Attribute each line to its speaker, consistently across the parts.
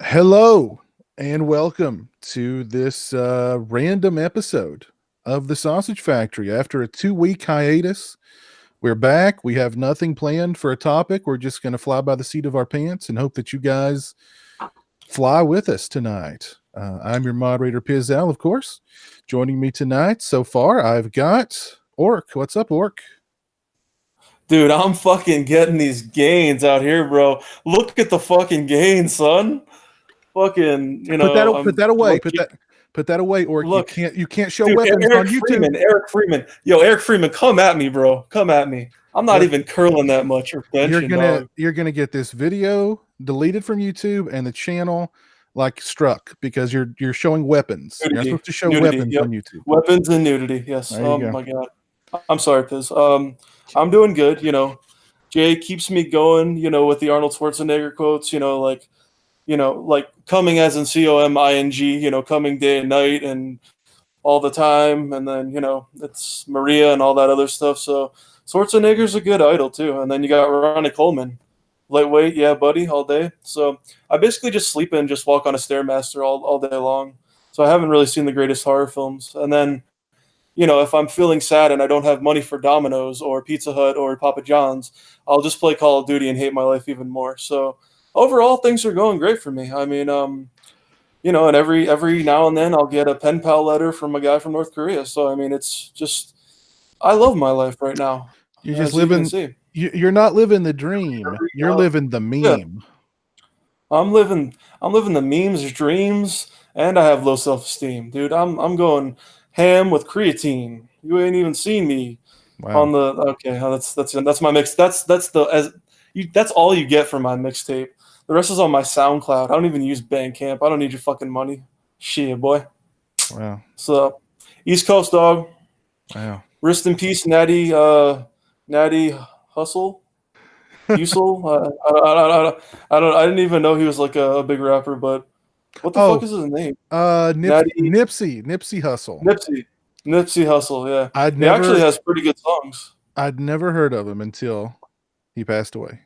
Speaker 1: Hello and welcome to this random episode of the Sausage Factory. After a 2 week hiatus, we're back. We have nothing planned for a topic. We're just going to fly by the seat of our pants and hope that you guys fly with us tonight. I'm your moderator, Pizzal, of course. Joining me tonight so far, I've got Orc. What's up, Orc?
Speaker 2: Dude, I'm fucking getting these gains out here, bro. Look at the fucking gains, son. Fucking,
Speaker 1: Put
Speaker 2: I'm
Speaker 1: that away.
Speaker 2: lucky.
Speaker 1: Put that away, Orc. You
Speaker 2: Look,
Speaker 1: can't show
Speaker 2: dude,
Speaker 1: weapons on
Speaker 2: Eric
Speaker 1: YouTube.
Speaker 2: Freeman, Eric Freeman. Yo, Eric Freeman, come at me, bro. Come at me. I'm not
Speaker 1: Look,
Speaker 2: even curling that much or benching, dog.
Speaker 1: you're gonna get this video deleted from YouTube and the channel like struck because you're showing weapons. You're not
Speaker 2: Nudity,
Speaker 1: supposed to show
Speaker 2: nudity.
Speaker 1: weapons
Speaker 2: Yep,
Speaker 1: on YouTube.
Speaker 2: weapons and nudity. Yes.
Speaker 1: There you
Speaker 2: Oh
Speaker 1: go.
Speaker 2: my god. I'm sorry, Piz. I'm doing good. Jay keeps me going. With the Arnold Schwarzenegger quotes. Like coming as in coming, coming day and night and all the time, and then it's Maria and all that other stuff. So Schwarzenegger's a good idol too, and then you got Ronnie Coleman, lightweight, yeah, buddy, all day. So I basically just sleep and just walk on a stairmaster all day long. So I haven't really seen the greatest horror films, and then if I'm feeling sad and I don't have money for Domino's or Pizza Hut or Papa John's, I'll just play Call of Duty and hate my life even more. So overall, things are going great for me. I mean, and every now and then I'll get a pen pal letter from a guy from North Korea. So I mean, it's just I love my life right now,
Speaker 1: You're just
Speaker 2: as you can
Speaker 1: living.
Speaker 2: see.
Speaker 1: You're not living the dream.
Speaker 2: Every,
Speaker 1: You're living the
Speaker 2: yeah,
Speaker 1: meme.
Speaker 2: I'm living the memes, dreams, and I have low self esteem, dude. I'm going ham with creatine. You ain't even seen me
Speaker 1: Wow.
Speaker 2: on the okay. That's my mix. That's all you get from my mixtape. The rest is on my SoundCloud. I don't even use Bandcamp. I don't need your fucking money. Shit, boy.
Speaker 1: Wow.
Speaker 2: So, East Coast dog.
Speaker 1: Wow.
Speaker 2: Rest in peace, Natty Hustle. Hustle. I didn't even know he was like a big rapper, but what the fuck
Speaker 1: Oh,
Speaker 2: is his name? Natty
Speaker 1: Nipsey Hustle.
Speaker 2: Nipsey. Nipsey Hustle. Yeah,
Speaker 1: I'd
Speaker 2: he actually
Speaker 1: never
Speaker 2: has pretty good songs.
Speaker 1: I'd never heard of him until he passed away.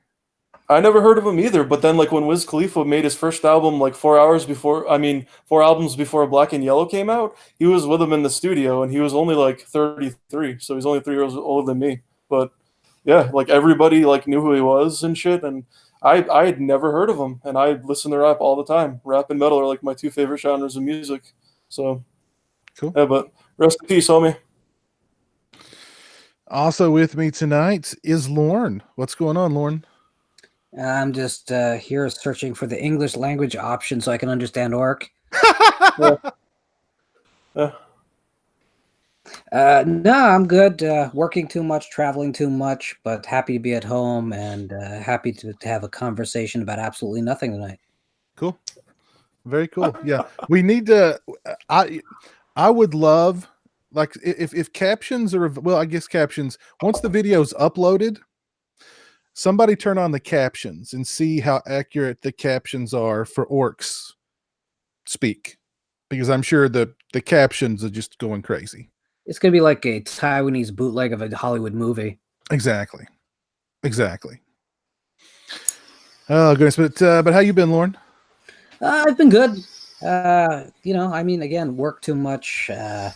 Speaker 2: I never heard of him either, but then like when Wiz Khalifa made his first album like 4 hours before, I mean 4 albums before Black and Yellow came out, he was with him in the studio and he was only like 33, so he's only 3 years older than me. But yeah, like everybody like knew who he was and shit, and I had never heard of him, and I listen to rap all the time. Rap and metal are like my two favorite genres of music. So
Speaker 1: Cool.
Speaker 2: yeah, but rest in peace, homie.
Speaker 1: Also with me tonight is Lorne. What's going on, Lorne?
Speaker 3: I'm just here searching for the English language option so I can understand Orc.
Speaker 2: Yeah. Yeah.
Speaker 3: No, I'm good. Working too much, traveling too much, but happy to be at home and happy to have a conversation about absolutely nothing tonight.
Speaker 1: Cool. Very cool. Yeah. We need to I would love like if captions are well, I guess captions once the video's uploaded, somebody turn on the captions and see how accurate the captions are for Orcs speak. Because I'm sure the captions are just going crazy.
Speaker 3: It's going to be like a Taiwanese bootleg of a Hollywood movie.
Speaker 1: Exactly. Oh goodness, but how you been, Lauren?
Speaker 3: I've been good. I mean, again, work too much. I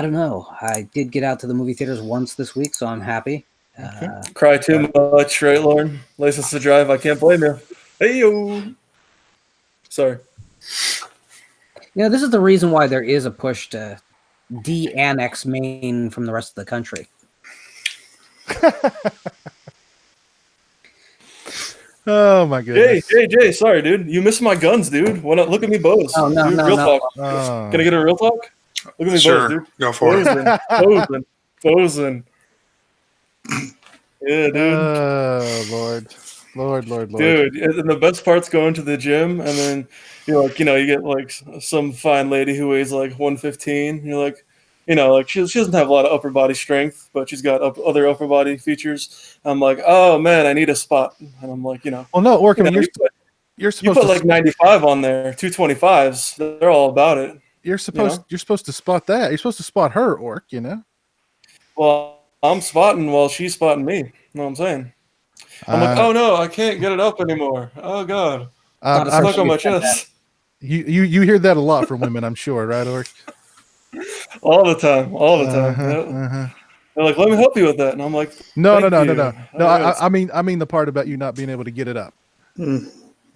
Speaker 3: don't know. I did get out to the movie theaters once this week, so I'm happy.
Speaker 1: Okay.
Speaker 2: Cry too much, right, Lauren? License to drive. I can't blame you. Hey yo. Sorry.
Speaker 3: This is the reason why there is a push to de-annex Maine from the rest of the country.
Speaker 1: Oh my goodness.
Speaker 2: Jay, sorry, dude. You missed my guns, dude. Look at me, bows.
Speaker 3: Oh, no,
Speaker 2: dude,
Speaker 3: no,
Speaker 2: real
Speaker 3: no.
Speaker 2: talk. Can I get a real talk? Look at me,
Speaker 4: Sure,
Speaker 2: bows, dude.
Speaker 4: go for it.
Speaker 2: Posing. Yeah, dude.
Speaker 1: Oh Lord.
Speaker 2: Dude, and the best part's going to the gym, and then you get like some fine lady who weighs like 115. You're like, like she doesn't have a lot of upper body strength, but she's got other upper body features. I'm like, oh man, I need a spot, and I'm like,
Speaker 1: Well, no, Orca, you're
Speaker 2: you
Speaker 1: supposed
Speaker 2: put
Speaker 1: to
Speaker 2: like 95 on there, 225s. They're all about it.
Speaker 1: you're supposed to spot that. You're supposed to spot her, Orc.
Speaker 2: Well, I'm spotting while she's spotting me. You know what I'm saying? I'm like, oh no, I can't get it up anymore. Oh god.
Speaker 3: Not a
Speaker 1: I'm
Speaker 2: Stuck on my
Speaker 3: certain
Speaker 2: chest
Speaker 1: you hear that a lot from women, I'm sure, right, Orc?
Speaker 2: all the time.
Speaker 1: Uh-huh,
Speaker 2: Yeah.
Speaker 1: uh-huh.
Speaker 2: They're like, "Let me help you with that," and I'm like,
Speaker 1: No, no,
Speaker 2: "Thank
Speaker 1: no, no,
Speaker 2: you."
Speaker 1: no, no. I mean the part about you not being able to get it up.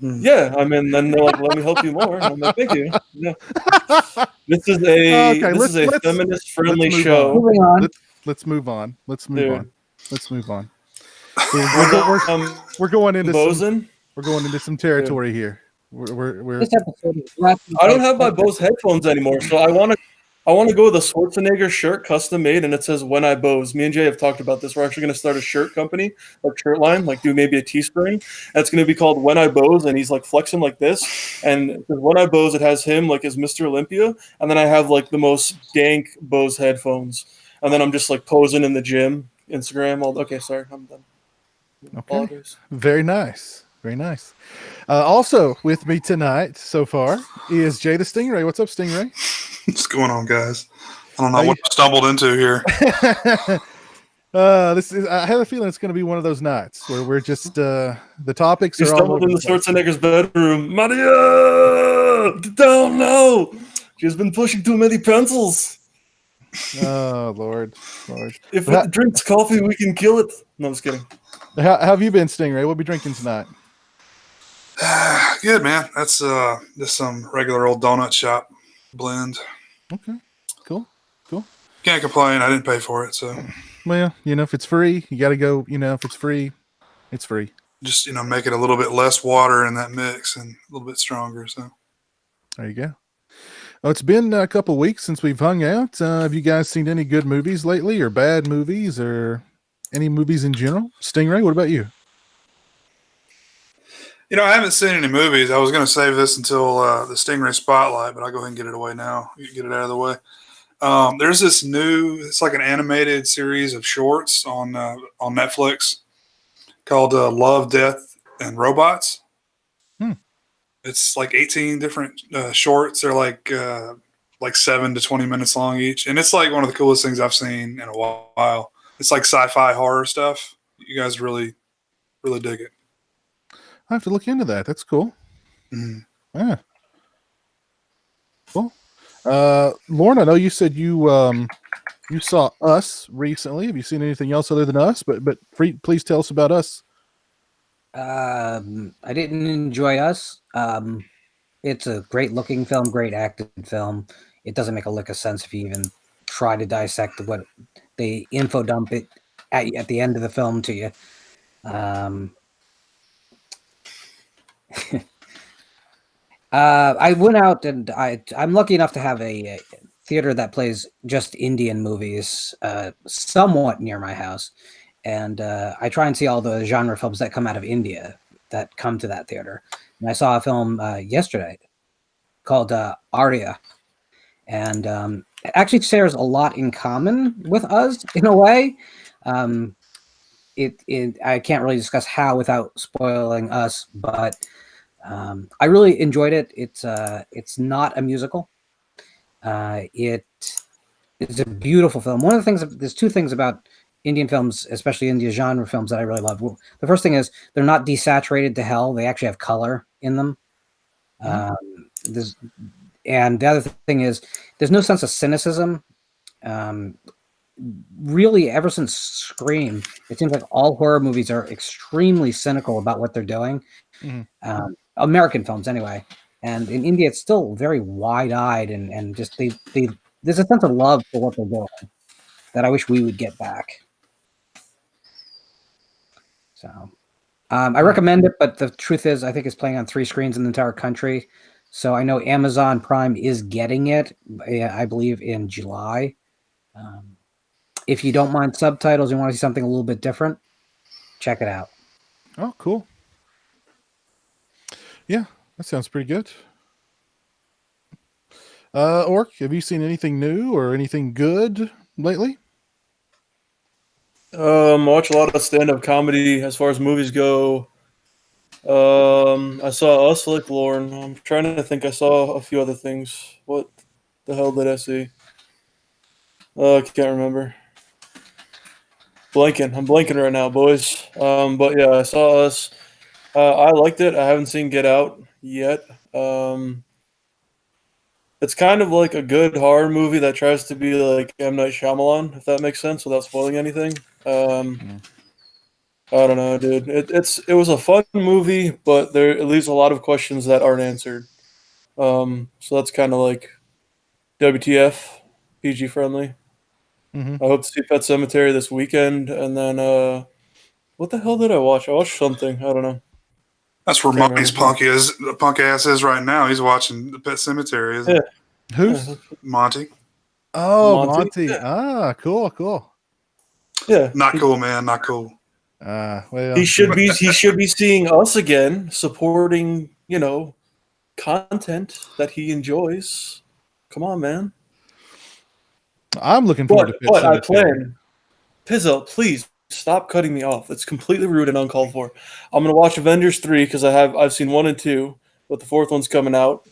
Speaker 2: Yeah, I mean, then they're like, "Let me help you more," and I'm like, "Thank you." Yeah. This is
Speaker 1: Okay,
Speaker 2: a
Speaker 1: let's
Speaker 2: feminist
Speaker 1: move on.
Speaker 2: show,
Speaker 3: Moving on.
Speaker 1: Let's move on. Let's move on.
Speaker 2: dude.
Speaker 1: Let's move on. We're
Speaker 2: When
Speaker 1: we're, we're,
Speaker 2: I'm
Speaker 1: we're going into some
Speaker 2: Bozen, dude,
Speaker 1: territory here. We're
Speaker 3: This episode is brought to you
Speaker 2: I
Speaker 3: by
Speaker 2: don't have my Bose headphones anymore, so I want to go with a Schwarzenegger shirt, custom made, and it says "When I Bose." Me and Jay have talked about this. We're actually going to start a shirt company, like shirt line, like do maybe a Teespring. That's going to be called "When I Bose," and he's like flexing like this. And it says, "When I Bose," it has him like as Mr. Olympia, and then I have like the most dank Bose headphones, and then I'm just like posing in the gym, Instagram. Okay, sorry, I'm done.
Speaker 1: okay.
Speaker 2: Apologies.
Speaker 1: Very nice. Very nice. Also with me tonight so far is Jay the Stingray. What's up, Stingray?
Speaker 5: What's going on, guys? I don't know
Speaker 1: Hey.
Speaker 5: what I stumbled into here.
Speaker 1: I have a feeling it's going to be one of those nights where we're just the topics
Speaker 2: You
Speaker 1: are all
Speaker 2: stumbled
Speaker 1: over
Speaker 2: into
Speaker 1: the place.
Speaker 2: Schwarzenegger's bedroom. Maria! Don't know! She's been pushing too many pencils.
Speaker 1: Oh Lord.
Speaker 2: If
Speaker 1: How,
Speaker 2: it drinks coffee, we can kill it. No, I'm just kidding.
Speaker 1: how have you been, Stingray? What be drinking tonight?
Speaker 5: Good, man. That's just some regular old donut shop blend.
Speaker 1: Okay. Cool.
Speaker 5: Can't complain. I didn't pay for it, so
Speaker 1: Well, if it's free, you got to go. If it's free, it's free.
Speaker 5: just make it a little bit less water in that mix and a little bit stronger. So
Speaker 1: There you go. Oh, it's been a couple weeks since we've hung out. Have you guys seen any good movies lately, or bad movies, or any movies in general? Stingray, what about you?
Speaker 5: I haven't seen any movies. I was going to save this until the Stingray Spotlight, but I'll go ahead and get it away now. Get it out of the way. There's this it's like an animated series of shorts on Netflix called Love, Death, and Robots. It's like 18 different shorts. They're like 7 to 20 minutes long each. And it's like one of the coolest things I've seen in a while. It's like sci-fi horror stuff. You guys really, really dig it.
Speaker 1: I have to look into that. That's cool.
Speaker 5: Mm-hmm.
Speaker 1: Yeah. Cool. Lauren, I know you said you saw Us recently. Have you seen anything else other than Us? But please tell us about Us.
Speaker 3: I didn't enjoy Us. It's a great looking film, great acted film. It doesn't make a lick of sense if you even try to dissect what they info dump it at the end of the film to you. I went out and I'm lucky enough to have a theater that plays just Indian movies somewhat near my house. And I try and see all the genre films that come out of India that come to that theater. And I saw a film yesterday called Arya. And it actually shares a lot in common with Us in a way. I can't really discuss how without spoiling Us, but I really enjoyed it. It's not a musical. It is a beautiful film. One of the things, there's two things about Indian films, especially India genre films, that I really love. The first thing is they're not desaturated to hell. They actually have color in them. And the other thing is there's no sense of cynicism. Really, ever since Scream, it seems like all horror movies are extremely cynical about what they're doing. American films, anyway. And in India, it's still very wide-eyed and just there's a sense of love for what they're doing that I wish we would get back. So I recommend it, but the truth is, I think it's playing on 3 screens in the entire country. So I know Amazon Prime is getting it, I believe, in July. If you don't mind subtitles and want to see something a little bit different, check it out.
Speaker 1: Oh, cool. Yeah, that sounds pretty good. Orc, have you seen anything new or anything good lately?
Speaker 2: I watch a lot of stand-up comedy as far as movies go. I saw Us, like Lauren. I'm trying to think. I saw a few other things. What the hell did I see? I can't remember. I'm blanking right now, boys. But yeah, I saw Us. I liked it. I haven't seen Get Out yet. It's kind of like a good horror movie that tries to be like M. Night Shyamalan, if that makes sense, without spoiling anything.
Speaker 1: Mm.
Speaker 2: I don't know, dude. It was a fun movie, but it leaves a lot of questions that aren't answered. So that's kind of like WTF, PG friendly.
Speaker 1: Hmm.
Speaker 2: I hope to see Pet Cemetery this weekend, and then what the hell did I watch? I watched something. I don't know.
Speaker 5: That's where
Speaker 2: Can't
Speaker 5: Monty's
Speaker 2: remember.
Speaker 5: punk ass is right now. He's watching the Pet Cemetery, isn't
Speaker 2: Yeah,
Speaker 1: Who's?
Speaker 2: yeah,
Speaker 5: Monty?
Speaker 1: Oh,
Speaker 2: Monty.
Speaker 1: Monty.
Speaker 2: Yeah,
Speaker 1: Ah, cool, cool.
Speaker 2: yeah.
Speaker 5: Not cool, man. Not cool.
Speaker 1: Well,
Speaker 2: He should be seeing us again, supporting content that he enjoys. Come on, man.
Speaker 1: I'm looking forward to Pet
Speaker 2: But I
Speaker 1: Cemetery.
Speaker 2: plan. Pizzo, please stop cutting me off. It's completely rude and uncalled for. I'm gonna watch Avengers 3 because I've seen 1 and 2, but the fourth one's coming out,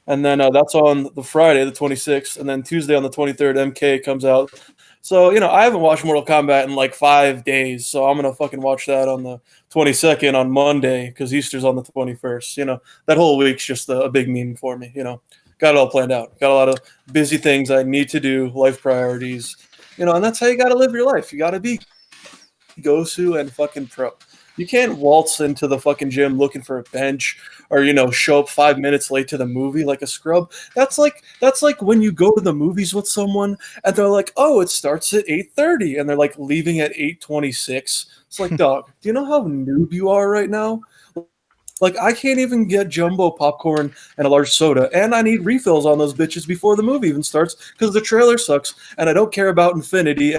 Speaker 2: and then that's on the Friday the 26th, and then Tuesday on the 23rd MK comes out. So I haven't watched Mortal Kombat in like 5 days, so I'm gonna fucking watch that on the 22nd on Monday because Easter's on the 21st. That whole week's just a big meme for me. Got it all planned out. Got a lot of busy things I need to do, life priorities. And that's how you gotta live your life. You gotta be Gosu and fucking pro. You can't waltz into the fucking gym looking for a bench or show up 5 minutes late to the movie like a scrub. That's like when you go to the movies with someone and they're like, "Oh, it starts at 8:30," and they're like leaving at 8:26. It's like, dog, do you know how noob you are right now? Like, I can't even get jumbo popcorn and a large soda, and I need refills on those bitches before the movie even starts because the trailer sucks, and I don't care about Infinity,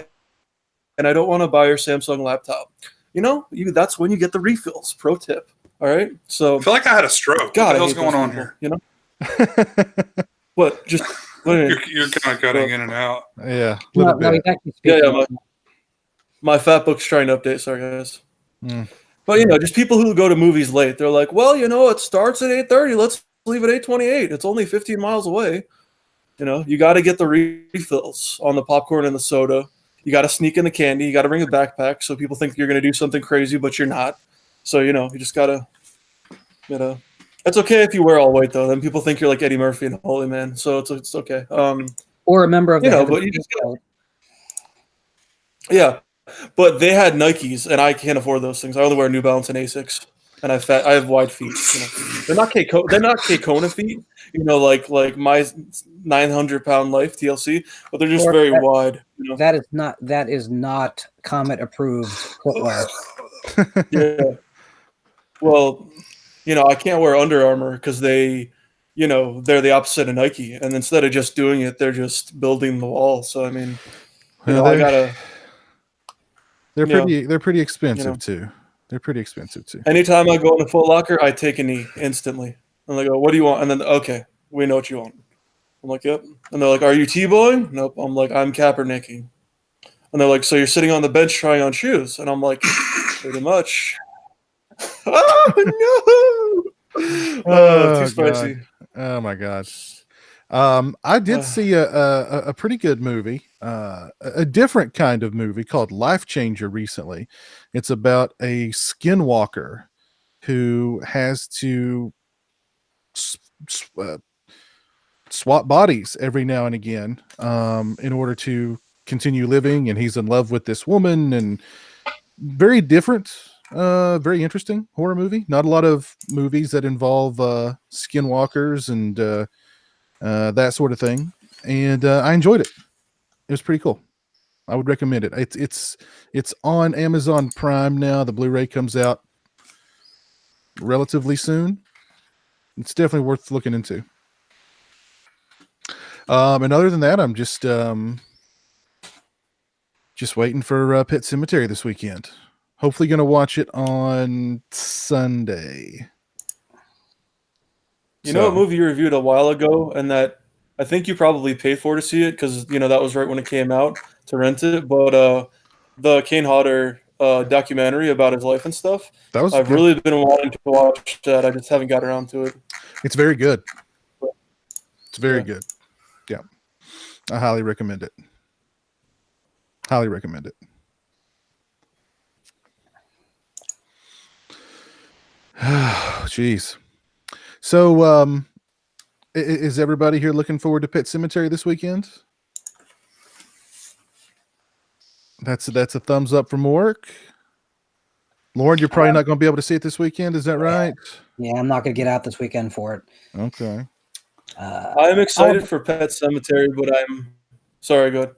Speaker 2: and I don't want to buy your Samsung laptop. That's when you get the refills. Pro tip. All right. So,
Speaker 5: I feel like I had a stroke.
Speaker 2: God,
Speaker 5: What the
Speaker 2: I
Speaker 5: hell's
Speaker 2: hate
Speaker 5: going
Speaker 2: those
Speaker 5: on
Speaker 2: people.
Speaker 5: here?
Speaker 2: What? Just what?
Speaker 5: You're kind of cutting in and out.
Speaker 1: Yeah, a
Speaker 3: No,
Speaker 1: little
Speaker 3: no, he's
Speaker 1: bit.
Speaker 3: actually
Speaker 2: Yeah,
Speaker 3: speaking.
Speaker 2: yeah. My fat book's trying to update. Sorry, guys.
Speaker 1: Mm.
Speaker 2: But just people who go to movies late. They're like, well, it starts at 8:30. Let's leave at 8:28. It's only 15 miles away. You got to get the refills on the popcorn and the soda. You got to sneak in the candy. You got to bring a backpack so people think you're going to do something crazy, but you're not. So, you just got to, it's okay if you wear all white, though. Then people think you're like Eddie Murphy and Holy Man. So it's okay.
Speaker 3: Or a member of the Heaven
Speaker 2: But you just
Speaker 3: Cult.
Speaker 2: yeah. But they had Nikes, and I can't afford those things. I only wear New Balance and Asics, and I have wide feet. They're not Kona feet. Like my 900-pound life TLC, but they're just
Speaker 3: Or
Speaker 2: very wide.
Speaker 3: that is not Comet approved footwear.
Speaker 2: Yeah. Well, I can't wear Under Armour because they're the opposite of Nike, and instead of just doing it, they're just building the wall. So I mean,
Speaker 1: Well,
Speaker 2: I gotta.
Speaker 1: they're pretty
Speaker 2: You
Speaker 1: expensive
Speaker 2: know,
Speaker 1: too. They're pretty expensive too.
Speaker 2: anytime I go into Foot Locker, I take a knee instantly, and they go, "What do you want?" And then, okay, we know what you want. I'm like, "Yep." And they're like, "Are you T-bowing?" Nope. I'm like, "I'm Kaepernicking." And they're like, "So you're sitting on the bench trying on shoes?" And I'm like, "Pretty much." Oh no! Oh, too
Speaker 1: Oh god.
Speaker 2: spicy.
Speaker 1: Oh my god. I did see a pretty good movie, a different kind of movie called Life Changer recently. It's about a skinwalker who has to s- s- uh, swap bodies every now and again in order to continue living. And he's in love with this woman, and very different, very interesting horror movie. Not a lot of movies that involve skinwalkers and that sort of thing. And I enjoyed it. It was pretty cool. I would recommend it. It's on Amazon Prime now. The Blu-ray comes out relatively soon. It's definitely worth looking into. And other than that, I'm just waiting for Pet Cemetery this weekend. Hopefully, going to watch it on Sunday.
Speaker 2: You know what movie you reviewed a while ago, and that I think you probably paid for to see it because that was right when it came out to rent it. But the Kane Hodder documentary about his life and stuff,
Speaker 1: That was
Speaker 2: I've
Speaker 1: yeah,
Speaker 2: really been wanting to watch that. I just haven't got around to it.
Speaker 1: it's very good. It's very
Speaker 2: Yeah.
Speaker 1: good. Yeah, I highly recommend it. Highly recommend it. jeez. So, is everybody here looking forward to Pet Cemetery this weekend? That's a thumbs up from work. Lauren, you're probably not going to be able to see it this weekend. Is that right?
Speaker 3: Yeah, I'm not going to get out this weekend for it.
Speaker 1: Okay.
Speaker 2: I'm excited for Pet Cemetery, but I'm sorry. Go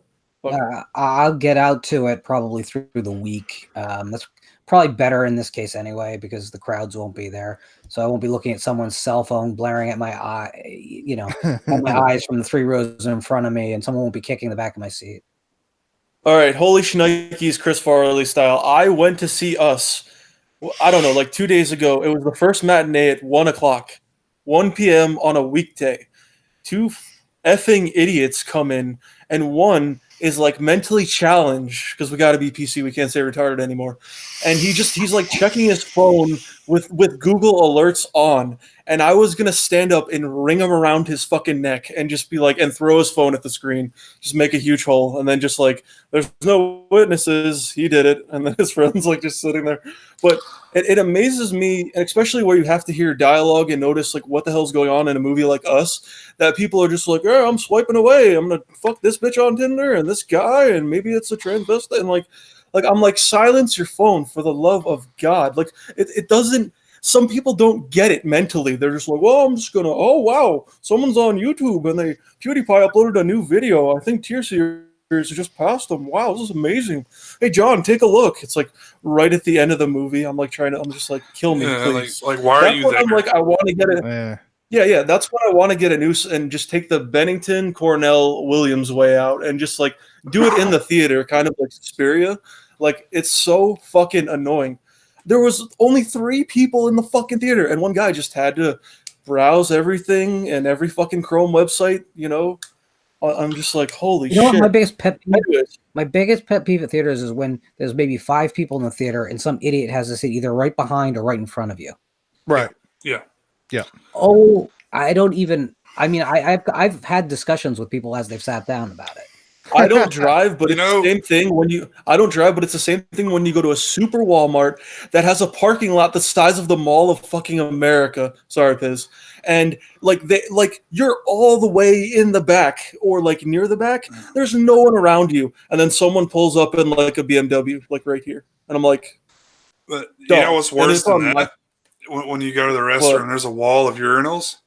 Speaker 2: ahead.
Speaker 3: I'll get out to it probably through the week. That's probably better in this case anyway, because the crowds won't be there. So I won't be looking at someone's cell phone blaring at my eye, at my eyes from the 3 rows in front of me, and someone won't be kicking the back of my seat.
Speaker 2: All right, holy shnikes, Chris Farley style. I went to see Us. I don't know, like 2 days ago. It was the first matinee at 1 o'clock, 1 p.m. on a weekday. 2 effing idiots come in, and one is like mentally challenged because we got to be PC. We can't say retarded anymore. And he's like checking his phone with Google alerts on. And I was going to stand up and ring him around his fucking neck and just be like, and throw his phone at the screen, just make a huge hole. And then just like, there's no witnesses. He did it. And then his friend's like just sitting there. But it amazes me, and especially where you have to hear dialogue and notice like what the hell's going on in a movie like Us, that people are just like, oh, I'm swiping away. I'm going to fuck this bitch on Tinder and this guy, and maybe it's a transvestite. And like I'm like, silence your phone for the love of God. Like it doesn't, some people don't get it mentally. They're just like, well, I'm just going to, oh, wow, someone's on YouTube and PewDiePie uploaded a new video. I think Tear Series just passed them. Wow, this is amazing. Hey, John, take a look. It's like right at the end of the movie. I'm like I'm just like, kill me, please.
Speaker 5: Like why are you there?
Speaker 2: I'm like, I want to get it. Yeah, that's what I want to get a noose and just take the Bennington, Cornell, Williams way out and just like do it in the theater, kind of like Suspiria. Like, it's so fucking annoying. There was only 3 people in the fucking theater, and one guy just had to browse everything and every fucking Chrome website, I'm just like, holy shit.
Speaker 3: My biggest pet peeve at theaters is when there's maybe 5 people in the theater and some idiot has to sit either right behind or right in front of you.
Speaker 1: Right.
Speaker 5: Yeah.
Speaker 3: Oh, I've had discussions with people as they've sat down about it.
Speaker 2: I don't drive, but it's the same thing it's the same thing when you go to a super Walmart that has a parking lot the size of the Mall of fucking America. Sorry, Piz. And you're all the way in the back or like near the back. There's no one around you. And then someone pulls up in like a BMW, like right here. And I'm like,
Speaker 5: but you know what's worse than that? When you go to the restaurant and there's a wall of urinals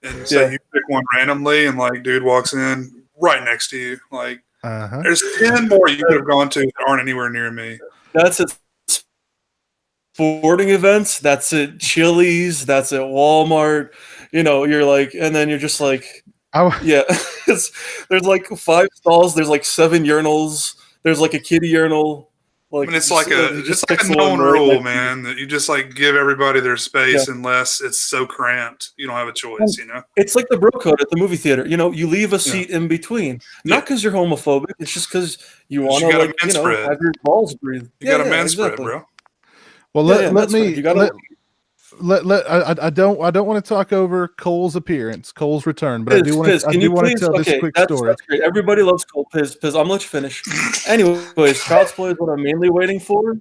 Speaker 5: and say you pick one randomly and like dude walks in right next to you. Like there's 10 more you could have gone to that aren't anywhere near me.
Speaker 2: That's at sporting events, that's at Chili's, that's at Walmart. You're like, and then you're just like, there's like 5 stalls, there's like 7 urinals, there's like a kiddie urinal. Like,
Speaker 5: it's like a known rule, man, that you just like give everybody their space unless it's so cramped. You don't have a choice,
Speaker 2: It's like the bro code at the movie theater. You leave a seat in between. Not because you're homophobic. It's just because you want to have your balls breathe.
Speaker 5: You got a man spread, bro.
Speaker 1: Well, let me. I don't want to talk over Cole's appearance, Cole's return, but I do want to tell this quick story.
Speaker 2: That's great. Everybody loves Cole. Piz, I'm gonna let you finish. Anyways, Child's Play is what I'm mainly waiting for.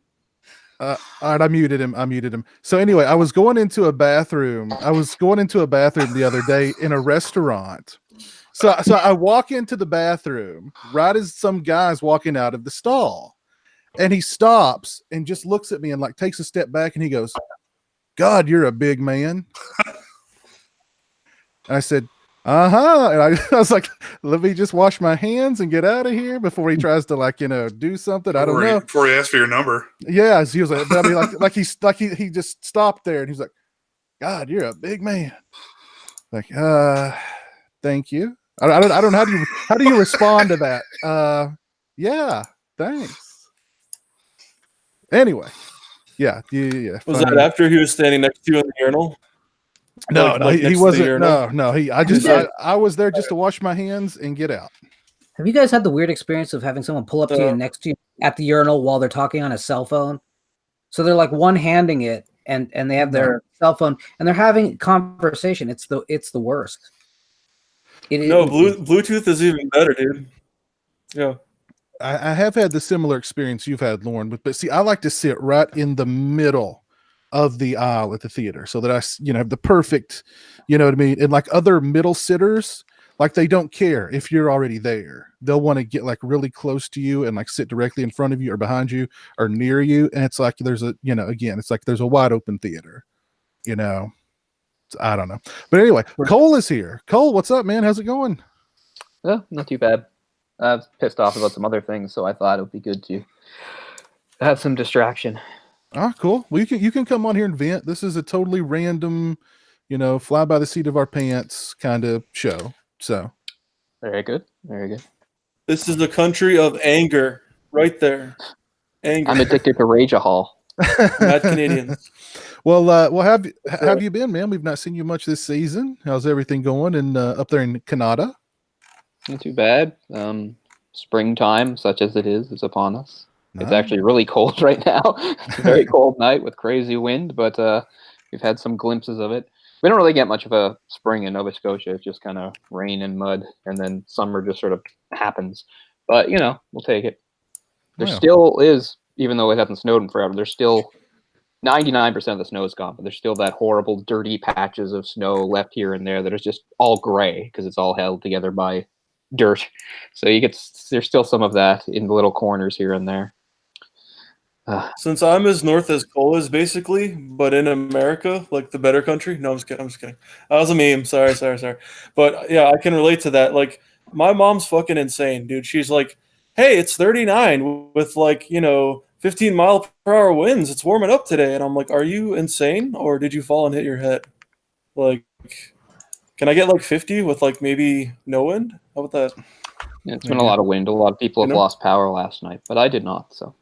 Speaker 1: All right, I muted him. So anyway, I was going into a bathroom the other day in a restaurant. So I walk into the bathroom right as some guy's walking out of the stall, and he stops and just looks at me and like takes a step back and he goes, God, you're a big man. And I said, uh-huh. And I was like, let me just wash my hands and get out of here before he tries to do something. I don't know.
Speaker 5: Before he asked for your number.
Speaker 1: Yeah. He was like, but I mean, he just stopped there and he's like, God, you're a big man. Like, thank you. I don't know. How do you respond to that? Yeah, thanks. Anyway. Yeah.
Speaker 2: Was that after he was standing next to you in the urinal?
Speaker 1: No, he wasn't. No. I was there just to wash my hands and get out.
Speaker 3: Have you guys had the weird experience of having someone pull up to you next to you at the urinal while they're talking on a cell phone? So they're like one-handing it, and they have their cell phone, and they're having conversation. It's the worst.
Speaker 2: Bluetooth is even better, dude. Yeah.
Speaker 1: I have had the similar experience you've had, Lauren, but see, I like to sit right in the middle of the aisle at the theater so that have the perfect, you know what I mean? And like other middle sitters, like they don't care if you're already there. They'll want to get like really close to you and like sit directly in front of you or behind you or near you. And it's like there's a, again, it's like there's a wide open theater, I don't know. But anyway, Cole is here. Cole, what's up, man? How's it going?
Speaker 6: Well, not too bad. I was pissed off about some other things, so I thought it would be good to have some distraction.
Speaker 1: Ah, cool. Well, you can come on here and vent. This is a totally random, fly by the seat of our pants kind of show. So
Speaker 6: Very good. Very good.
Speaker 2: This is the country of anger, right there. Anger.
Speaker 6: I'm addicted to Rageahol.
Speaker 2: Mad Canadians.
Speaker 1: Well, have you been, man? We've not seen you much this season. How's everything going in up there in Canada?
Speaker 6: Not too bad. Springtime, such as it is upon us.
Speaker 1: Nice.
Speaker 6: It's actually really cold right now. It's a very cold night with crazy wind, but we've had some glimpses of it. We don't really get much of a spring in Nova Scotia. It's just kind of rain and mud, and then summer just sort of happens. But, we'll take it. There still is, even though it hasn't snowed in forever, there's still 99% of the snow is gone, but there's still that horrible, dirty patches of snow left here and there that is just all gray because it's all held together by dirt. So there's still some of that in the little corners here and there.
Speaker 2: Since I'm as north as Cole is, basically, but in America, like the better country. No, I'm just kidding. That was a meme. Sorry. But yeah, I can relate to that. Like, my mom's fucking insane, dude. She's like, hey, it's 39 with 15 mile per hour winds. It's warming up today. And I'm like, are you insane? Or did you fall and hit your head? Like, can I get 50 with maybe no wind? How about that?
Speaker 6: Yeah, it's been a lot of wind. A lot of people have lost power last night, but I did not. So.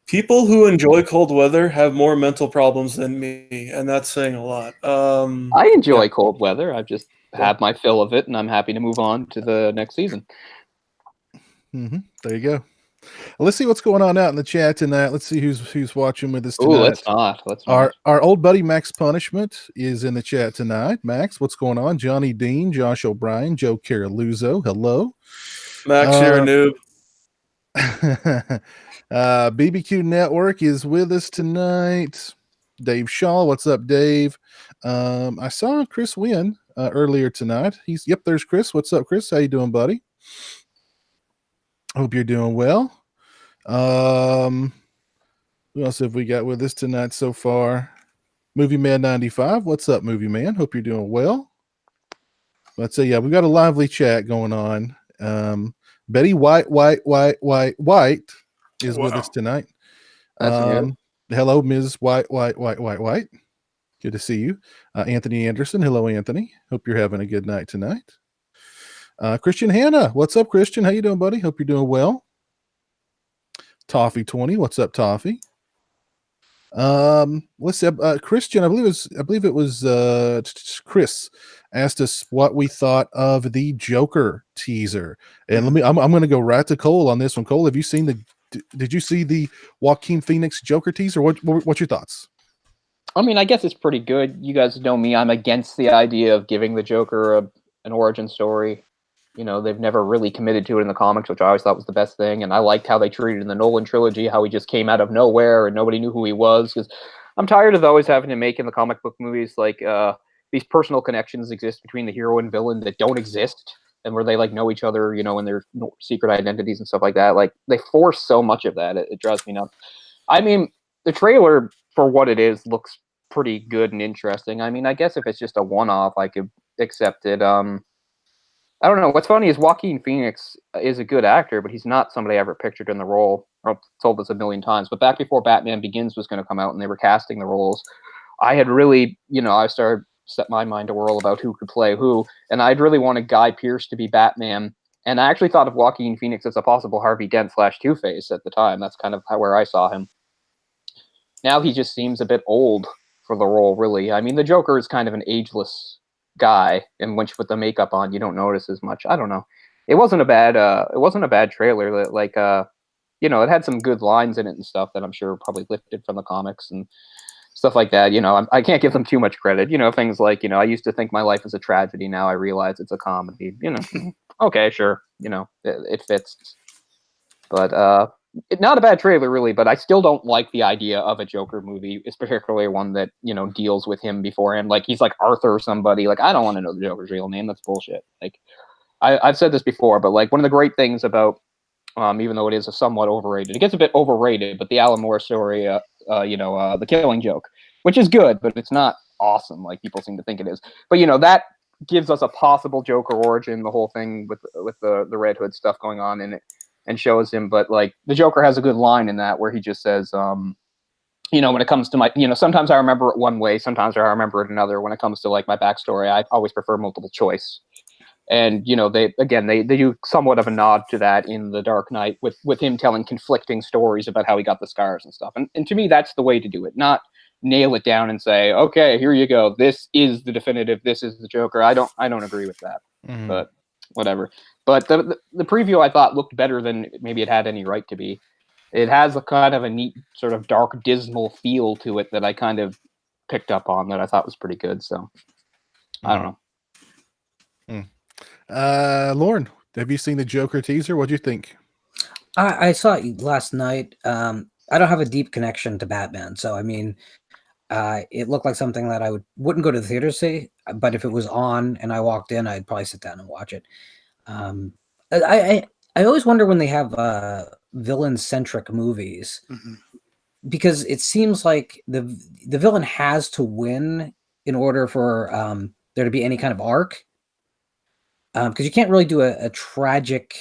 Speaker 2: People who enjoy cold weather have more mental problems than me, and that's saying a lot.
Speaker 6: I enjoy cold weather. I've just had my fill of it, and I'm happy to move on to the next season.
Speaker 1: Mm-hmm. There you go. Well, let's see what's going on out in the chat tonight. Let's see who's watching with us tonight.
Speaker 6: Let's not.
Speaker 1: Our old buddy Max Punishment is in the chat tonight. Max, what's going on? Johnny Dean, Josh O'Brien, Joe Caraluzzo. Hello.
Speaker 2: Max, you're a noob.
Speaker 1: BBQ Network is with us tonight. Dave Shaw, what's up, Dave? I saw Chris Wynn earlier tonight. There's Chris. What's up, Chris? How you doing, buddy? Hope you're doing well. Who else have we got with us tonight so far? Movie Man 95. What's up, Movie Man? Hope you're doing well. Let's say, we got a lively chat going on. Betty White is with us tonight. Hello, Ms. White. Good to see you. Anthony Anderson. Hello, Anthony. Hope you're having a good night tonight. Christian Hanna. What's up, Christian? How you doing, buddy? Hope you're doing well. Toffee 20. What's up, Toffee? Let's see. Christian, I believe it was Chris asked us what we thought of the Joker teaser. And I'm going to go right to Cole on this one. Cole, have you seen did you see the Joaquin Phoenix Joker teaser? What's your thoughts?
Speaker 6: I mean, I guess it's pretty good. You guys know me. I'm against the idea of giving the Joker an origin story. They've never really committed to it in the comics, which I always thought was the best thing. And I liked how they treated in the Nolan trilogy, how he just came out of nowhere and nobody knew who he was. Because I'm tired of always having to make in the comic book movies, these personal connections exist between the hero and villain that don't exist, and where they know each other, and their secret identities and stuff like that. They force so much of that. It drives me nuts. I mean, the trailer, for what it is, looks pretty good and interesting. I mean, I guess if it's just a one-off, I could accept it. I don't know. What's funny is Joaquin Phoenix is a good actor, but he's not somebody I ever pictured in the role. I've told this a million times, but back before Batman Begins was going to come out and they were casting the roles, I had really, I started set my mind to whirl about who could play who, and I'd really wanted Guy Pearce to be Batman, and I actually thought of Joaquin Phoenix as a possible Harvey Dent / Two-Face at the time. That's kind of where I saw him. Now he just seems a bit old for the role, really. I mean, the Joker is kind of an ageless guy, and once you put the makeup on, you don't notice as much. I don't know. It wasn't a bad trailer. It had some good lines in it and stuff that I'm sure probably lifted from the comics and stuff like that. I can't give them too much credit. Things like, I used to think my life was a tragedy. Now I realize it's a comedy. Okay, sure. It fits. But not a bad trailer, really, but I still don't like the idea of a Joker movie. It's particularly one that, you know, deals with him beforehand. Like, he's like Arthur or somebody. Like, I don't want to know the Joker's real name. That's bullshit. Like, I've said this before, but like one of the great things about, even though it is a somewhat overrated, it gets a bit overrated, but the Alan Moore story, The Killing Joke, which is good, but it's not awesome like people seem to think it is. But, you know, that gives us a possible Joker origin, the whole thing with the Red Hood stuff going on in it, and shows him. But like the Joker has a good line in that where he just says, when it comes to my, sometimes I remember it one way, sometimes I remember it another. When it comes to like my backstory, I always prefer multiple choice. And, they do somewhat of a nod to that in The Dark Knight with him telling conflicting stories about how he got the scars and stuff. And to me, that's the way to do it, not nail it down and say, okay, here you go. This is the definitive. This is the Joker. I don't agree with that, but whatever. But the preview I thought looked better than maybe it had any right to be. It has a kind of a neat sort of dark, dismal feel to it that I kind of picked up on that I thought was pretty good. So I don't know.
Speaker 1: Lauren, have you seen the Joker teaser? What'd you think?
Speaker 3: I saw it last night. I don't have a deep connection to Batman, so I mean, it looked like something that I wouldn't go to the theater to see, but if it was on and I walked in, I'd probably sit down and watch it. I always wonder when they have villain-centric movies, because it seems like the villain has to win in order for there to be any kind of arc. Because you can't really do a tragic.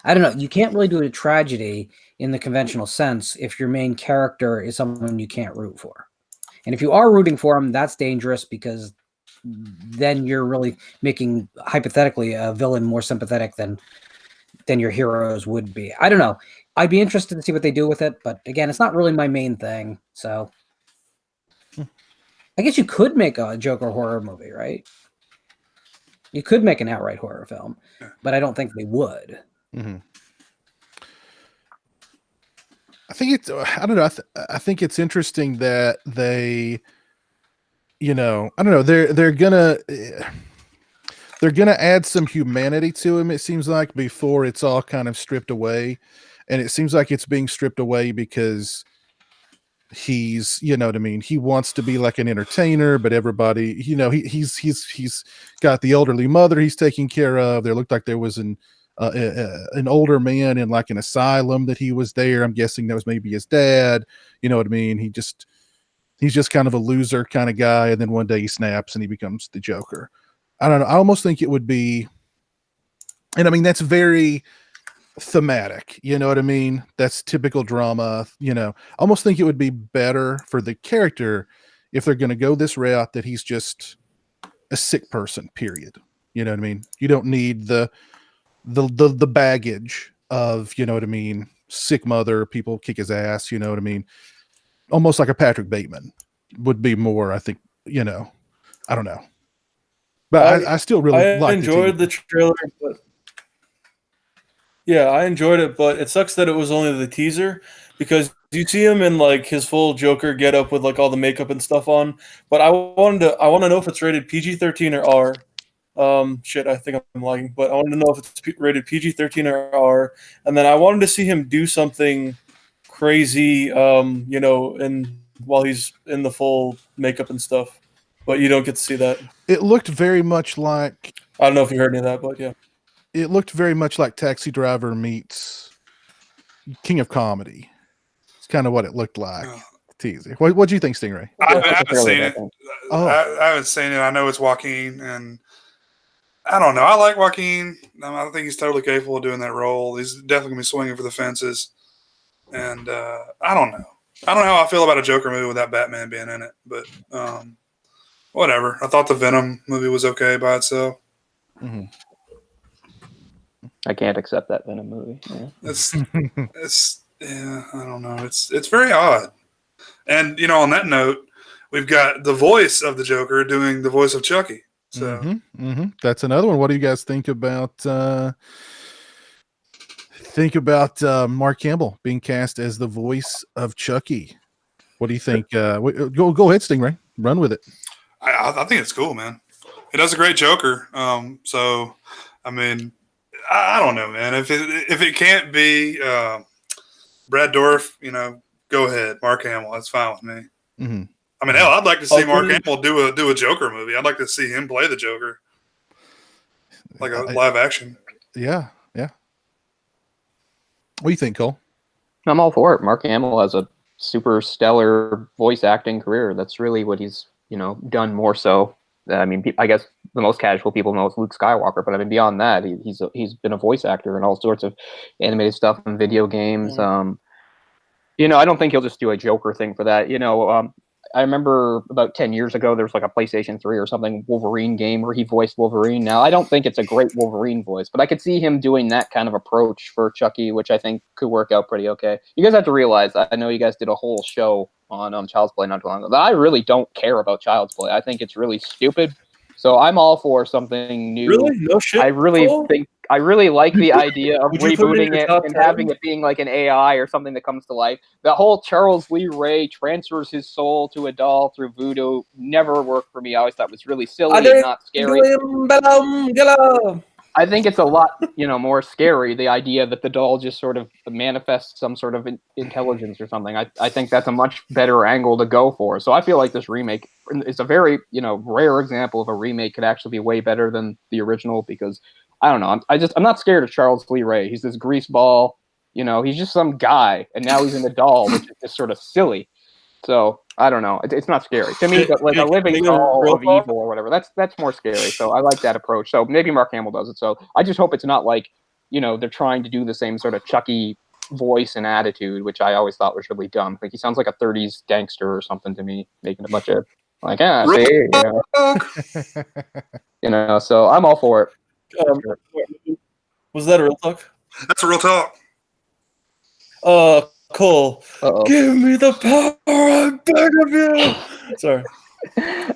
Speaker 3: I don't know. You can't really do a tragedy in the conventional sense if your main character is someone you can't root for. And if you are rooting for him, that's dangerous because then you're really making hypothetically a villain more sympathetic than your heroes would be. I don't know. I'd be interested to see what they do with it, but again, it's not really my main thing. So I guess you could make a Joker horror movie, right? You could make an outright horror film, but I don't think they would.
Speaker 1: I think it's, I don't know. I think it's interesting that they, I don't know. They're gonna add some humanity to him. It seems like before it's all kind of stripped away, and it seems like it's being stripped away because he's, you know what I mean, he wants to be like an entertainer, but everybody, he's got the elderly mother he's taking care of. There looked like there was an older man in like an asylum that he was there. I'm guessing that was maybe his dad. You know what I mean? He's just kind of a loser kind of guy, and then one day he snaps and he becomes the Joker. I don't know. I almost think it would be, and I mean that's very thematic, you know what I mean? That's typical drama, I almost think it would be better for the character if they're going to go this route that he's just a sick person, period. You know what I mean? You don't need the baggage of, you know what I mean, sick mother, people kick his ass, you know what I mean? Almost like a Patrick Bateman would be more, I think, I don't know. But I still really
Speaker 2: enjoyed the trailer, but yeah, I enjoyed it, but it sucks that it was only the teaser because you see him in like his full Joker getup with like all the makeup and stuff on. But I want to know if it's rated PG-13 or R. I think I'm lagging, but I wanted to know if it's rated PG-13 or R. And then I wanted to see him do something crazy, and while he's in the full makeup and stuff. But you don't get to see that.
Speaker 1: It looked very much like,
Speaker 2: I don't know if you heard any of that, but yeah.
Speaker 1: It looked very much like Taxi Driver meets King of Comedy. It's kind of what it looked like. Teasy. What do you think, Stingray?
Speaker 5: I haven't seen it. I haven't seen it. I know it's Joaquin, and I don't know. I like Joaquin. I think he's totally capable of doing that role. He's definitely going to be swinging for the fences. And I don't know. I don't know how I feel about a Joker movie without Batman being in it, but whatever. I thought the Venom movie was okay by itself.
Speaker 6: I can't accept that Venom movie. Yeah.
Speaker 5: I don't know. It's very odd. And on that note, we've got the voice of the Joker doing the voice of Chucky. So
Speaker 1: that's another one. What do you guys think about Mark Campbell being cast as the voice of Chucky? What do you think? Go ahead, Stingray. Run with it.
Speaker 5: I think it's cool, man. He does a great Joker. So I mean, I don't know, man. If it can't be Brad Dourif, go ahead. Mark Hamill, that's fine with me.
Speaker 1: Mm-hmm.
Speaker 5: I mean, hell, I'd like to see Mark
Speaker 2: Agreed.
Speaker 5: Hamill do a Joker movie. I'd like to see him play the Joker, like a live action.
Speaker 1: Yeah. What do you think, Cole?
Speaker 6: I'm all for it. Mark Hamill has a super stellar voice acting career. That's really what he's, done more so. I mean, I guess the most casual people know it's Luke Skywalker, but I mean, beyond that, he's been a voice actor in all sorts of animated stuff and video games. I don't think he'll just do a Joker thing for that. I remember about 10 years ago, there was like a PlayStation 3 or something Wolverine game where he voiced Wolverine. Now, I don't think it's a great Wolverine voice, but I could see him doing that kind of approach for Chucky, which I think could work out pretty okay. You guys have to realize, I know you guys did a whole show on Child's Play not too long ago, that I really don't care about Child's Play. I think it's really stupid. So I'm all for something new.
Speaker 2: Really? No shit.
Speaker 6: I really like the idea of
Speaker 2: Would you put it in
Speaker 6: rebooting
Speaker 2: your
Speaker 6: it
Speaker 2: top
Speaker 6: and
Speaker 2: 10?
Speaker 6: having it being like an AI or something that comes to life. The whole Charles Lee Ray transfers his soul to a doll through voodoo never worked for me. I always thought it was really silly and not scary. I think it's a lot, more scary, the idea that the doll just sort of manifests some sort of intelligence or something. I think that's a much better angle to go for. So I feel like this remake is a very, rare example of a remake could actually be way better than the original because, I don't know, I'm not scared of Charles Lee Ray. He's this greaseball, he's just some guy, and now he's in a doll, which is just sort of silly. So I don't know. It's not scary to me. Like a living doll of evil or whatever. That's more scary. So I like that approach. So maybe Mark Hamill does it. So I just hope it's not like they're trying to do the same sort of Chucky voice and attitude, which I always thought was really dumb. Like he sounds like a '30s gangster or something to me, making a bunch of like see, So I'm all for it.
Speaker 2: Was that a real talk?
Speaker 5: That's a real talk.
Speaker 2: Cole, give me the power, I beg of you. Sorry.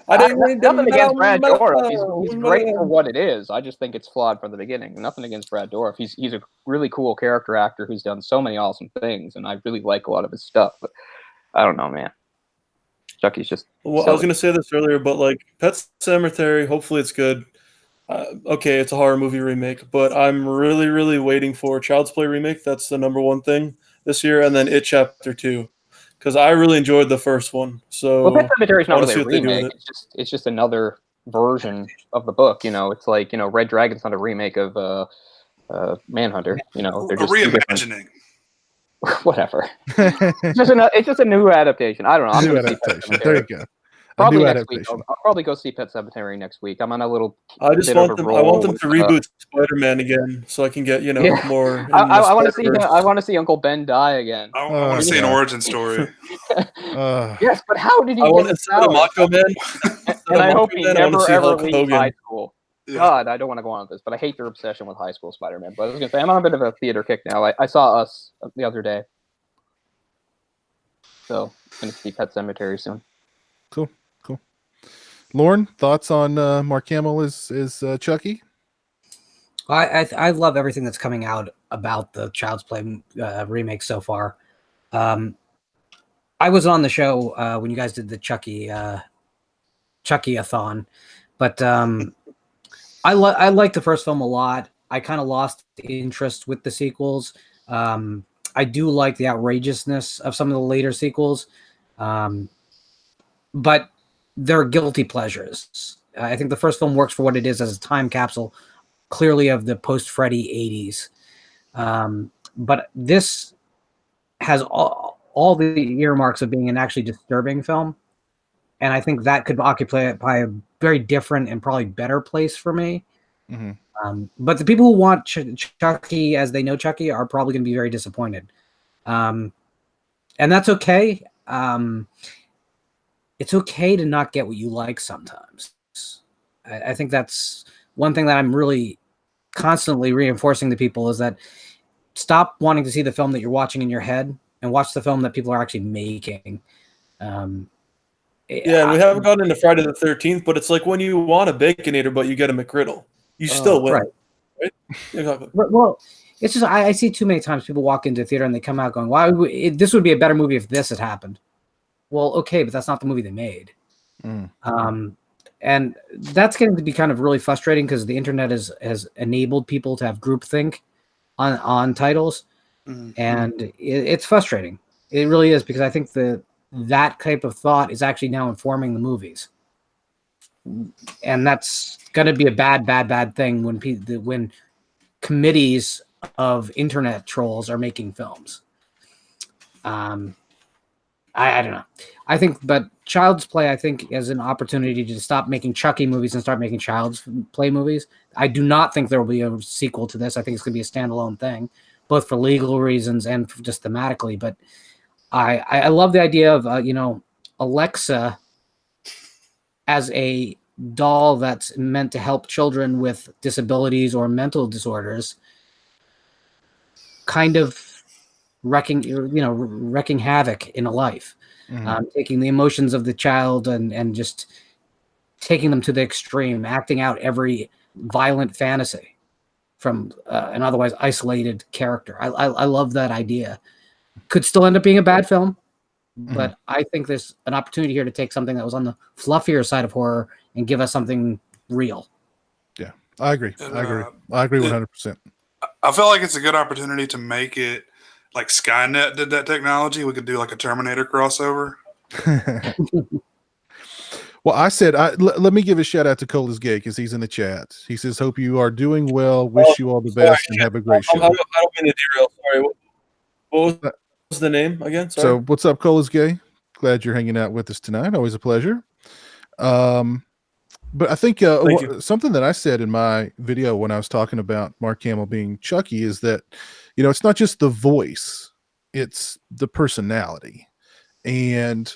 Speaker 2: I didn't mean to.
Speaker 6: Nothing against Brad Dourif. He's great for what it is. I just think it's flawed from the beginning. Nothing against Brad Dourif. He's a really cool character actor who's done so many awesome things, and I really like a lot of his stuff. But I don't know, man. Chucky's just.
Speaker 2: Well,
Speaker 6: silly.
Speaker 2: I was gonna say this earlier, but like Pet Sematary, hopefully it's good. Okay, it's a horror movie remake, but I'm really, really waiting for Child's Play remake. That's the number one thing this year, and then It Chapter 2, because I really enjoyed the first one. So
Speaker 6: Pet Sematary is not really a
Speaker 2: what they do with
Speaker 6: remake. It's just another version of the book. It's like Red Dragon's not a remake of Manhunter. They're just
Speaker 5: reimagining.
Speaker 6: Whatever. It's just a new adaptation. I don't know.
Speaker 1: New adaptation. There you go.
Speaker 6: Probably next week. I'll probably go see Pet Sematary next week. I'm on a little.
Speaker 2: I just want them. I want them to reboot Spider-Man again, so I can get more.
Speaker 6: I want to see. I want to see Uncle Ben die again.
Speaker 5: I want to see an origin story.
Speaker 6: Yes, but how did he?
Speaker 2: I want to see the Macho Man.
Speaker 6: And I hope he never ever leaves
Speaker 2: Hogan.
Speaker 6: high school. Yeah. God, I don't want to go on with this, but I hate their obsession with high school Spider-Man. But I was gonna say I'm on a bit of a theater kick now. I saw Us the other day, so I'm gonna see Pet Sematary soon.
Speaker 1: Cool. Lauren, thoughts on Mark Hamill as Chucky?
Speaker 3: I love everything that's coming out about the Child's Play remake so far. I was on the show when you guys did the Chucky-a-thon, but I like the first film a lot. I kind of lost interest with the sequels. I do like the outrageousness of some of the later sequels, but they're guilty pleasures. I think the first film works for what it is as a time capsule, clearly of the post-Freddy 80s. But this has all the earmarks of being an actually disturbing film. And I think that could occupy a very different and probably better place for me. Mm-hmm. But the people who want Chucky as they know Chucky are probably going to be very disappointed. And that's okay. It's okay to not get what you like sometimes. I think that's one thing that I'm really constantly reinforcing to people is that stop wanting to see the film that you're watching in your head and watch the film that people are actually making.
Speaker 2: Yeah, and we haven't gotten into Friday the 13th, but it's like when you want a Baconator, but you get a McGriddle. You still win. Right? Exactly.
Speaker 3: Well, it's just I see too many times people walk into a theater and they come out going, "Why? This would be a better movie if this had happened." Well, okay, but that's not the movie they made. And that's getting to be kind of really frustrating because the internet has enabled people to have groupthink on titles, and it's frustrating. It really is, because I think that type of thought is actually now informing the movies, and that's going to be a bad thing when committees of internet trolls are making films. I don't know. I think, but Child's Play, I think, is an opportunity to stop making Chucky movies and start making Child's Play movies. I do not think there will be a sequel to this. I think it's going to be a standalone thing, both for legal reasons and just thematically. But I love the idea of Alexa as a doll that's meant to help children with disabilities or mental disorders, kind of wrecking havoc in a life, taking the emotions of the child and just taking them to the extreme, acting out every violent fantasy from an otherwise isolated character. I love that idea. Could still end up being a bad film, but I think there's an opportunity here to take something that was on the fluffier side of horror and give us something real.
Speaker 1: Yeah, I agree. I agree 100%.
Speaker 5: I feel like it's a good opportunity to make it like Skynet did that technology. We could do like a Terminator crossover.
Speaker 1: Well, I said, let me give a shout out to Cole is Gay because he's in the chat. He says, "Hope you are doing well. Wish you all the best and have a great show."
Speaker 2: I don't mean to derail. Sorry. What was the name again? Sorry.
Speaker 1: So, what's up, Cole is Gay? Glad you're hanging out with us tonight. Always a pleasure. But I think something that I said in my video when I was talking about Mark Hamill being Chucky is that, it's not just the voice, it's the personality. And,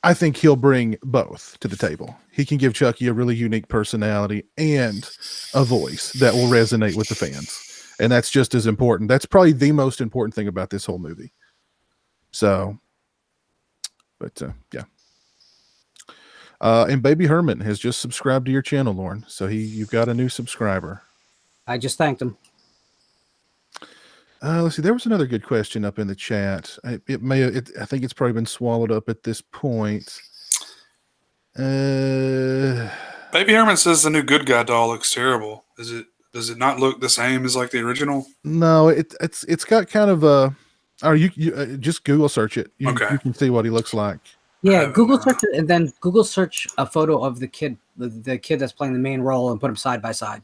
Speaker 1: I think he'll bring both to the table. He can give Chucky a really unique personality and a voice that will resonate with the fans. And that's just as important. That's probably the most important thing about this whole movie. So, but yeah. And Baby Herman has just subscribed to your channel, Lauren. So you've got a new subscriber.
Speaker 3: I just thanked him.
Speaker 1: Let's see. There was another good question up in the chat. I think it's probably been swallowed up at this point.
Speaker 5: Baby Herman says the new Good Guy doll looks terrible. Does it not look the same as like the original?
Speaker 1: No, it's got kind of a. Or you just Google search it. You can see what he looks like.
Speaker 3: Yeah, Google search it, and then Google search a photo of the kid that's playing the main role, and put them side by side.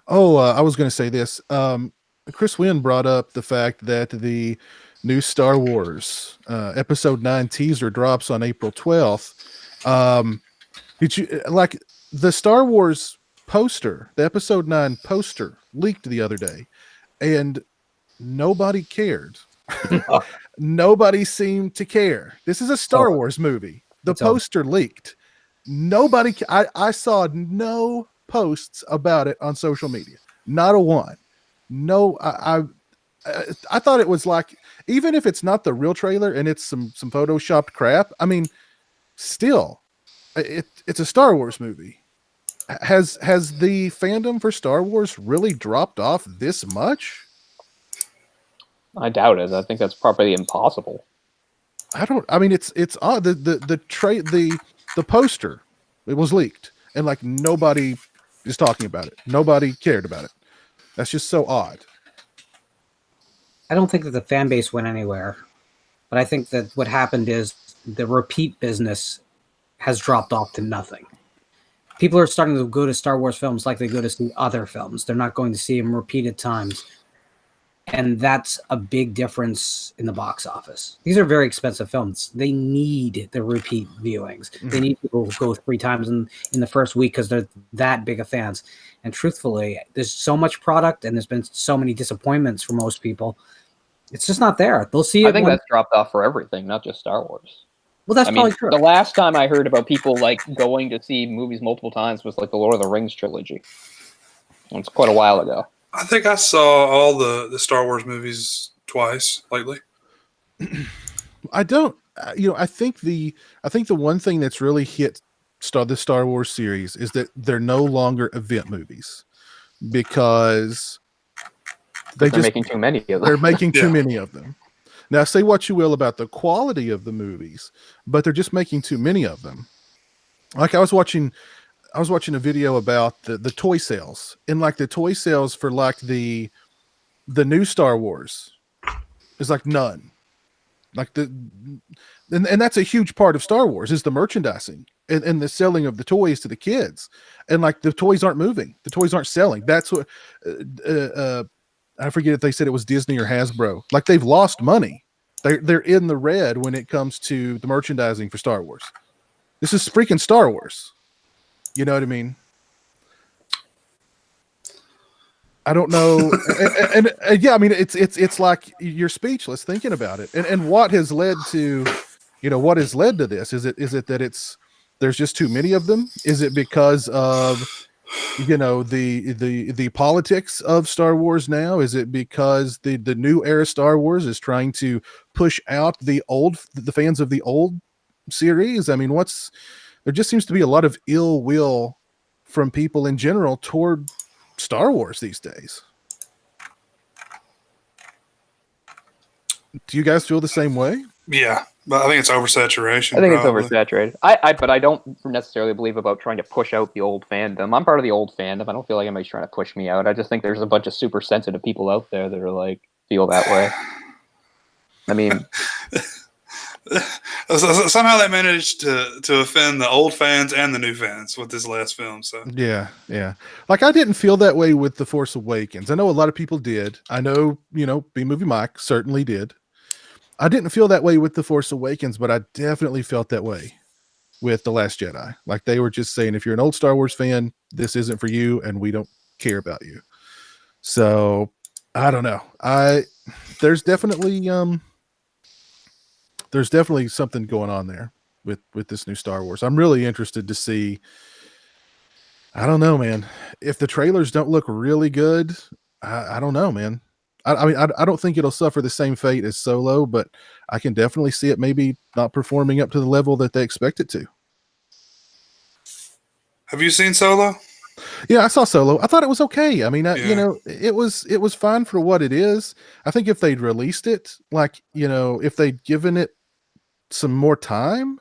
Speaker 1: Oh, I was going to say this. Chris Wynn brought up the fact that the new Star Wars Episode 9 teaser drops on April 12th. Did you like the Star Wars poster? The Episode 9 poster leaked the other day, and nobody cared. Nobody seemed to care. This is a Star Wars movie. The poster leaked. Nobody. I saw no posts about it on social media. Not a one. No, I thought it was like, even if it's not the real trailer and it's some photoshopped crap, I mean, still, it's a Star Wars movie. Has the fandom for Star Wars really dropped off this much?
Speaker 6: I doubt it. I think that's probably impossible.
Speaker 1: I mean, it's odd. The poster, it was leaked, and like nobody is talking about it. Nobody cared about it. That's just so odd.
Speaker 3: I don't think that the fan base went anywhere, but I think that what happened is the repeat business has dropped off to nothing. People are starting to go to Star Wars films like they go to see other films. They're not going to see them repeated times. And that's a big difference in the box office. These are very expensive films. They need the repeat viewings. They need people to go 3 times in the first week because they're that big of fans. And truthfully, there's so much product and there's been so many disappointments for most people. It's just not there. They'll see it.
Speaker 6: I think that's dropped off for everything, not just Star Wars.
Speaker 3: Well, that's probably true.
Speaker 6: The last time I heard about people like going to see movies multiple times was like the Lord of the Rings trilogy. It's quite a while ago.
Speaker 5: I think I saw all the Star Wars movies twice lately.
Speaker 1: I don't. I think the one thing that's really hit the Star Wars series is that they're no longer event movies, because They
Speaker 6: they're making too many of them.
Speaker 1: They're making too
Speaker 5: Yeah.
Speaker 1: many of them. Now, say what you will about the quality of the movies, but they're just making too many of them. Like I was watching a video about the toy sales, and like the toy sales for like the new Star Wars is like none. Like and that's a huge part of Star Wars is the merchandising and the selling of the toys to the kids. And like the toys aren't moving, the toys aren't selling. That's what I forget if they said it was Disney or Hasbro. Like they've lost money. They're in the red when it comes to the merchandising for Star Wars. This is freaking Star Wars. You know what I mean? I don't know. and yeah, I mean, it's like you're speechless thinking about it. And what has led to, what has led to this? Is it that there's just too many of them? Is it because of, the politics of Star Wars now? Is it because the new era Star Wars is trying to push out the fans of the old series? I mean, there just seems to be a lot of ill will from people in general toward Star Wars these days. Do you guys feel the same way?
Speaker 5: Yeah, but I think it's oversaturation.
Speaker 6: I think
Speaker 5: probably.
Speaker 6: it's oversaturated. But I don't necessarily believe about trying to push out the old fandom. I'm part of the old fandom. I don't feel like anybody's trying to push me out. I just think there's a bunch of super sensitive people out there that are like feel that way. I mean,
Speaker 5: somehow they managed to offend the old fans and the new fans with this last film. So
Speaker 1: yeah. Like I didn't feel that way with The Force Awakens. I know a lot of people did. I know, B-Movie Mike certainly did. I didn't feel that way with The Force Awakens, but I definitely felt that way with The Last Jedi. Like they were just saying, if you're an old Star Wars fan, this isn't for you, and we don't care about you. So I don't know. There's definitely something going on there with this new Star Wars. I'm really interested to see. I don't know, man. If the trailers don't look really good, I don't know, man. I mean, I don't think it'll suffer the same fate as Solo, but I can definitely see it maybe not performing up to the level that they expect it to.
Speaker 5: have you seen Solo?
Speaker 1: Yeah, I saw Solo. I thought it was okay. I mean,
Speaker 5: Yeah.
Speaker 1: it was fine for what it is. I think if they'd released it, like, if they'd given it some more time,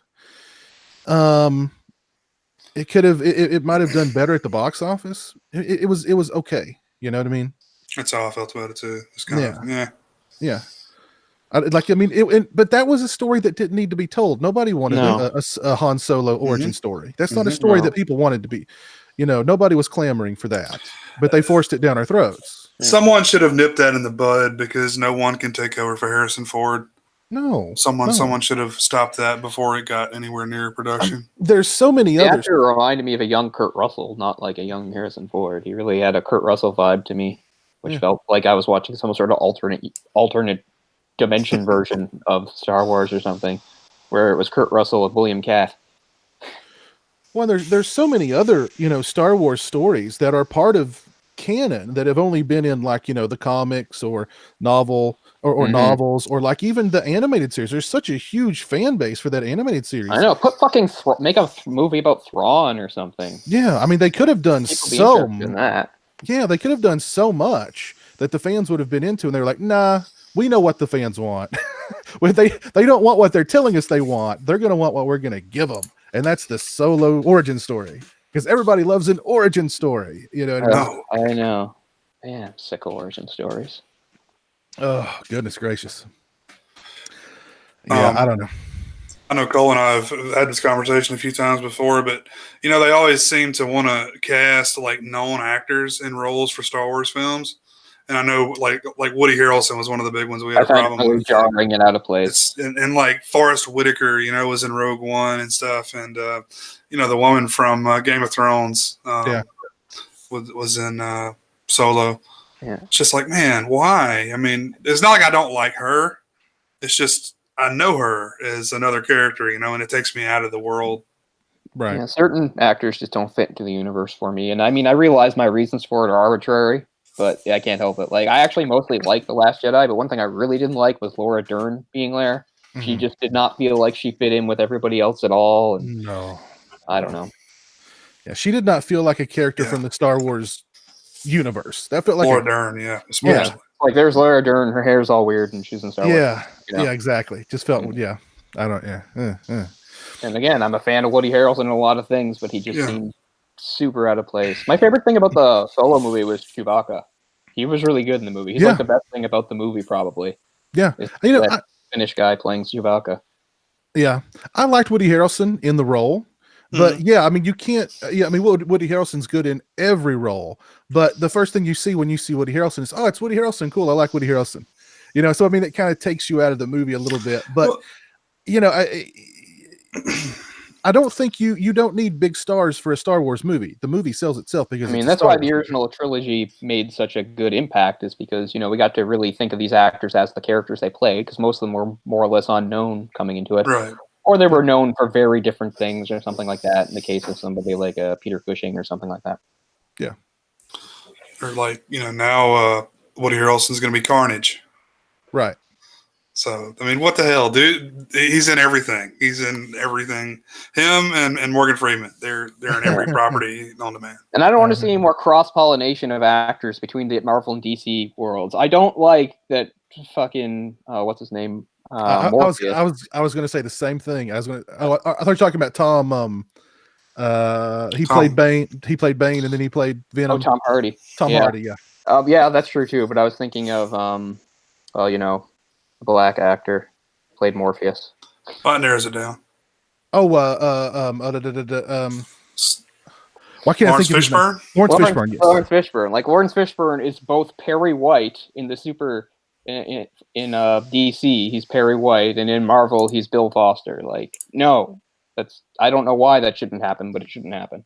Speaker 1: it could have, it might have done better at the box office. It was okay. You know what I mean?
Speaker 5: That's how I felt about it too. It's kind of
Speaker 1: Yeah. But that was a story that didn't need to be told. Nobody wanted a Han Solo origin story. That's not a story that people wanted to be. Nobody was clamoring for that, but they forced it down our throats.
Speaker 5: Someone should have nipped that in the bud because no one can take over for Harrison Ford.
Speaker 1: No,
Speaker 5: Someone should have stopped that before it got anywhere near production.
Speaker 1: There's so many
Speaker 6: the
Speaker 1: others.
Speaker 6: actor reminded me of a young Kurt Russell, not like a young Harrison Ford. He really had a Kurt Russell vibe to me, which felt like I was watching some sort of alternate dimension version of Star Wars or something, where it was Kurt Russell with William Caff.
Speaker 1: Well, there's so many other, Star Wars stories that are part of canon that have only been in like, the comics or novels or like even the animated series. There's such a huge fan base for that animated series.
Speaker 6: I know. Put fucking make a movie about Thrawn or something.
Speaker 1: Yeah, I mean they could have done
Speaker 6: so in that.
Speaker 1: Yeah, they could have done so much that the fans would have been into, and they were like, nah, we know what the fans want. When they don't want what they're telling us they want. They're going to want what we're going to give them. And that's the Solo origin story. Because everybody loves an origin story. You know what I mean?
Speaker 6: I know. Man, I'm sick of origin stories.
Speaker 1: Oh, goodness gracious. Yeah, I don't know.
Speaker 5: I know Cole and I have had this conversation a few times before, but they always seem to want to cast like known actors in roles for Star Wars films. And I know like Woody Harrelson was one of the big ones we had a problem with.
Speaker 6: Jarring and out of place.
Speaker 5: And like Forrest Whitaker, was in Rogue One and stuff. And, the woman from Game of Thrones was in Solo.
Speaker 6: Yeah.
Speaker 5: It's just like, man, why? I mean, it's not like I don't like her. It's just I know her as another character, and it takes me out of the world.
Speaker 1: Right.
Speaker 6: Yeah, certain actors just don't fit into the universe for me. And I mean, I realize my reasons for it are arbitrary. But I can't help it. Like, I actually mostly liked The Last Jedi, but one thing I really didn't like was Laura Dern being there. Mm-hmm. She just did not feel like she fit in with everybody else at all. And
Speaker 1: no.
Speaker 6: I don't know.
Speaker 1: Yeah, she did not feel like a character from the Star Wars universe. That felt like
Speaker 5: Laura Dern,
Speaker 6: Like there's Laura Dern, her hair's all weird, and she's in Star Wars.
Speaker 1: Yeah,
Speaker 6: You know?
Speaker 1: yeah, exactly. Just felt, yeah. I don't, yeah.
Speaker 6: And again, I'm a fan of Woody Harrelson in a lot of things, but he just
Speaker 5: Yeah.
Speaker 6: seemed super out of place. My favorite thing about the Solo movie was Chewbacca. He was really good in the movie. He's
Speaker 1: Yeah.
Speaker 6: like the best thing about the movie, probably.
Speaker 1: Yeah.
Speaker 6: Is
Speaker 1: You know,
Speaker 6: that Finnish guy playing Chewbacca.
Speaker 1: Yeah, I liked Woody Harrelson in the role, but yeah, I mean, you can't. Yeah, I mean, Woody Harrelson's good in every role, but the first thing you see when you see Woody Harrelson is, oh, it's Woody Harrelson. Cool, I like Woody Harrelson. You know, so I mean, it kind of takes you out of the movie a little bit, but
Speaker 5: Well-
Speaker 1: you know, I don't think you don't need big stars for a Star Wars movie. The movie sells itself because
Speaker 6: I mean,
Speaker 1: it's a
Speaker 6: that's
Speaker 1: Star
Speaker 6: why
Speaker 1: Wars
Speaker 6: the
Speaker 1: movie.
Speaker 6: original trilogy made such a good impact, is because, you know, we got to really think of these actors as the characters they played, because most of them were more or less unknown coming into it.
Speaker 5: Right.
Speaker 6: Or they were known for very different things or something like that, in the case of somebody like Peter Cushing or something like that.
Speaker 1: Yeah.
Speaker 5: Or like, you know, now Woody Harrelson's going to be Carnage.
Speaker 1: Right.
Speaker 5: So, I mean, what the hell, dude? He's in everything. He's in everything. Him and Morgan Freeman. They're in every property on demand.
Speaker 6: And I don't want to see any more cross-pollination of actors between the Marvel and DC worlds. I don't like that fucking what's his name?
Speaker 1: I
Speaker 6: Morpheus.
Speaker 1: was going to say the same thing. I was going to. Oh, I thought you were talking about Tom. He
Speaker 5: Tom.
Speaker 1: played Bane. He played Bane, and then he played Venom.
Speaker 6: Tom Hardy.
Speaker 1: Tom
Speaker 6: Yeah.
Speaker 1: Hardy. Yeah.
Speaker 6: Yeah, that's true too. But I was thinking of well, you know, a black actor played Morpheus.
Speaker 5: That narrows it down.
Speaker 1: Oh, why can't
Speaker 5: Lawrence
Speaker 1: I think of his name?
Speaker 5: Fishburne?
Speaker 1: Lawrence Fishburne. Yes.
Speaker 6: Lawrence Fishburne. Like Lawrence Fishburne is both Perry White in the super in DC, he's Perry White, and in Marvel, he's Bill Foster. Like, no, I don't know why that shouldn't happen, but it shouldn't happen.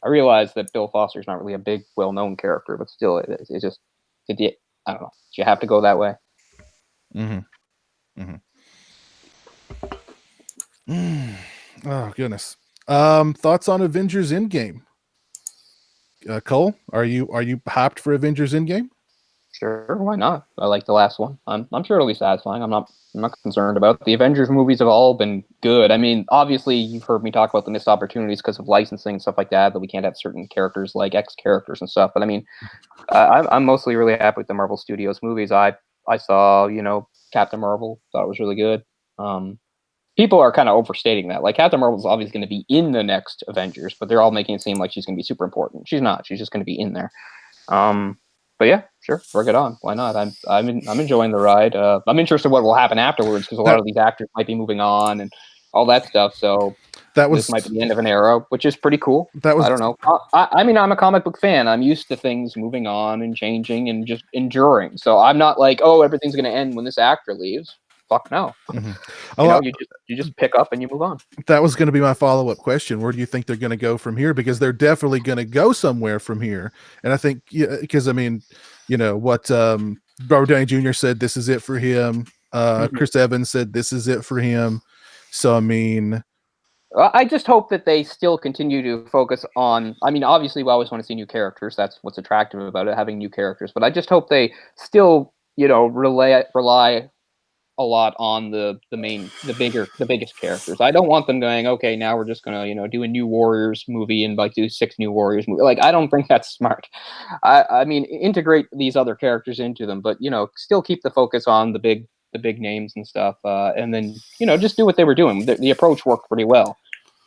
Speaker 6: I realize that Bill Foster's not really a big, well-known character, but still, it's just, I don't know. Do you have to go that way?
Speaker 1: Oh goodness. Thoughts on Avengers Endgame? Cole, are you hyped for Avengers Endgame?
Speaker 6: Sure, why not? I like the last one. I'm sure it'll be satisfying. I'm not concerned about it. The Avengers movies have all been good. I mean, obviously you've heard me talk about the missed opportunities because of licensing and stuff like that we can't have certain characters like X characters and stuff. But I mean, I'm mostly really happy with the Marvel Studios movies. I saw, you know, Captain Marvel, thought it was really good. People are kind of overstating that. Like, Captain Marvel is obviously going to be in the next Avengers, but they're all making it seem like she's going to be super important. She's not. She's just going to be in there. But yeah, sure, bring it on. Why not? I'm enjoying the ride. I'm interested in what will happen afterwards, because a lot of these actors might be moving on and all that stuff. So this might be the end of an era, which is pretty cool. I don't know. I mean, I'm a comic book fan. I'm used to things moving on and changing and just enduring. So I'm not like, oh, everything's going to end when this actor leaves. Fuck no. You just pick up and you move on.
Speaker 1: That was going to be my follow-up question. Where do you think they're going to go from here? Because they're definitely going to go somewhere from here. And I think, because I mean, you know what, Robert Downey Jr. said this is it for him. Chris Evans said this is it for him. So I mean,
Speaker 6: I just hope that they still continue to focus on. I mean, obviously, we always want to see new characters. That's what's attractive about it, having new characters. But I just hope they still, you know, rely a lot on the biggest characters. I don't want them going, okay, now we're just gonna, you know, do a new Warriors movie and like do 6 new Warriors movie. Like, I don't think that's smart. I mean, integrate these other characters into them, but, you know, still keep the focus on the big names and stuff. And then, you know, just do what they were doing. The approach worked pretty well.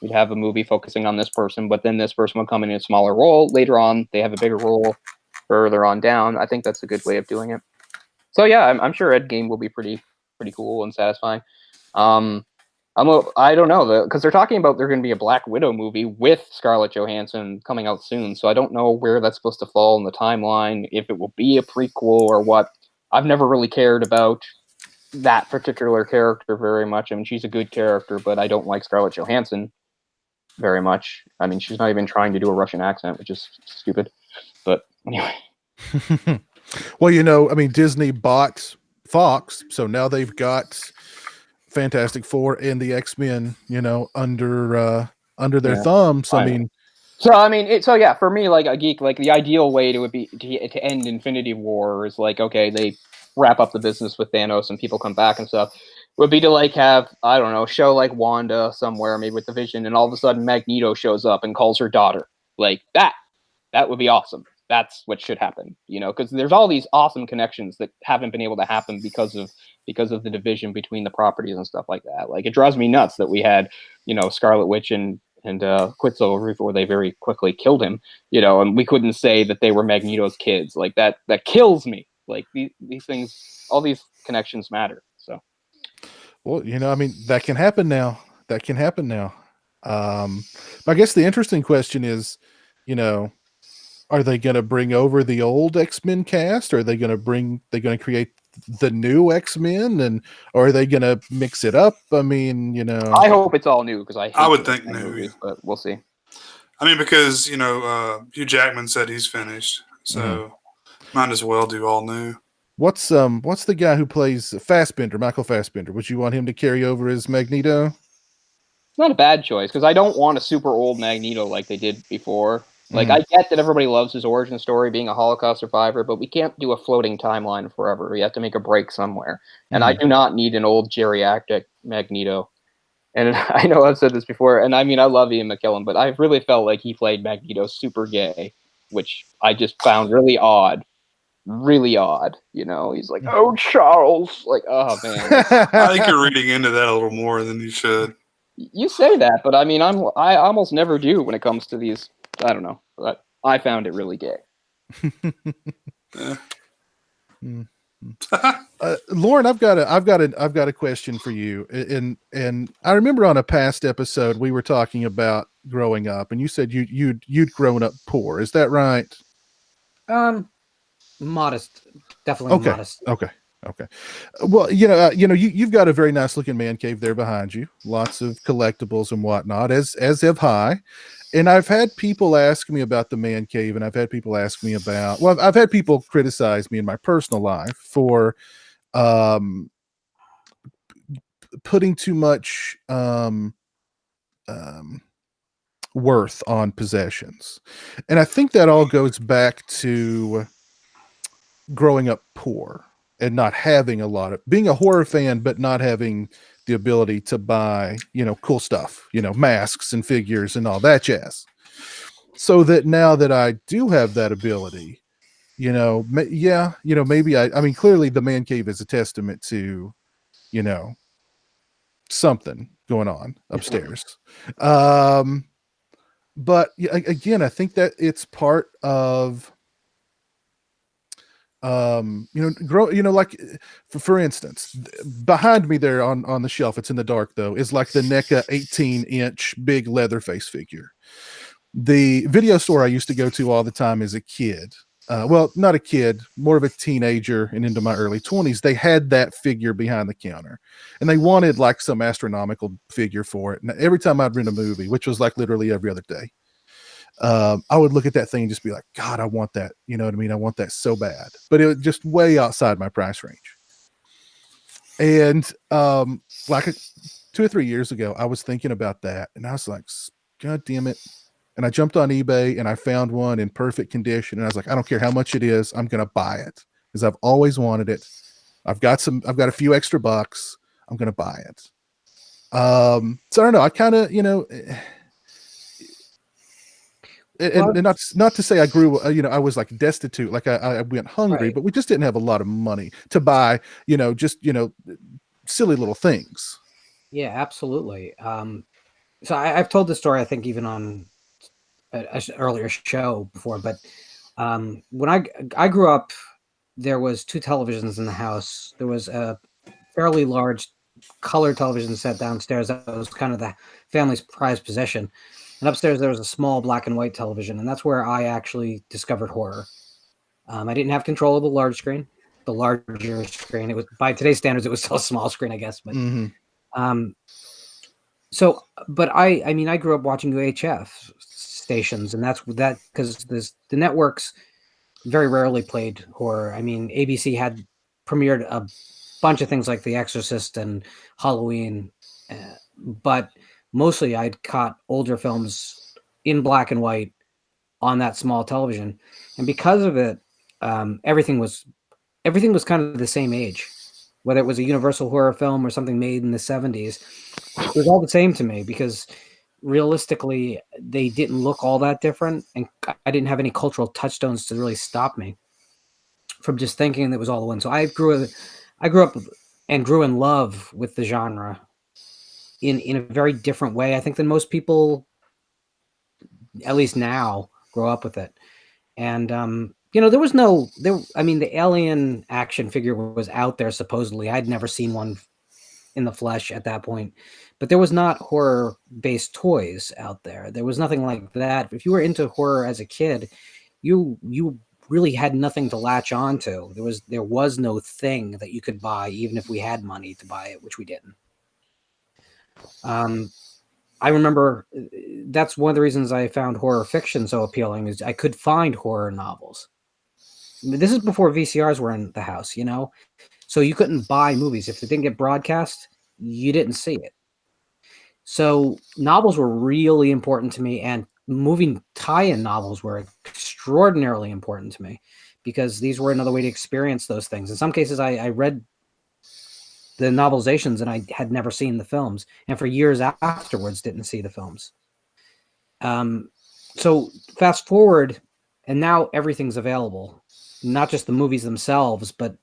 Speaker 6: You'd have a movie focusing on this person, but then this person would come in a smaller role. Later on, they have a bigger role further on down. I think that's a good way of doing it. So yeah, I'm sure Endgame will be pretty cool and satisfying. I don't know, because they're talking about there going to be a Black Widow movie with Scarlett Johansson coming out soon. So I don't know where that's supposed to fall in the timeline, if it will be a prequel or what. I've never really cared about that particular character very much. I mean, she's a good character, but I don't like Scarlett Johansson very much. I mean, she's not even trying to do a Russian accent, which is stupid. But anyway.
Speaker 1: Well, you know, I mean, Disney bought Fox, so now they've got Fantastic Four and the X-Men, you know, under their thumb. So I mean,
Speaker 6: for me, like a geek, like the ideal way to end Infinity War is like, okay, they wrap up the business with Thanos and people come back and stuff, would be to like have, I don't know, show like Wanda somewhere, maybe with the Vision, and all of a sudden Magneto shows up and calls her daughter. Like that would be awesome. that's what should happen, because there's all these awesome connections that haven't been able to happen because of the division between the properties and stuff like that. Like, it drives me nuts that we had, Scarlet Witch and Quicksilver before they very quickly killed him, and we couldn't say that they were Magneto's kids. Like, that kills me. Like, these things, all these connections matter. So,
Speaker 1: well, I mean, that can happen now. I guess the interesting question is, are they going to bring over the old X-Men cast? Or are they going to create the new X-Men, or are they going to mix it up? I mean,
Speaker 6: I hope it's all new, because
Speaker 5: I would think new,
Speaker 6: movies, but we'll see.
Speaker 5: I mean, because Hugh Jackman said he's finished, so might as well do all new.
Speaker 1: What's the guy who plays Fassbender, Michael Fassbender? Would you want him to carry over as Magneto?
Speaker 6: It's not a bad choice, because I don't want a super old Magneto like they did before. Like, I get that everybody loves his origin story, being a Holocaust survivor, but we can't do a floating timeline forever. We have to make a break somewhere. And I do not need an old geriatric Magneto. And I know I've said this before, and I mean, I love Ian McKellen, but I really felt like he played Magneto super gay, which I just found really odd. Really odd. He's like, oh, Charles. Like, oh, man.
Speaker 5: I think you're reading into that a little more than you should.
Speaker 6: You say that, but I mean, I almost never do when it comes to these. I don't know, but I found it really gay.
Speaker 1: Lauren, I've got a question for you. And I remember on a past episode we were talking about growing up, and you said you'd grown up poor. Is that right?
Speaker 3: Modest, definitely modest.
Speaker 1: Okay. Well, you've got a very nice looking man cave there behind you. Lots of collectibles and whatnot, as have I. And I've had people ask me about the man cave, and I've had people ask me about. Well, I've had people criticize me in my personal life for putting too much worth on possessions, and I think that all goes back to growing up poor and not having a lot of being a horror fan, but not having the ability to buy, cool stuff, masks and figures and all that jazz. So that now that I do have that ability, maybe I mean, clearly the man cave is a testament to, something going on upstairs. But again, I think that it's part of, like for instance, behind me there on the shelf, it's in the dark though, is like the NECA 18-inch big Leatherface figure. The video store I used to go to all the time as a kid, well, not a kid, more of a teenager and into my early 20s, they had that figure behind the counter, and they wanted like some astronomical figure for it. And every time I'd rent a movie, which was like literally every other day, I would look at that thing and just be like, God, I want that. You know what I mean? I want that so bad, but it was just way outside my price range. And like 2 or 3 years ago, I was thinking about that, and I was like, God damn it. And I jumped on eBay and I found one in perfect condition. And I was like, I don't care how much it is, I'm going to buy it because I've always wanted it. I've got a few extra bucks. I'm going to buy it. So I don't know. I kind of, and not to say I grew, I was like destitute, like I went hungry,
Speaker 3: Right.
Speaker 1: but we just didn't have a lot of money to buy, just, silly little things.
Speaker 3: Yeah, absolutely. So I've told this story, I think, even on an earlier show before, but when I grew up, there was 2 televisions in the house. There was a fairly large color television set downstairs that was kind of the family's prized possession, and upstairs there was a small black and white television, and that's where I actually discovered horror. I didn't have control of the large screen, the larger screen. It was, by today's standards, it was still a small screen, I guess, but so, but I mean, I grew up watching UHF stations, and that's that because the networks very rarely played horror. I mean, ABC had premiered a bunch of things like The Exorcist and Halloween, but mostly I'd caught older films in black and white on that small television, and because of it, everything was kind of the same age. Whether it was a Universal horror film or something made in the 70s, it was all the same to me because realistically, they didn't look all that different, and I didn't have any cultural touchstones to really stop me from just thinking that was all the one. So I grew up and grew in love with the genre in a very different way, I think, than most people, at least now, grow up with it. And there was I mean, the Alien action figure was out there supposedly. I'd never seen one in the flesh at that point, but there was not horror-based toys out there. There was nothing like that. If you were into horror as a kid, you really had nothing to latch on to. There was no thing that you could buy, even if we had money to buy it, which we didn't. I remember that's one of the reasons I found horror fiction so appealing, is I could find horror novels. This is before VCRs were in the house, so you couldn't buy movies. If it didn't get broadcast, you didn't see it. So novels were really important to me, and movie tie-in novels were extraordinarily important to me, because these were another way to experience those things. In some cases, I read the novelizations and I had never seen the films, and for years afterwards didn't see the films. So fast forward, and now everything's available. Not just the movies themselves, but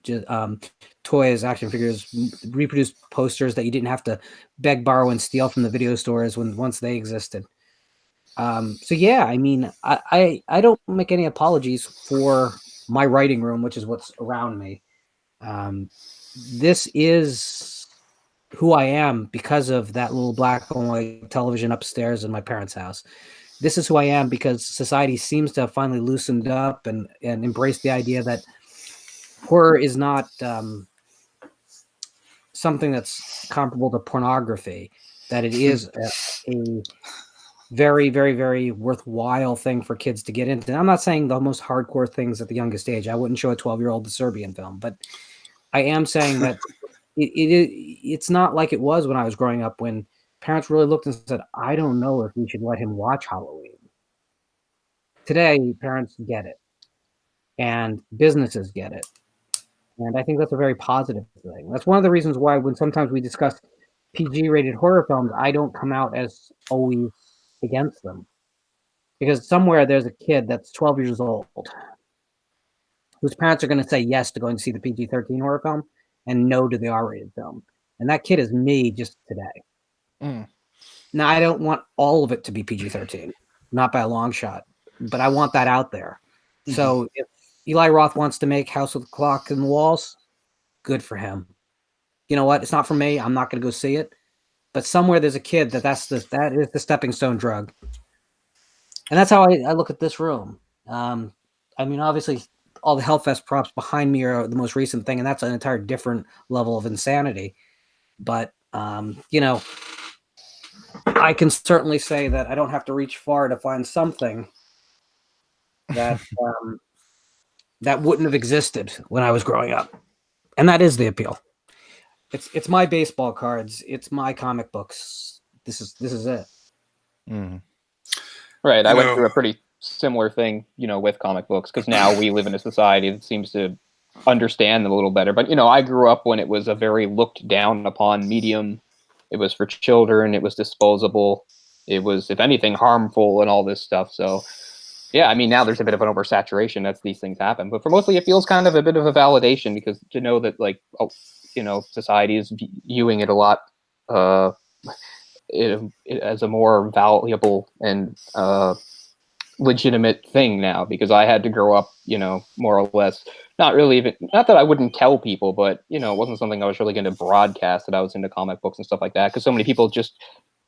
Speaker 3: toys, action figures, reproduced posters that you didn't have to beg, borrow, and steal from the video stores once they existed. So yeah, I mean, I don't make any apologies for my writing room, which is what's around me. This is who I am because of that little black and white television upstairs in my parents' house. This is who I am because society seems to have finally loosened up and embraced the idea that horror is not something that's comparable to pornography, that it is a very, very, very worthwhile thing for kids to get into. And I'm not saying the most hardcore things at the youngest age. I wouldn't show a 12-year-old the Serbian film, but I am saying that it's not like it was when I was growing up, when parents really looked and said, I don't know if we should let him watch Halloween. Today, parents get it, and businesses get it. And I think that's a very positive thing. That's one of the reasons why when sometimes we discuss PG-rated horror films, I don't come out as always against them. Because somewhere there's a kid that's 12 years old whose parents are going to say yes to going to see the PG-13 horror film and no to the R-rated film. And that kid is me just today.
Speaker 1: Mm.
Speaker 3: Now, I don't want all of it to be PG-13, not by a long shot, but I want that out there. Mm-hmm. So if Eli Roth wants to make House with the Clock in the Walls, good for him. You know what? It's not for me. I'm not going to go see it. But somewhere there's a kid that is the stepping stone drug. And that's how I look at this room. I mean, obviously, all the Hellfest props behind me are the most recent thing, and that's an entire different level of insanity. But, I can certainly say that I don't have to reach far to find something that that wouldn't have existed when I was growing up. And that is the appeal. It's my baseball cards. It's my comic books. This is it.
Speaker 1: Mm.
Speaker 6: Right. I went through a pretty similar thing, with comic books, because now we live in a society that seems to understand them a little better. But, I grew up when it was a very looked down upon medium. It was for children. It was disposable. It was, if anything, harmful and all this stuff. So, yeah, I mean, now there's a bit of an oversaturation as these things happen. But for mostly, it feels kind of a bit of a validation, because to know that, society is viewing it a lot as a more valuable and legitimate thing now, because I had to grow up, more or less, not that I wouldn't tell people, but, it wasn't something I was really going to broadcast that I was into comic books and stuff like that, because so many people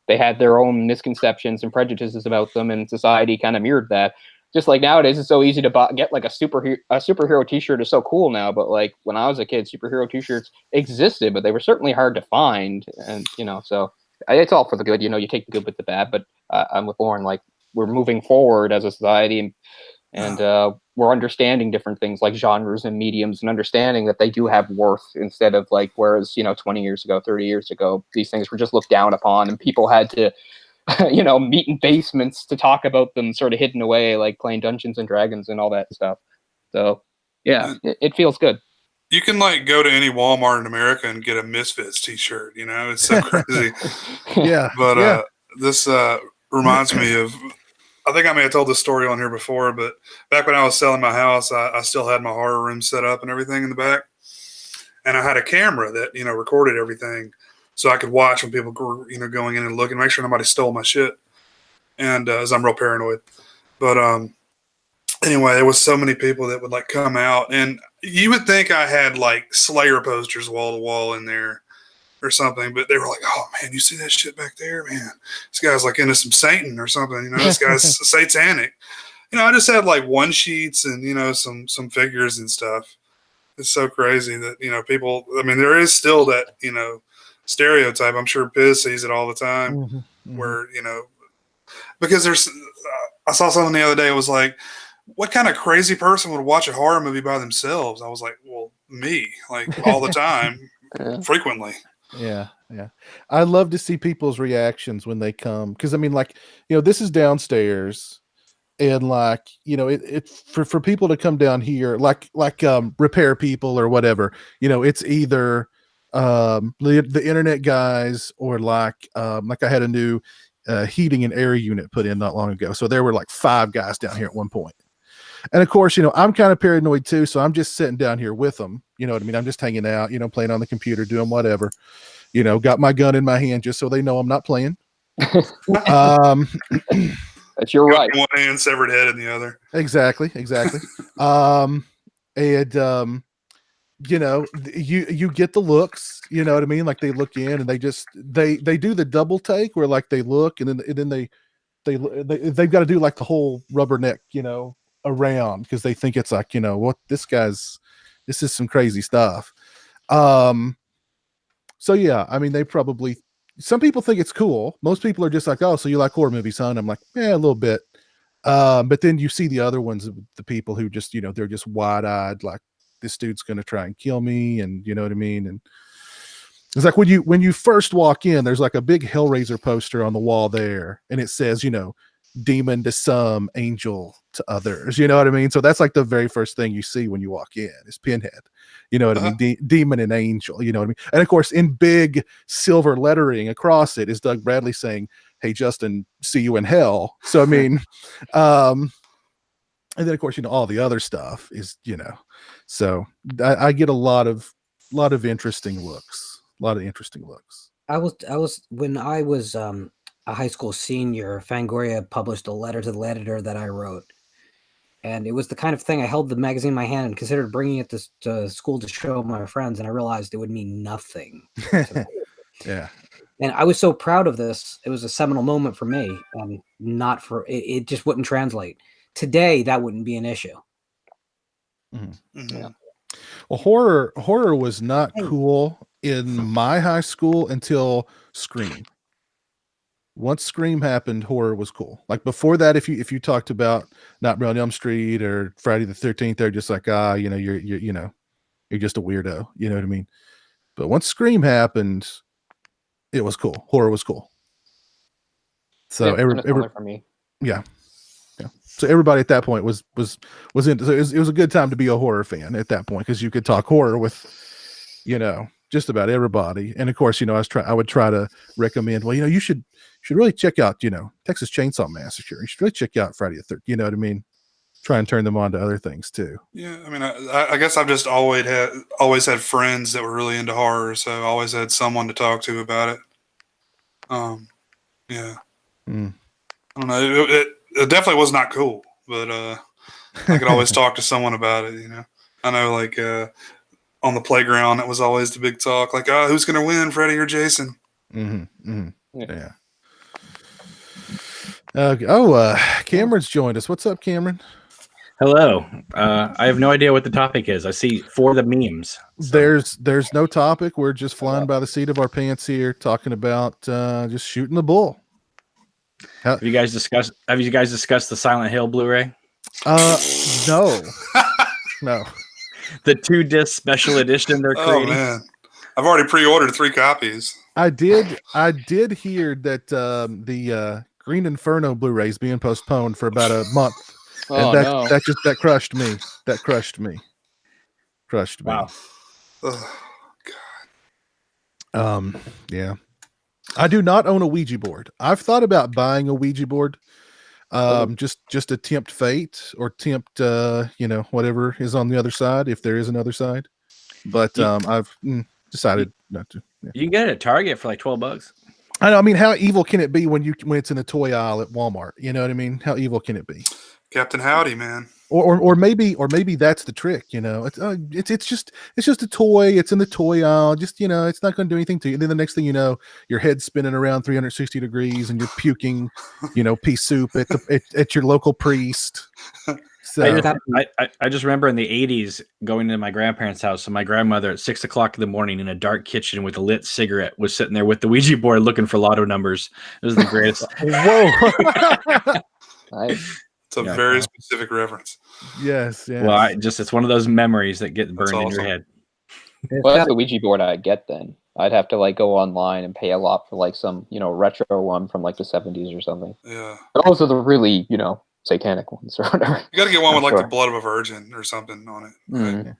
Speaker 6: they had their own misconceptions and prejudices about them, and society kind of mirrored that. Just like nowadays, it's so easy to get like a superhero t-shirt is so cool now, but like when I was a kid, superhero t-shirts existed, but they were certainly hard to find, and so it's all for the good. You take the good with the bad. But I'm with Lauren. Like, we're moving forward as a society, and we're understanding different things like genres and mediums, and understanding that they do have worth, instead of like, whereas 20 years ago, 30 years ago, these things were just looked down upon, and people had to meet in basements to talk about them, sort of hidden away, like playing Dungeons and Dragons and all that stuff. So yeah, it feels good.
Speaker 5: You can go to any Walmart in America and get a Misfits t-shirt. It's so crazy.
Speaker 1: Yeah.
Speaker 5: But
Speaker 1: yeah.
Speaker 5: This reminds me of. I think I may have told this story on here before, but back when I was selling my house, I still had my horror room set up and everything in the back, and I had a camera that recorded everything, so I could watch when people were going in and looking, make sure nobody stole my shit. And as I'm real paranoid, but anyway, there was so many people that would like come out, and you would think I had like Slayer posters wall to wall in there or something, but they were like, "Oh man, you see that shit back there, man? This guy's like into some Satan or something. This guy's satanic." I just had like one sheets and some figures and stuff. It's so crazy that people. I mean, there is still that stereotype. I'm sure Piz sees it all the time, where because there's. I saw something the other day. It was like, what kind of crazy person would watch a horror movie by themselves? I was like, well, me, like all the time, frequently.
Speaker 1: Yeah. I love to see people's reactions when they come, because I mean, like, this is downstairs, and like, it for people to come down here, like repair people or whatever, it's either the internet guys, or like I had a new heating and air unit put in not long ago, so there were like 5 guys down here at one point. And of course, I'm kind of paranoid too, so I'm just sitting down here with them. You know what I mean? I'm just hanging out, playing on the computer, doing whatever. Got my gun in my hand just so they know I'm not playing.
Speaker 6: That's your right.
Speaker 5: One hand, severed head in the other.
Speaker 1: Exactly. You get the looks. You know what I mean? Like they look in and they do the double take where like they look and then they've got to do like the whole rubberneck, around, because they think it's like, what this is some crazy stuff. So yeah, I mean, some people think it's cool. Most people are just like, oh, so you like horror movies, son? I'm like, yeah, a little bit. But then you see the other ones, the people who just, they're just wide-eyed, like, this dude's going to try and kill me. And you know what I mean? And it's like when you first walk in, there's like a big Hellraiser poster on the wall there, and it says, demon to some, angel to others. You know what I mean? So that's like the very first thing you see when you walk in is Pinhead. You know what I mean? Demon and angel. You know what I mean? And of course, in big silver lettering across it is Doug Bradley saying, "Hey, Justin, see you in hell." So I mean, and then of course, all the other stuff is, so I get a lot of interesting looks. I
Speaker 3: was when I was a high school senior, Fangoria published a letter to the editor that I wrote, and it was the kind of thing I held the magazine in my hand and considered bringing it to school to show my friends, and I realized it would mean nothing to them.
Speaker 1: Yeah.
Speaker 3: And I was so proud of this. It was a seminal moment for me, and not for it just wouldn't translate today. That wouldn't be an issue.
Speaker 6: Yeah.
Speaker 1: Well, horror was not cool in my high school until Scream. Once Scream happened, horror was cool. Like before that, if you talked about Nightmare on Elm Street or Friday the 13th, they're just like, you're just a weirdo. You know what I mean? But once Scream happened, it was cool. Horror was cool. So
Speaker 6: every for me.
Speaker 1: Yeah. So everybody at that point was into. So it was a good time to be a horror fan at that point, because you could talk horror with, just about everybody. And of course, I would try to recommend, well, you should really check out, Texas Chainsaw Massacre. You should really check out Friday the 13th. You know what I mean? Try and turn them on to other things too.
Speaker 5: Yeah, I mean, I guess I've just always had friends that were really into horror, so I always had someone to talk to about it. Yeah. I don't know. It definitely was not cool, but I could always talk to someone about it. I know, like on the playground, it was always the big talk, like, who's going to win, Freddy or Jason?
Speaker 1: Yeah. Cameron's joined us. What's up, Cameron?
Speaker 7: Hello. I have no idea what the topic is. I see for the memes.
Speaker 1: So. There's no topic. We're just flying by the seat of our pants here, talking about just shooting the bull.
Speaker 7: Have you guys discussed the Silent Hill Blu-ray?
Speaker 1: No. No.
Speaker 7: The 2-disc special edition they're creating.
Speaker 5: Oh man, I've already pre-ordered 3 copies.
Speaker 1: I did hear that the Green Inferno Blu-ray is being postponed for about a month.
Speaker 6: Oh,
Speaker 1: and
Speaker 6: no.
Speaker 1: that crushed me. That crushed me.
Speaker 7: Wow.
Speaker 5: Oh, God.
Speaker 1: Yeah. I do not own a Ouija board. I've thought about buying a Ouija board, just to tempt fate or tempt whatever is on the other side, if there is another side. But I've decided not to. Yeah.
Speaker 7: You can get it at Target for like $12.
Speaker 1: I know. I mean, how evil can it be when it's in a toy aisle at Walmart? You know what I mean? How evil can it be?
Speaker 5: Captain Howdy, man.
Speaker 1: Or maybe that's the trick. It's just a toy. It's in the toy aisle. Just it's not going to do anything to you. And then the next thing you know, your head's spinning around 360 degrees, and you're puking, pea soup at your local priest. So
Speaker 7: I just remember in the 80s going to my grandparents' house, and my grandmother at 6 o'clock in the morning in a dark kitchen with a lit cigarette was sitting there with the Ouija board looking for lotto numbers. It was the greatest.
Speaker 1: Whoa.
Speaker 5: It's a very specific reference.
Speaker 1: Yes.
Speaker 7: Well, it's one of those memories that get burned in your head.
Speaker 6: Well, that's the Ouija board I'd get then. I'd have to go online and pay a lot for some, retro one from the 70s or something.
Speaker 5: Yeah.
Speaker 6: Those are the really, satanic ones or whatever.
Speaker 5: You got to get one with the blood of a virgin or something on it.
Speaker 6: Mm-hmm.
Speaker 5: Right?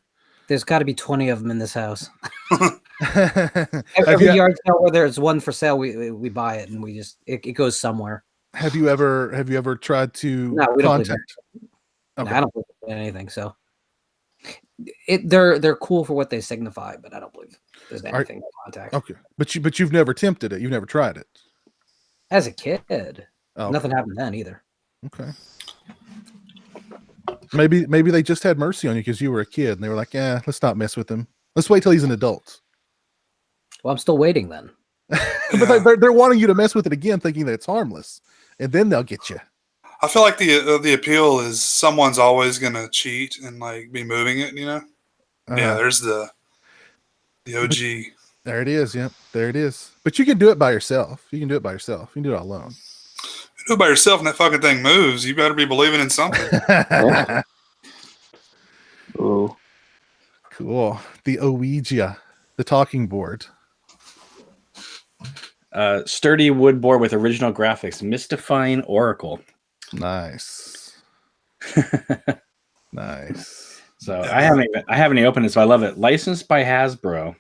Speaker 3: There's got to be 20 of them in this house.
Speaker 1: Have
Speaker 3: Every yard sale where there's one for sale, we buy it, and we just it goes somewhere.
Speaker 1: Have you ever tried to
Speaker 3: we don't
Speaker 1: contact?
Speaker 3: Okay. No, I don't believe in anything. So they're cool for what they signify, but I don't believe there's anything to contact.
Speaker 1: Okay, but you've never tempted it. You've never tried it.
Speaker 3: As a kid, nothing happened then either.
Speaker 1: Okay. Maybe they just had mercy on you because you were a kid, and they were like, "Yeah, let's not mess with him. Let's wait till he's an adult."
Speaker 3: Well, I'm still waiting then.
Speaker 1: But they're wanting you to mess with it again, thinking that it's harmless, and then they'll get you.
Speaker 5: I feel like the appeal is someone's always gonna cheat and be moving it. Yeah, there's the OG.
Speaker 1: There it is. Yep, there it is. But you can do it by yourself. You can do it it alone.
Speaker 5: You do it by yourself, and that fucking thing moves. You better be believing in something.
Speaker 6: Ooh.
Speaker 1: Cool. The Ouija, the talking board.
Speaker 7: Sturdy wood board with original graphics, mystifying oracle.
Speaker 1: Nice. Nice.
Speaker 7: So I haven't even opened it, so I love it. Licensed by Hasbro.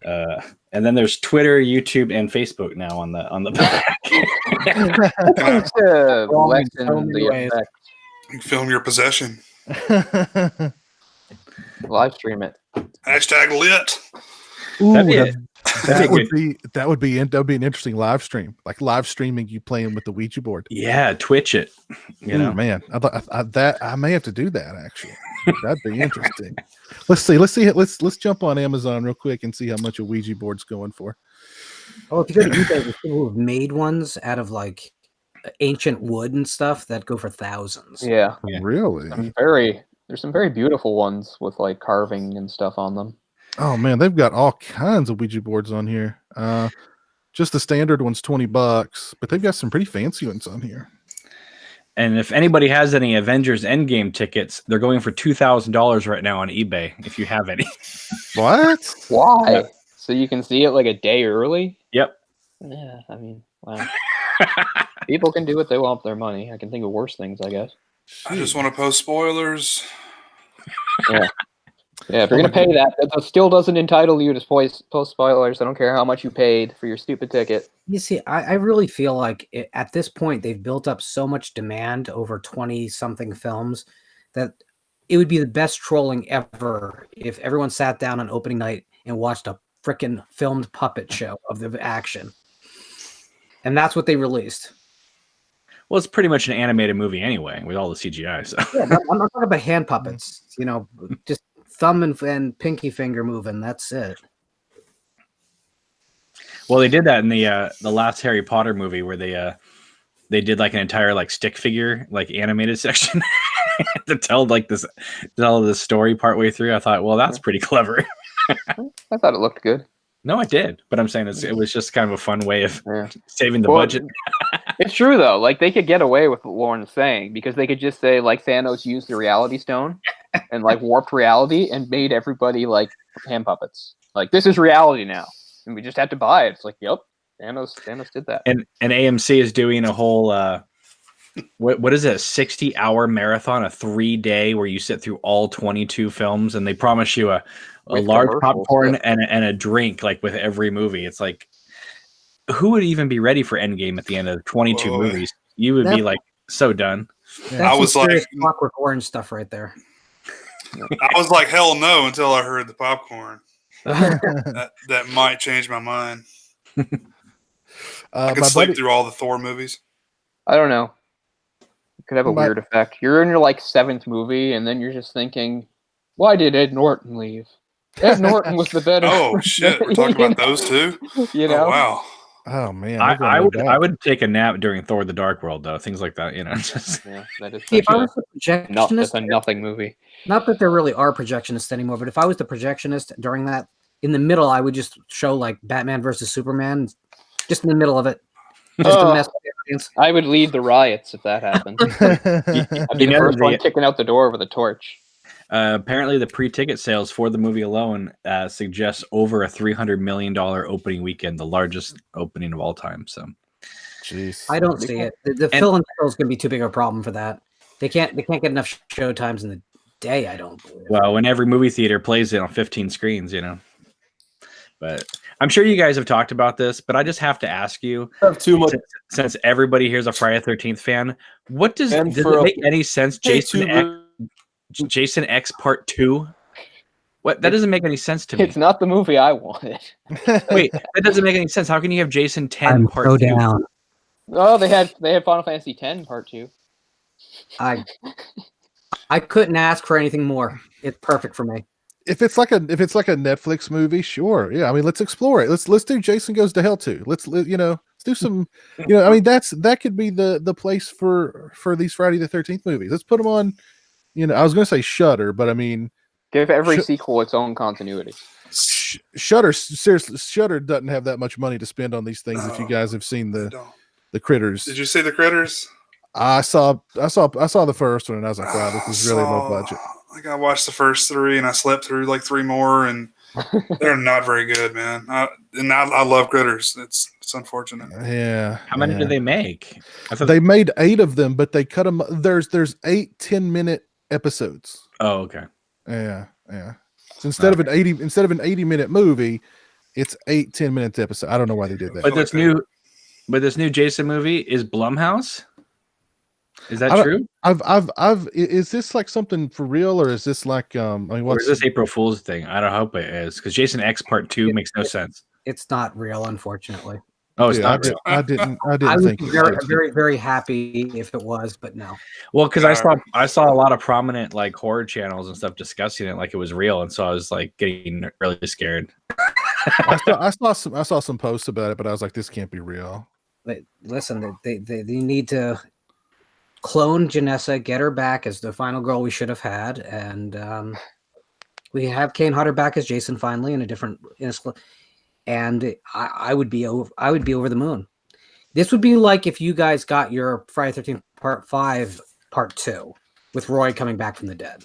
Speaker 7: And then there's Twitter, YouTube, and Facebook now on the back.
Speaker 5: You film your possession.
Speaker 6: Live stream it.
Speaker 5: # lit.
Speaker 1: Ooh, that would be an interesting live stream, like live streaming you playing with the Ouija board.
Speaker 7: Yeah, Twitch it.
Speaker 1: Man, I may have to do that actually. That'd be interesting. Let's see. Let's jump on Amazon real quick and see how much a Ouija board's going for.
Speaker 3: Oh, if you go to eBay, there's people who've made ones out of ancient wood and stuff that go for thousands.
Speaker 6: Yeah.
Speaker 1: Really?
Speaker 6: There's some very beautiful ones with carving and stuff on them.
Speaker 1: Oh man, they've got all kinds of Ouija boards on here. Just the standard one's $20, but they've got some pretty fancy ones on here.
Speaker 7: And if anybody has any Avengers Endgame tickets, they're going for $2,000 right now on eBay. If you have any.
Speaker 1: What?
Speaker 6: Why? Yeah. So you can see it a day early?
Speaker 7: Yep.
Speaker 6: Yeah, I mean, wow. People can do what they want with their money. I can think of worse things, I guess.
Speaker 5: I just want to post spoilers.
Speaker 6: Yeah. Yeah, if you're going to pay that still doesn't entitle you to post spoilers. I don't care how much you paid for your stupid ticket.
Speaker 3: You see, I really feel like at this point, they've built up so much demand over 20-something films that it would be the best trolling ever if everyone sat down on opening night and watched a frickin' filmed puppet show of the action. And that's what they released.
Speaker 7: Well, it's pretty much an animated movie anyway, with all the CGI. So.
Speaker 3: Yeah, I'm not talking about hand puppets. Just thumb and pinky finger moving. That's it.
Speaker 7: Well, they did that in the last Harry Potter movie where they did an entire stick figure animated section to tell the story partway through. I thought, well, that's pretty clever.
Speaker 6: I thought it looked good.
Speaker 7: No, it did, but I'm saying it was just kind of a fun way of saving the budget.
Speaker 6: It's true though. They could get away with what Lauren's saying because they could just say Thanos used the Reality Stone and warped reality and made everybody hand puppets. This is reality now, and we just have to buy it. It's yep, Thanos did that.
Speaker 7: And AMC is doing a whole what is it? 60-hour marathon, a 3-day where you sit through all 22 films, and they promise you a large popcorn and a drink with every movie. It's who would even be ready for Endgame at the end of 22
Speaker 5: Whoa.
Speaker 7: movies? You would be like so done.
Speaker 1: Yeah.
Speaker 3: That's
Speaker 5: I was
Speaker 3: some serious
Speaker 5: like-
Speaker 3: Clockwork Orange stuff right there.
Speaker 5: I was like, hell no, until I heard the popcorn. That might change my mind. I could
Speaker 1: my
Speaker 5: sleep
Speaker 1: buddy,
Speaker 5: through all the Thor movies.
Speaker 6: I don't know. It could have a
Speaker 1: My-
Speaker 6: weird effect. You're in your like 7th movie, and then you're just thinking, why did Ed Norton leave? Ed Norton was the better.
Speaker 5: Oh shit, we're talking about those two.
Speaker 6: You know,
Speaker 5: Oh wow.
Speaker 1: oh man,
Speaker 7: I would take a nap during Thor: The Dark World though. Things like that, you know. Just,
Speaker 6: yeah, that is
Speaker 3: See, if I
Speaker 6: such
Speaker 3: was the
Speaker 6: a, that's a
Speaker 3: projectionist,
Speaker 6: nothing movie.
Speaker 3: not that there really are projectionists anymore, but if I was the projectionist during that, in the middle, I would just show like Batman versus Superman, just in the middle of it, just to mess with the audience.
Speaker 6: I would lead the riots if that happened. I'd be
Speaker 7: You
Speaker 6: the
Speaker 7: know,
Speaker 6: first one
Speaker 7: the-
Speaker 6: kicking out the door with a torch.
Speaker 7: apparently, the pre-ticket sales for the movie alone suggests over a $300 million opening weekend, the largest opening of all time. So,
Speaker 1: Jeez.
Speaker 3: I don't see it. The fill and fill is going to be too big of a problem for that. They can't get enough show times in the day. I don't believe.
Speaker 7: well, when every movie theater plays it on 15 screens, you know. But I'm sure you guys have talked about this, but I just have to ask you,
Speaker 2: Have too much.
Speaker 7: since everybody here's a Friday the 13th fan, what does
Speaker 2: And
Speaker 7: it
Speaker 2: for a-
Speaker 7: make any sense?
Speaker 2: Hey,
Speaker 7: Jason X Part 2? What? That doesn't make any sense to me.
Speaker 6: It's not the movie I wanted.
Speaker 7: Wait, that doesn't make any sense. How can you have Jason 10
Speaker 3: I'm
Speaker 7: Part
Speaker 3: so
Speaker 7: 2?
Speaker 3: down.
Speaker 6: Oh, they had Final Fantasy X Part 2.
Speaker 3: I couldn't ask for anything more. It's perfect for me.
Speaker 1: if it's like a Netflix movie, sure. Yeah, I mean, let's explore it. Let's do Jason Goes to Hell too. Let's do some. I mean, that could be the place for these Friday the 13th movies. Let's put them on. I was going to say Shudder, but I mean,
Speaker 6: Give every
Speaker 1: Sh-
Speaker 6: sequel its own continuity.
Speaker 1: Shudder. Seriously, Shudder doesn't have that much money to spend on these things. If you guys have seen
Speaker 5: I don't.
Speaker 1: the Critters,
Speaker 5: Did you see the Critters?
Speaker 1: I saw the first one and I was like, wow, this is really low budget.
Speaker 5: Like I watched the first 3 and I slept through like 3 more, and they're not very good, man. I love Critters. It's unfortunate.
Speaker 1: Yeah.
Speaker 7: How many
Speaker 1: yeah.
Speaker 7: did they make? I thought
Speaker 1: They made 8 of them, but they cut them. There's 8 10-minute episodes.
Speaker 7: Oh, okay.
Speaker 1: Yeah. So instead of an 80-minute movie, it's 8 10-minute episodes. I don't know why they did that.
Speaker 7: But this new Jason movie is Blumhouse. Is that
Speaker 1: I don't-
Speaker 7: true?
Speaker 1: Is this like something for real, or is this like I mean,
Speaker 7: Or
Speaker 1: what's
Speaker 7: is this April Fool's thing? I don't hope it is, because Jason X Part 2 makes no sense.
Speaker 3: It's not real, unfortunately.
Speaker 7: Oh, it's
Speaker 1: Dude,
Speaker 7: not real.
Speaker 1: I didn't
Speaker 3: I would
Speaker 1: think
Speaker 3: be
Speaker 1: it
Speaker 3: very,
Speaker 1: was.
Speaker 3: very, very happy if it was, but no.
Speaker 7: Well, because I saw a lot of prominent like horror channels and stuff discussing it like it was real, and so I was like getting really scared.
Speaker 1: I saw some posts about it, but I was like, this can't be real.
Speaker 3: Listen, they need to clone Janessa, get her back as the final girl we should have had, and we have Kane Hodder back as Jason finally in a different. And I would be over the moon. This would be like if you guys got your Friday 13th Part 5 Part 2 with Roy coming back from the dead.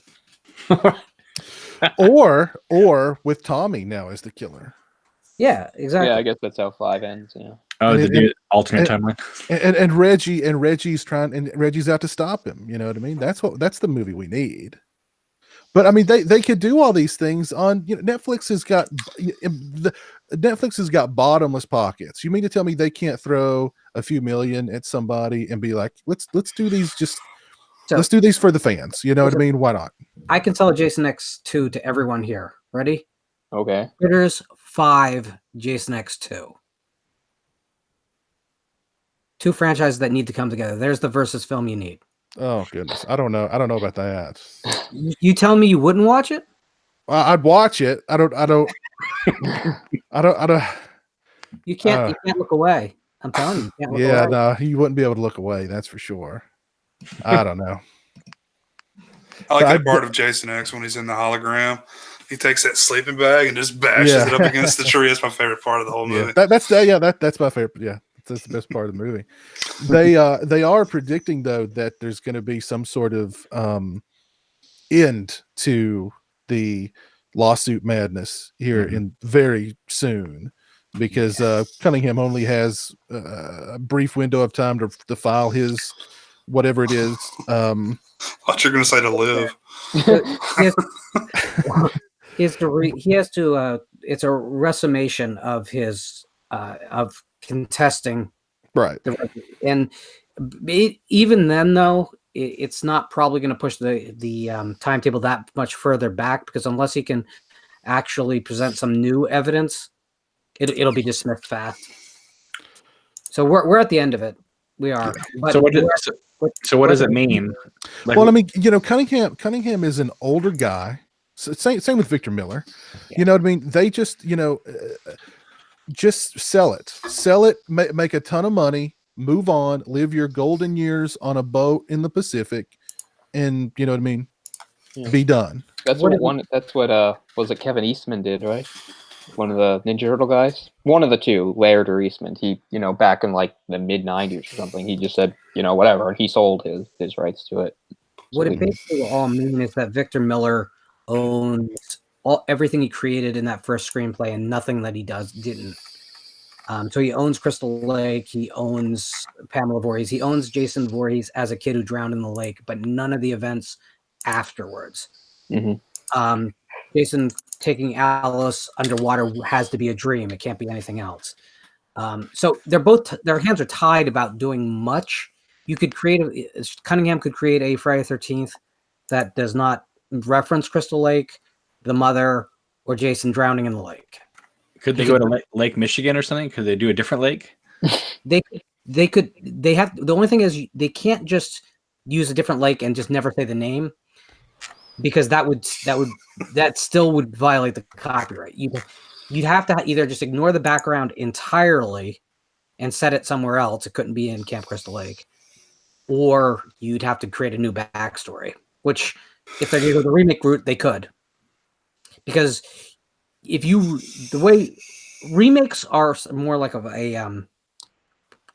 Speaker 1: or with Tommy now as the killer.
Speaker 3: Yeah, exactly.
Speaker 6: Yeah, I guess that's how 5 ends. Yeah.
Speaker 7: Oh,
Speaker 1: And
Speaker 7: the
Speaker 1: it-
Speaker 7: new alternate timeline.
Speaker 1: And Reggie's out to stop him. You know what I mean? That's the movie we need. But I mean, they could do all these things on. Netflix has got bottomless pockets. You mean to tell me they can't throw a few million at somebody and be like, let's do these let's do these for the fans. You know what I mean? Why not?
Speaker 3: I can sell Jason X2 to everyone here. Ready?
Speaker 6: Okay.
Speaker 3: Critters 5, Jason X2. 2 franchises that need to come together. There's the versus film you need.
Speaker 1: Oh goodness, I don't know about that.
Speaker 3: You tell me you wouldn't watch it?
Speaker 1: I'd watch it. I don't.
Speaker 3: You can't look away. I'm telling you, you can't look
Speaker 1: Yeah,
Speaker 3: away.
Speaker 1: no, you wouldn't be able to look away. That's for sure. I don't know.
Speaker 5: I like
Speaker 1: I-
Speaker 5: that part of Jason X when he's in the hologram. He takes that sleeping bag and just bashes
Speaker 1: Yeah.
Speaker 5: it up against the tree. That's my favorite part of the whole movie.
Speaker 1: Yeah, that's my favorite. Yeah, that's the best part of the movie. They are predicting though that there's going to be some sort of end to the lawsuit madness here in very soon, because Cunningham only has a brief window of time to file his whatever it is.
Speaker 5: I thought you were going to say to live.
Speaker 3: He has to. It's a resummation of his of contesting
Speaker 1: Right.
Speaker 3: and even then, though, it's not probably going to push the timetable that much further back, because unless he can actually present some new evidence, it'll be dismissed fast. So we're at the end of it. We are. But
Speaker 7: So what does it mean? Like,
Speaker 1: Well, I mean, Cunningham is an older guy. So same with Victor Miller.
Speaker 3: Yeah.
Speaker 1: You know what I mean? They just, just sell it, make a ton of money, move on, live your golden years on a boat in the Pacific, and you know what I mean?
Speaker 6: Yeah.
Speaker 1: Be done.
Speaker 6: That's what was it Kevin Eastman did, right? One of the Ninja Turtle guys, one of the two, Laird or Eastman. He, back in like the mid '90s or something, he just said, whatever, and he sold his rights to it.
Speaker 3: What it basically all means is that Victor Miller owns everything he created in that first screenplay, and nothing that he didn't. So he owns Crystal Lake, he owns Pamela Voorhees, he owns Jason Voorhees as a kid who drowned in the lake, but none of the events afterwards.
Speaker 6: Mm-hmm.
Speaker 3: Jason taking Alice underwater has to be a dream. It can't be anything else. So their hands are tied about doing much. You could Cunningham could create a Friday the 13th that does not reference Crystal Lake, the mother, or Jason drowning in the lake.
Speaker 7: Could they go to Lake Michigan or something? Could they do a different lake?
Speaker 3: They could. They have. The only thing is they can't just use a different lake and just never say the name, because that still would violate the copyright. You'd have to either just ignore the background entirely and set it somewhere else. It couldn't be in Camp Crystal Lake, or you'd have to create a new backstory. Which, if they're going to go the remake route, they could, because the way remakes are more like a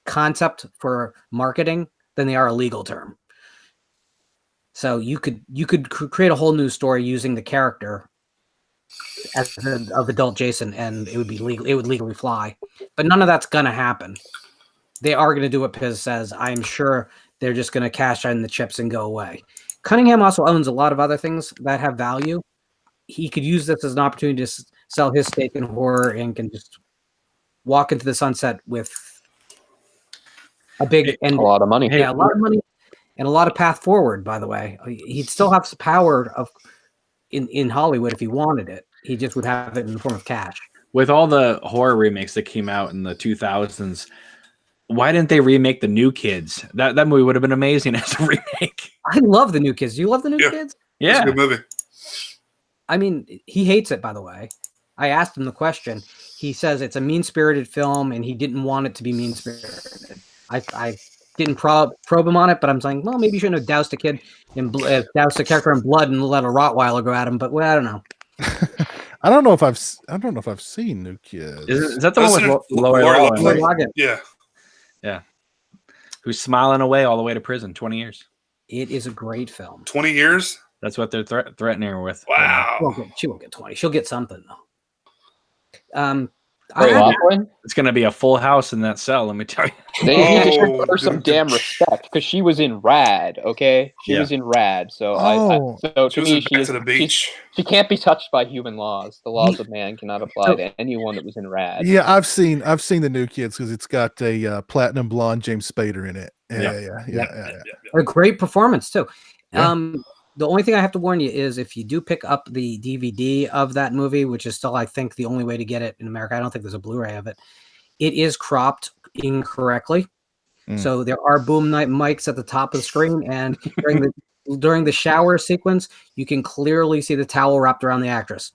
Speaker 3: concept for marketing than they are a legal term. So you could create a whole new story using the character of adult Jason, and it would be legal. It would legally fly, but none of that's gonna happen. They are gonna do what Piz says. I'm sure they're just gonna cash in the chips and go away. Cunningham also owns a lot of other things that have value. He could use this as an opportunity to sell his stake in Horror Inc. and just walk into the sunset with a
Speaker 6: lot of money.
Speaker 3: Yeah, a lot of money and a lot of path forward. By the way, he'd still have the power in Hollywood if he wanted it. He just would have it in the form of cash.
Speaker 7: With all the horror remakes that came out in the 2000s, why didn't they remake the New Kids? That movie would have been amazing as a remake.
Speaker 3: I love the New Kids. Do you love the New Kids?
Speaker 7: Yeah,
Speaker 5: it's a good movie.
Speaker 3: I mean, he hates it, by the way. I asked him the question. He says it's a mean-spirited film, and he didn't want it to be mean-spirited. I didn't probe him on it, but I'm saying, well, maybe you shouldn't have doused a kid doused a character in blood and let a Rottweiler go at him. But I don't know.
Speaker 1: I don't know if I've seen New Kids.
Speaker 7: Is that the one with Laura
Speaker 5: Logan?
Speaker 7: Yeah. Who's smiling away all the way to prison? 20 years.
Speaker 3: It is a great film.
Speaker 5: 20 years?
Speaker 7: That's what they're threatening her with.
Speaker 5: Wow.
Speaker 3: She won't get 20. She'll get something though.
Speaker 7: It's going to be a full house in that cell. Let me tell you.
Speaker 6: They need to show her some damn respect, because she was in Rad. Okay, she was in Rad. So so to me, she can't be touched by human laws. The laws of man cannot apply to anyone that was in Rad.
Speaker 1: Yeah, I've seen the New Kids because it's got a platinum blonde James Spader in it. Yeah.
Speaker 3: A great performance too.
Speaker 1: Yeah.
Speaker 3: The only thing I have to warn you is if you do pick up the DVD of that movie, which is still, I think, the only way to get it in America. I don't think there's a Blu-ray of it. It is cropped incorrectly. So there are boom night mics at the top of the screen, and during the shower sequence, you can clearly see the towel wrapped around the actress.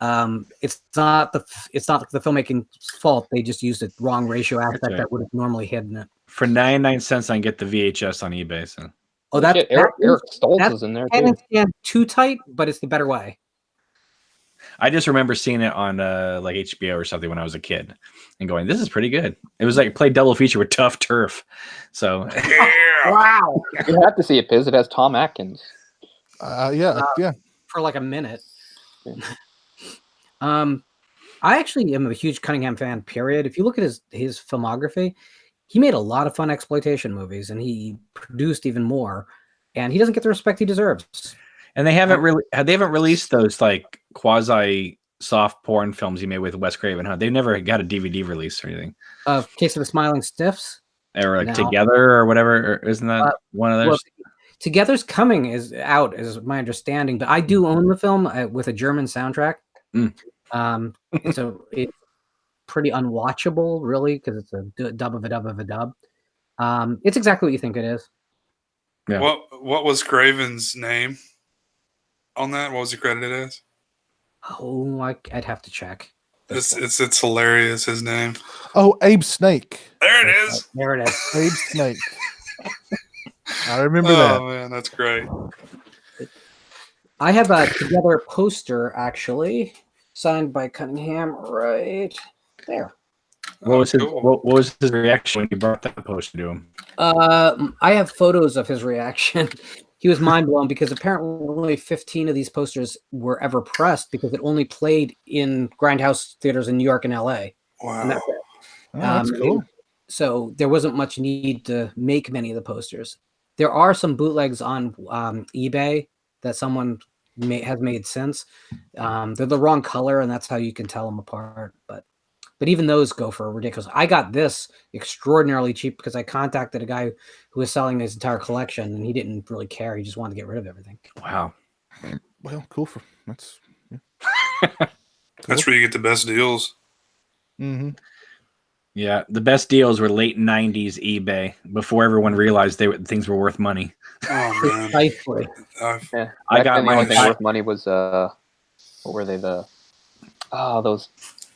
Speaker 3: It's not the filmmaking's fault. They just used a wrong ratio aspect that would have normally hidden it.
Speaker 7: For 99 cents, I can get the VHS on eBay. So.
Speaker 3: Oh, that's
Speaker 6: Eric Stoltz is in there too.
Speaker 3: And too tight, but it's the better way.
Speaker 7: I just remember seeing it on like HBO or something when I was a kid, and going, "This is pretty good." It was like play double feature with Tough Turf. So,
Speaker 3: wow,
Speaker 6: you have to see it, Piz. It has Tom Atkins.
Speaker 1: Yeah.
Speaker 3: For like a minute. I actually am a huge Cunningham fan. Period. If you look at his filmography. He made a lot of fun exploitation movies, and he produced even more. And he doesn't get the respect he deserves.
Speaker 7: And they haven't released those like quasi soft porn films he made with Wes Craven, huh? They never got a DVD release or anything.
Speaker 3: Case of the Smiling Stiffs.
Speaker 7: Or like
Speaker 3: No.
Speaker 7: Together or whatever. Or isn't that one of those?
Speaker 3: Well, Together's coming is out, is my understanding. But I do own the film with a German soundtrack. So it's pretty unwatchable, really, because it's a dub of a dub of a dub. It's exactly what you think it is.
Speaker 7: Yeah.
Speaker 5: What was Craven's name on that? What was he credited as?
Speaker 3: Oh, I'd have to check.
Speaker 5: It's hilarious. His name.
Speaker 1: Oh, Abe Snake.
Speaker 5: There it is.
Speaker 3: There it is.
Speaker 1: Abe Snake. I remember that.
Speaker 5: Oh man, that's great.
Speaker 3: I have a Together poster, actually, signed by Cunningham right there.
Speaker 7: What was his
Speaker 5: Cool.
Speaker 7: what was his reaction when you brought that poster to him?
Speaker 3: I have photos of his reaction. He was mind blown because apparently only 15 of these posters were ever pressed because it only played in Grindhouse theaters in New York and LA. And
Speaker 5: Wow.
Speaker 3: that's it.
Speaker 1: Oh, that's cool.
Speaker 3: So there wasn't much need to make many of the posters. There are some bootlegs on eBay that someone has made since. They're the wrong color, and that's how you can tell them apart. But even those go for ridiculous. I got this extraordinarily cheap because I contacted a guy who was selling his entire collection, and he didn't really care. He just wanted to get rid of everything.
Speaker 7: Wow.
Speaker 1: Well, cool. That's
Speaker 5: That's where you get the best deals.
Speaker 1: Mm-hmm.
Speaker 7: Yeah, the best deals were late '90s eBay before everyone realized things were worth money.
Speaker 5: Oh man.
Speaker 3: Precisely.
Speaker 6: Yeah,
Speaker 7: I got
Speaker 6: the only
Speaker 7: mine.
Speaker 6: thing worth money was what were they? Those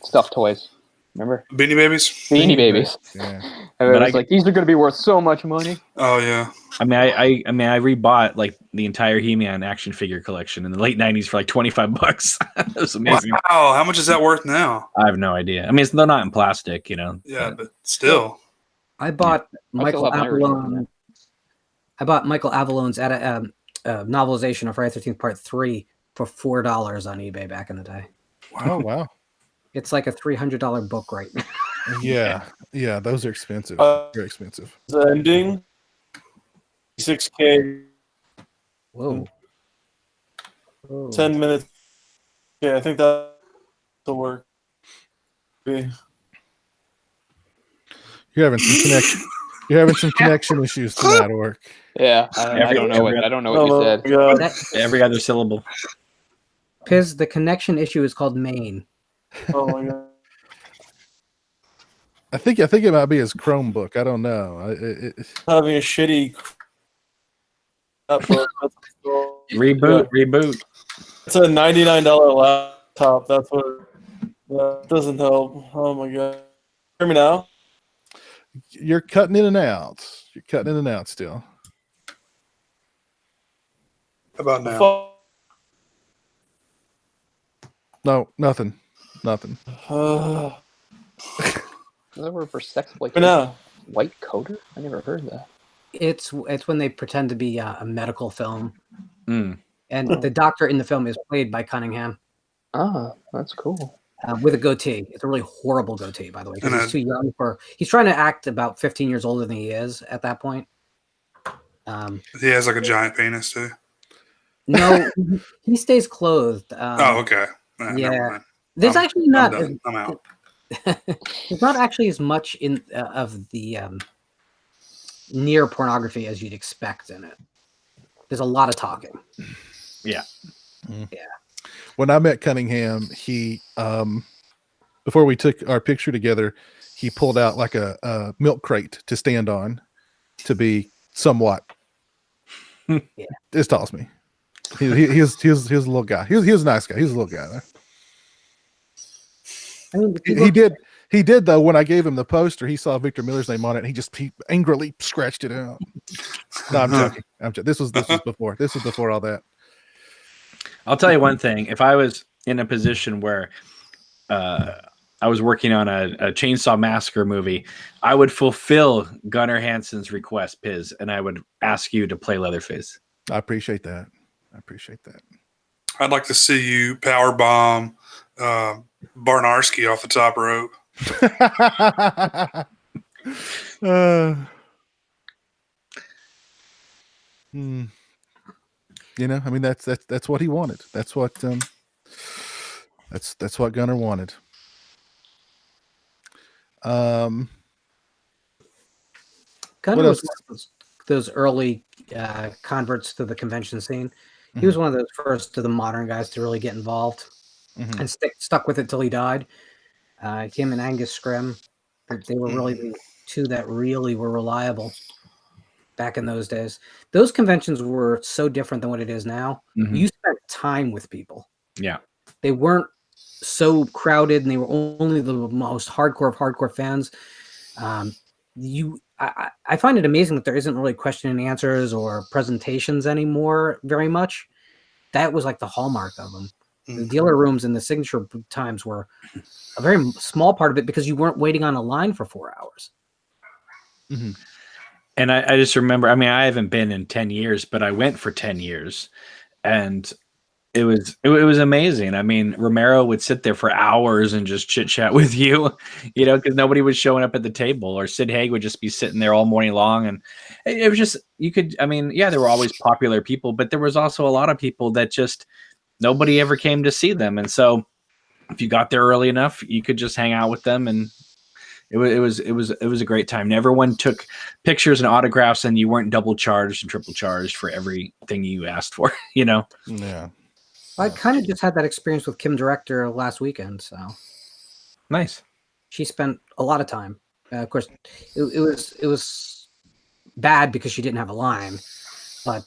Speaker 6: stuffed toys. Remember?
Speaker 5: Beanie Babies.
Speaker 6: Beanie Babies.
Speaker 1: Yeah.
Speaker 6: And it was like, these are going to be worth so much money.
Speaker 5: Oh yeah.
Speaker 7: I mean, I rebought like the entire He-Man action figure collection in the late '90s for like $25. It was amazing.
Speaker 5: Wow. How much is that worth now?
Speaker 7: I have no idea. I mean, they're not in plastic, you know.
Speaker 5: Yeah, but still.
Speaker 3: I bought
Speaker 6: I still
Speaker 3: Michael
Speaker 6: have my original,
Speaker 3: Avalone. I bought Michael Avalone's novelization of Friday the 13th Part 3 for $4 on eBay back in the day.
Speaker 1: Oh, wow.
Speaker 3: It's like a $300 book right now.
Speaker 1: Yeah. Yeah, those are expensive. Very expensive.
Speaker 2: The ending, 6K,
Speaker 3: Whoa.
Speaker 2: 10 minutes. Yeah, I think that'll work.
Speaker 1: You're having some connection. You're having some connection issues tonight at work.
Speaker 6: Yeah, I don't know what you said.
Speaker 2: God.
Speaker 7: Every other syllable.
Speaker 3: Piz, the connection issue is called Maine.
Speaker 2: Oh my god.
Speaker 1: I think it might be his Chromebook. I don't know.
Speaker 2: Having a shitty
Speaker 7: Reboot.
Speaker 2: It's a $99 laptop. That's what. That doesn't help. Oh my god. Hear me now?
Speaker 1: You're cutting in and out. You're cutting in and out still.
Speaker 5: How about now?
Speaker 1: No, nothing. Nothing.
Speaker 2: Uh,
Speaker 6: Is that word for sexploitation?
Speaker 2: now.
Speaker 6: White coater? I never heard that.
Speaker 3: It's when they pretend to be a medical film,
Speaker 7: Mm.
Speaker 3: and the doctor in the film is played by Cunningham
Speaker 6: Ah, that's cool.
Speaker 3: with a goatee. It's a really horrible goatee, by the way, because
Speaker 5: And
Speaker 3: he's too young for. He's trying to act about 15 years older than he is at that point.
Speaker 5: He has like a giant penis too.
Speaker 3: No, he stays clothed.
Speaker 5: Oh, okay. Nah,
Speaker 3: yeah.
Speaker 5: never mind.
Speaker 3: There's actually not.
Speaker 5: I'm out.
Speaker 3: There's not actually as much in of the near pornography as you'd expect in it. There's a lot of talking.
Speaker 7: Yeah.
Speaker 3: Yeah.
Speaker 1: When I met Cunningham, he before we took our picture together, he pulled out like a milk crate to stand on to be somewhat as tall as me. He was a little guy. He was a nice guy. He was a little guy though.
Speaker 3: I mean,
Speaker 1: He did though. When I gave him the poster, he saw Victor Miller's name on it. And he angrily scratched it out. No, I'm joking. This was before. This was before all that.
Speaker 7: I'll tell you one thing. If I was in a position where I was working on a Chainsaw Massacre movie, I would fulfill Gunnar Hansen's request, Piz, and I would ask you to play Leatherface.
Speaker 1: I appreciate that.
Speaker 5: I'd like to see you power bomb Barnarski off the top rope.
Speaker 1: You know, I mean that's what he wanted. That's what That's what Gunnar wanted.
Speaker 3: Gunnar
Speaker 1: What
Speaker 3: was
Speaker 1: else?
Speaker 3: one of those early converts to the convention scene. He
Speaker 1: Mhm.
Speaker 3: was one of those first to the modern guys to really get involved
Speaker 1: Mhm.
Speaker 3: and stuck with it till he died. Him and Angus Scrim, they were really the two that really were reliable back in those days. Those conventions were so different than what it is now.
Speaker 7: Mhm.
Speaker 3: You spent time with people.
Speaker 7: Yeah.
Speaker 3: They weren't so crowded, and they were only the most hardcore of hardcore fans. I find it amazing that there isn't really question and answers or presentations anymore very much. That was like the hallmark of them. The dealer rooms and the signature times were a very small part of it because you weren't waiting on a line for 4 hours.
Speaker 1: Mhm.
Speaker 7: And I just remember, I mean, I haven't been in 10 years, but I went for 10 years, and it was amazing. I mean, Romero would sit there for hours and just chit chat with you, because nobody was showing up at the table, or Sid Haig would just be sitting there all morning long. And it was just, I mean, yeah, there were always popular people, but there was also a lot of people that just nobody ever came to see them. And so if you got there early enough, you could just hang out with them, and it was a great time. And everyone took pictures and autographs, and you weren't double charged and triple charged for everything you asked for,
Speaker 1: Yeah.
Speaker 3: I kind of just had that experience with Kim Director last weekend. So
Speaker 7: Nice.
Speaker 3: she spent a lot of time. Of course, it was bad because she didn't have a line, but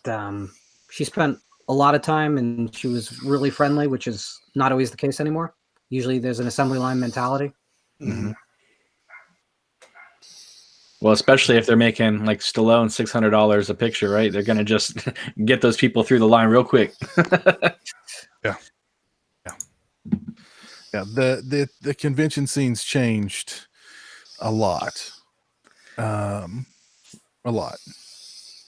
Speaker 3: she spent a lot of time, and she was really friendly, which is not always the case anymore. Usually, there's an assembly line mentality.
Speaker 7: Mm-hmm. Well, especially if they're making like Stallone $600 a picture, right? They're gonna just get those people through the line real quick.
Speaker 1: Yeah. The convention scene's changed a lot. A lot.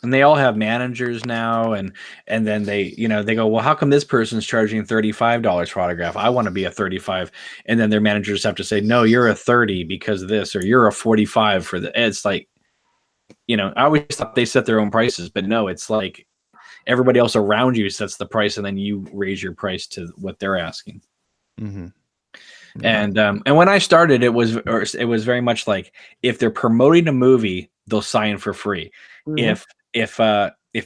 Speaker 7: And they all have managers now, and then they go, well, how come this person's charging $35 for autograph? I want to be a 35, and then their managers have to say, no, you're a 30 because of this, or you're a 45 for the. It's like, I always thought they set their own prices, but no, it's like everybody else around you sets the price, and then you raise your price to what they're asking.
Speaker 1: Mm-hmm.
Speaker 7: And when I started, it was very much like, if they're promoting a movie, they'll sign for free.
Speaker 3: Mhm.
Speaker 7: If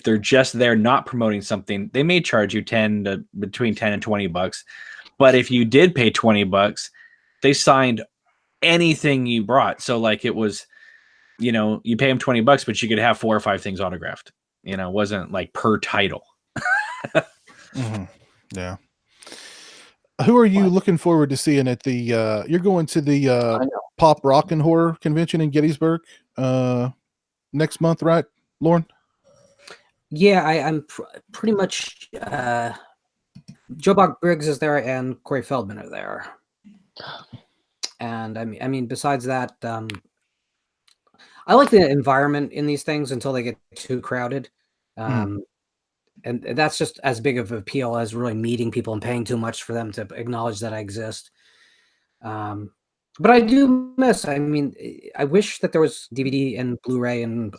Speaker 7: they're just there not promoting something, they may charge you between 10 and $20. But if you did pay $20, they signed anything you brought. So like it was, you pay them $20, but you could have 4 or 5 things autographed. It wasn't like per title.
Speaker 1: Mm-hmm. Yeah. Who are you looking forward to seeing at the you're going to the Pop Rock and Horror Convention in Gettysburg next month, right, Lauren?
Speaker 3: Yeah, I'm pretty much Joe Bob Briggs is there and Corey Feldman are there. And I mean, besides that, I like the environment in these things until they get too crowded. And that's just as big of an appeal as really meeting people and paying too much for them to acknowledge that I exist. But I do miss, I mean, I wish that there was DVD and Blu-ray and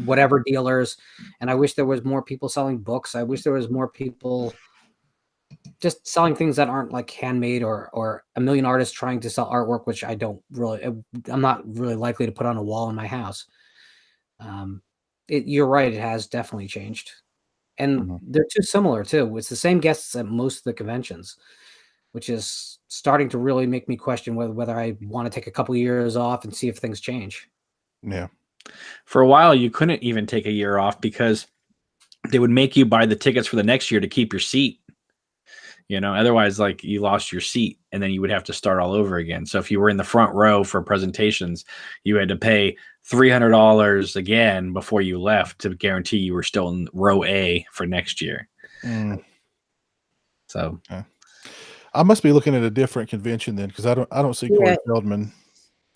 Speaker 3: whatever dealers, and I wish there was more people selling books. I wish there was more people just selling things that aren't like handmade, or a million artists trying to sell artwork, which I'm not really likely to put on a wall in my house. You're right, it has definitely changed. And they're too similar too. It's the same guests at most of the conventions, which is starting to really make me question whether I want to take a couple years off and see if things change.
Speaker 1: Yeah.
Speaker 7: For a while, you couldn't even take a year off because they would make you buy the tickets for the next year to keep your seat. Otherwise, like, you lost your seat, and then you would have to start all over again. So if you were in the front row for presentations, you had to pay $300 again before you left to guarantee you were still in row A for next year. So
Speaker 1: I must be looking at a different convention then, because I don't see Corey Feldman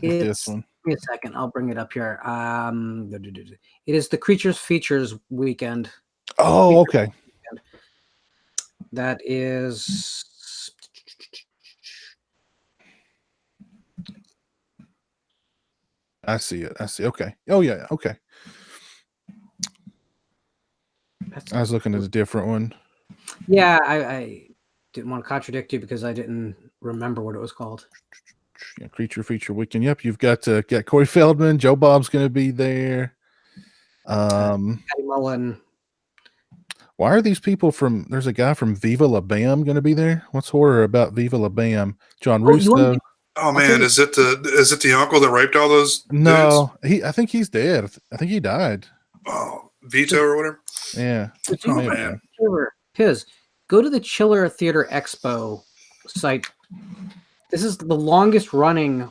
Speaker 1: with this one.
Speaker 3: Give me a second, I'll bring it up here. It is the Creatures Features weekend.
Speaker 1: Oh, okay.
Speaker 3: That is
Speaker 1: I see it. Okay. Oh yeah. Okay. I was looking at a different one.
Speaker 3: Yeah, I didn't want to contradict you because I didn't remember what it was called.
Speaker 1: Yeah, Creature Feature Weekend. Yep, you've got Corey Feldman. Joe Bob's going to be there.
Speaker 3: Patty Mullen.
Speaker 1: Why are these people from? There's a guy from Viva La Bam going to be there. What's horror about Viva La Bam? John Russo.
Speaker 5: Oh man, is it the uncle that raped all those dudes?
Speaker 1: No, I think he's dead. I think he died.
Speaker 5: Oh, Vito or whatever.
Speaker 1: Yeah.
Speaker 5: Oh man.
Speaker 3: Piz, go to the Chiller Theater Expo site. This is the longest running,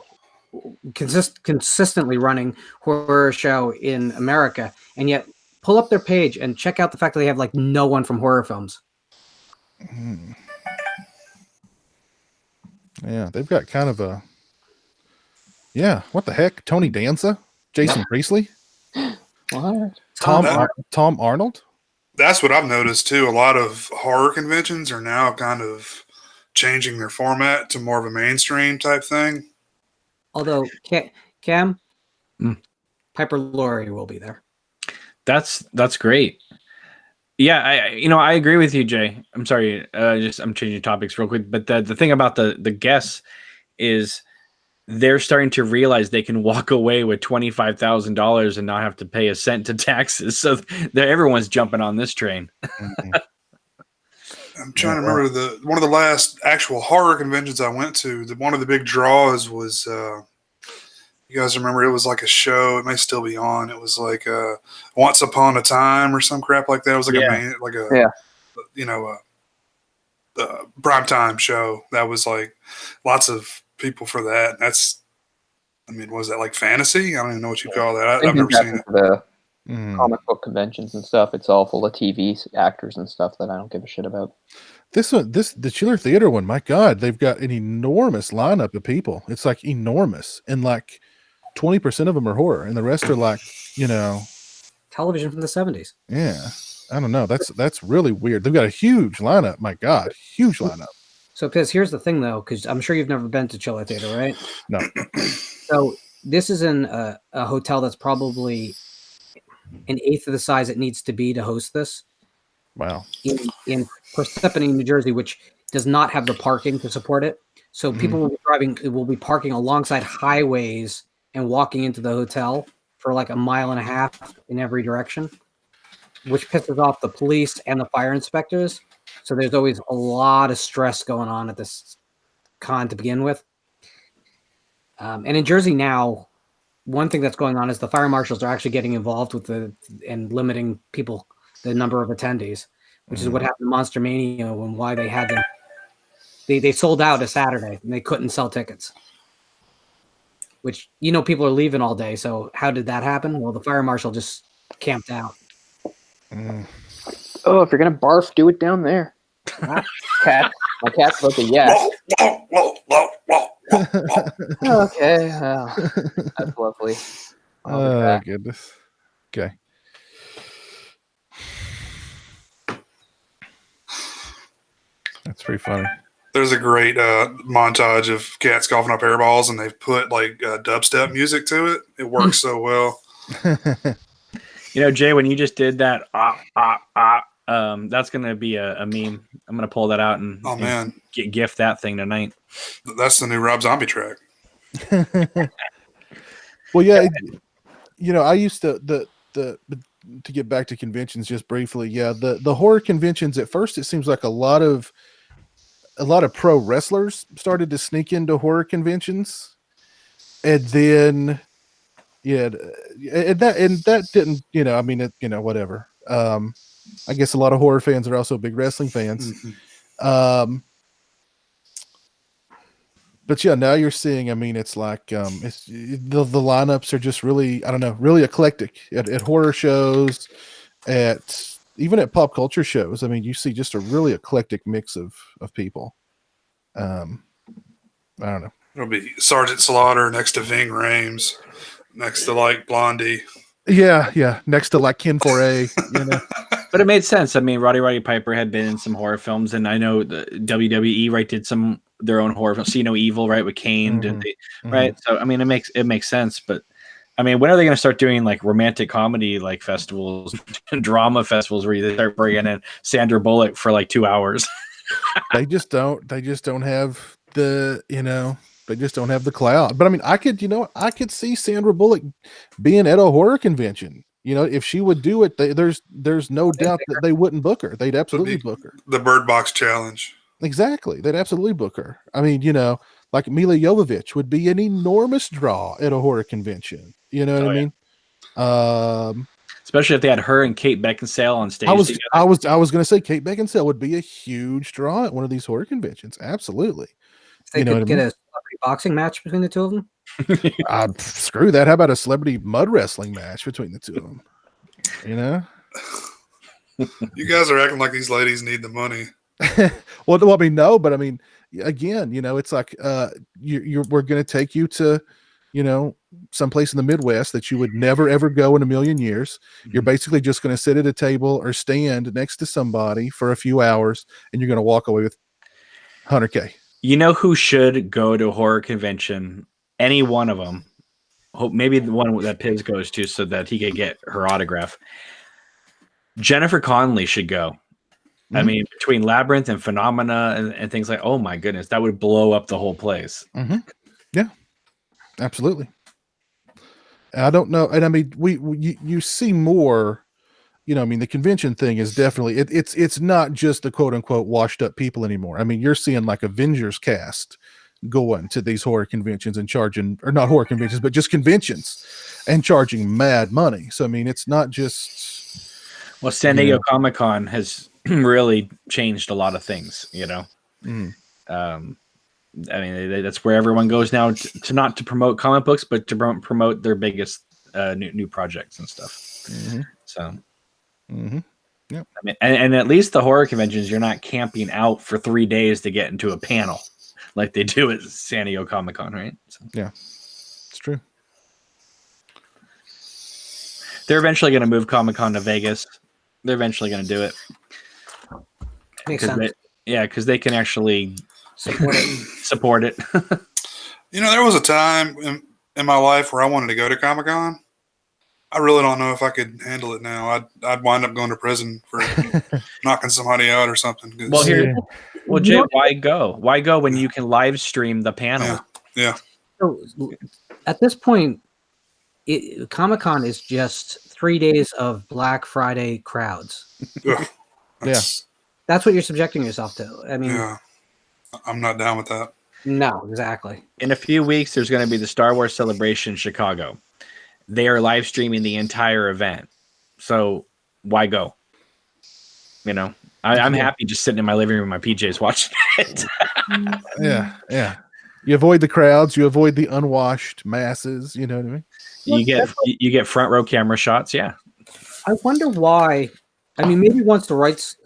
Speaker 3: consistently running horror show in America, and yet pull up their page and check out the fact that they have like no one from horror films.
Speaker 1: Yeah, they've got kind of a. Yeah, what the heck? Tony Danza, Jason Priestley,
Speaker 6: What?
Speaker 1: Tom Arnold.
Speaker 5: That's what I've noticed too. A lot of horror conventions are now kind of changing their format to more of a mainstream type thing.
Speaker 3: Although Cam, Piper Laurie will be there.
Speaker 7: That's great. Yeah, I agree with you, Jay. I'm sorry, I'm changing topics real quick. But the thing about the guests is they're starting to realize they can walk away with $25,000 and not have to pay a cent to taxes. So everyone's jumping on this train.
Speaker 5: I'm trying to remember one of the last actual horror conventions I went to. One of the big draws was you guys remember, it was like a show. It may still be on. It was like Once Upon a Time or some crap like that. It was like a primetime show. That was like lots of people for that. Was that like fantasy? I don't even know what you call that. I've never seen it.
Speaker 6: The comic book conventions and stuff. It's all full of TV actors and stuff that I don't give a shit about.
Speaker 1: The Chiller Theater one, my God, they've got an enormous lineup of people. It's like enormous. And like 20% of them are horror, and the rest are like,
Speaker 3: television from the 70s.
Speaker 1: Yeah. I don't know. That's really weird. They've got a huge lineup. My God, huge lineup.
Speaker 3: So, Piz, here's the thing, though, because I'm sure you've never been to Chiller Theater, right?
Speaker 1: No.
Speaker 3: So this is in a hotel that's probably an eighth of the size it needs to be to host this.
Speaker 1: Wow.
Speaker 3: In Parsippany, New Jersey, which does not have the parking to support it. So people will be parking alongside highways and walking into the hotel for like a mile and a half in every direction, which pisses off the police and the fire inspectors. So there's always a lot of stress going on at this con to begin with. And in Jersey now, one thing that's going on is the fire marshals are actually getting involved with and limiting the number of attendees, which is what happened to Monster Mania and why they had them. They sold out a Saturday and they couldn't sell tickets, which, people are leaving all day. So how did that happen? Well, the fire marshal just camped out.
Speaker 6: Oh, if you're going to barf, do it down there. My cat's about to yes. Okay, that's lovely.
Speaker 1: Oh, goodness. Okay. That's pretty funny.
Speaker 5: There's a great montage of cats coughing up hairballs, and they've put like dubstep music to it. It works so well.
Speaker 7: Jay, when you just did that, that's going to be a meme. I'm going to pull that out and gift that thing tonight.
Speaker 5: That's the new Rob Zombie track.
Speaker 1: Well, yeah, I used to to get back to conventions just briefly. Yeah, the horror conventions at first, it seems like a lot of pro wrestlers started to sneak into horror conventions, and then and that didn't, whatever. I guess a lot of horror fans are also big wrestling fans. But yeah, now you're seeing, it's like, it's the lineups are just really, I don't know, really eclectic at horror shows, even at pop culture shows. You see just a really eclectic mix of people. I don't know.
Speaker 5: It'll be Sergeant Slaughter next to Ving Rhames, next to like Blondie.
Speaker 1: Yeah. Next to like Ken Foray,
Speaker 7: But it made sense. Roddy Piper had been in some horror films, and I know the WWE did their own horror film. See No Evil, right, with Kane, right? So it makes sense. But when are they going to start doing like romantic comedy like festivals, drama festivals where they start bringing in Sandra Bullock for like 2 hours?
Speaker 1: They just don't have they just don't have the clout. But I mean, I could see Sandra Bullock being at a horror convention. If she would do it, there's no doubt that they wouldn't book her. They'd absolutely book her.
Speaker 5: The Bird Box Challenge.
Speaker 1: Exactly. They'd absolutely book her. I mean, like Mila Jovovich would be an enormous draw at a horror convention. You know what I mean?
Speaker 7: Especially if they had her and Kate Beckinsale on stage.
Speaker 1: I was going to say Kate Beckinsale would be a huge draw at one of these horror conventions. Absolutely.
Speaker 3: They could get a celebrity boxing match between the two of them.
Speaker 1: Screw that. How about a celebrity mud wrestling match between the two of them?
Speaker 5: You guys are acting like these ladies need the money.
Speaker 1: Well, I mean, no, but I mean, again, it's like we're going to take you to, someplace in the Midwest that you would never ever go in a million years. You're basically just going to sit at a table or stand next to somebody for a few hours, and you're going to walk away with $100K.
Speaker 7: You know who should go to a horror convention? Any one of them. Maybe the one that Piz goes to so that he could get her autograph. Jennifer Connelly should go. I mean, between Labyrinth and Phenomena and things like, oh my goodness, that would blow up the whole place.
Speaker 1: Yeah, absolutely. I don't know. And I mean, you see more, I mean, the convention thing is definitely, it's not just the quote unquote washed up people anymore. I mean, you're seeing like Avengers cast going to these horror conventions and charging, or not horror conventions, but just conventions and charging mad money. So, I mean, it's not just.
Speaker 7: Well, San Diego Comic-Con has really changed a lot of things, I mean, that's where everyone goes now to not to promote comic books, but to promote their biggest new projects and stuff. So,
Speaker 1: yeah.
Speaker 7: I mean, and at least the horror conventions, you're not camping out for 3 days to get into a panel like they do at San Diego Comic-Con, right? So.
Speaker 1: Yeah, it's true.
Speaker 7: They're eventually going to move Comic-Con to Vegas. They're eventually going to do it.
Speaker 3: Makes sense.
Speaker 7: Because they can actually support it.
Speaker 5: There was a time in my life where I wanted to go to Comic-Con. I really don't know if I could handle it now. I'd wind up going to prison for knocking somebody out or something.
Speaker 7: Well, Jay, why go? Why go when you can live stream the panel?
Speaker 5: Yeah.
Speaker 3: So at this point, Comic-Con is just 3 days of Black Friday crowds. That's what you're subjecting yourself to. I mean,
Speaker 5: I'm not down with that.
Speaker 3: No, exactly.
Speaker 7: In a few weeks, there's going to be the Star Wars Celebration in Chicago. They are live streaming the entire event. So why go? I'm happy just sitting in my living room in my PJs watching it.
Speaker 1: Yeah. You avoid the crowds. You avoid the unwashed masses. You know what I mean?
Speaker 7: You get front row camera shots. Yeah.
Speaker 3: I wonder why. I mean, maybe once the rights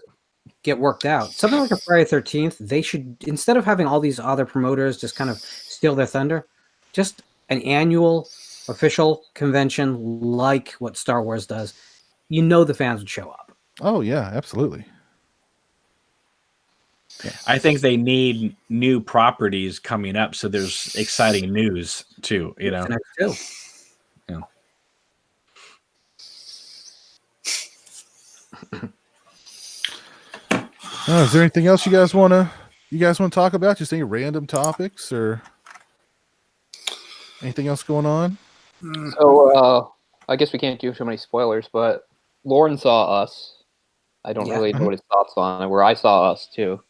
Speaker 3: get worked out, something like a Friday 13th, they should, instead of having all these other promoters just kind of steal their thunder, just an annual official convention like what Star Wars does. The fans would show up.
Speaker 1: Oh yeah, absolutely.
Speaker 7: Yeah. I think they need new properties coming up, so there's exciting news too.
Speaker 1: Is there anything else you guys want to talk about? Just any random topics or anything else going on?
Speaker 6: So I guess we can't do too many spoilers, but Lauren saw Us. I don't really know what his thoughts on it. Where I saw Us too.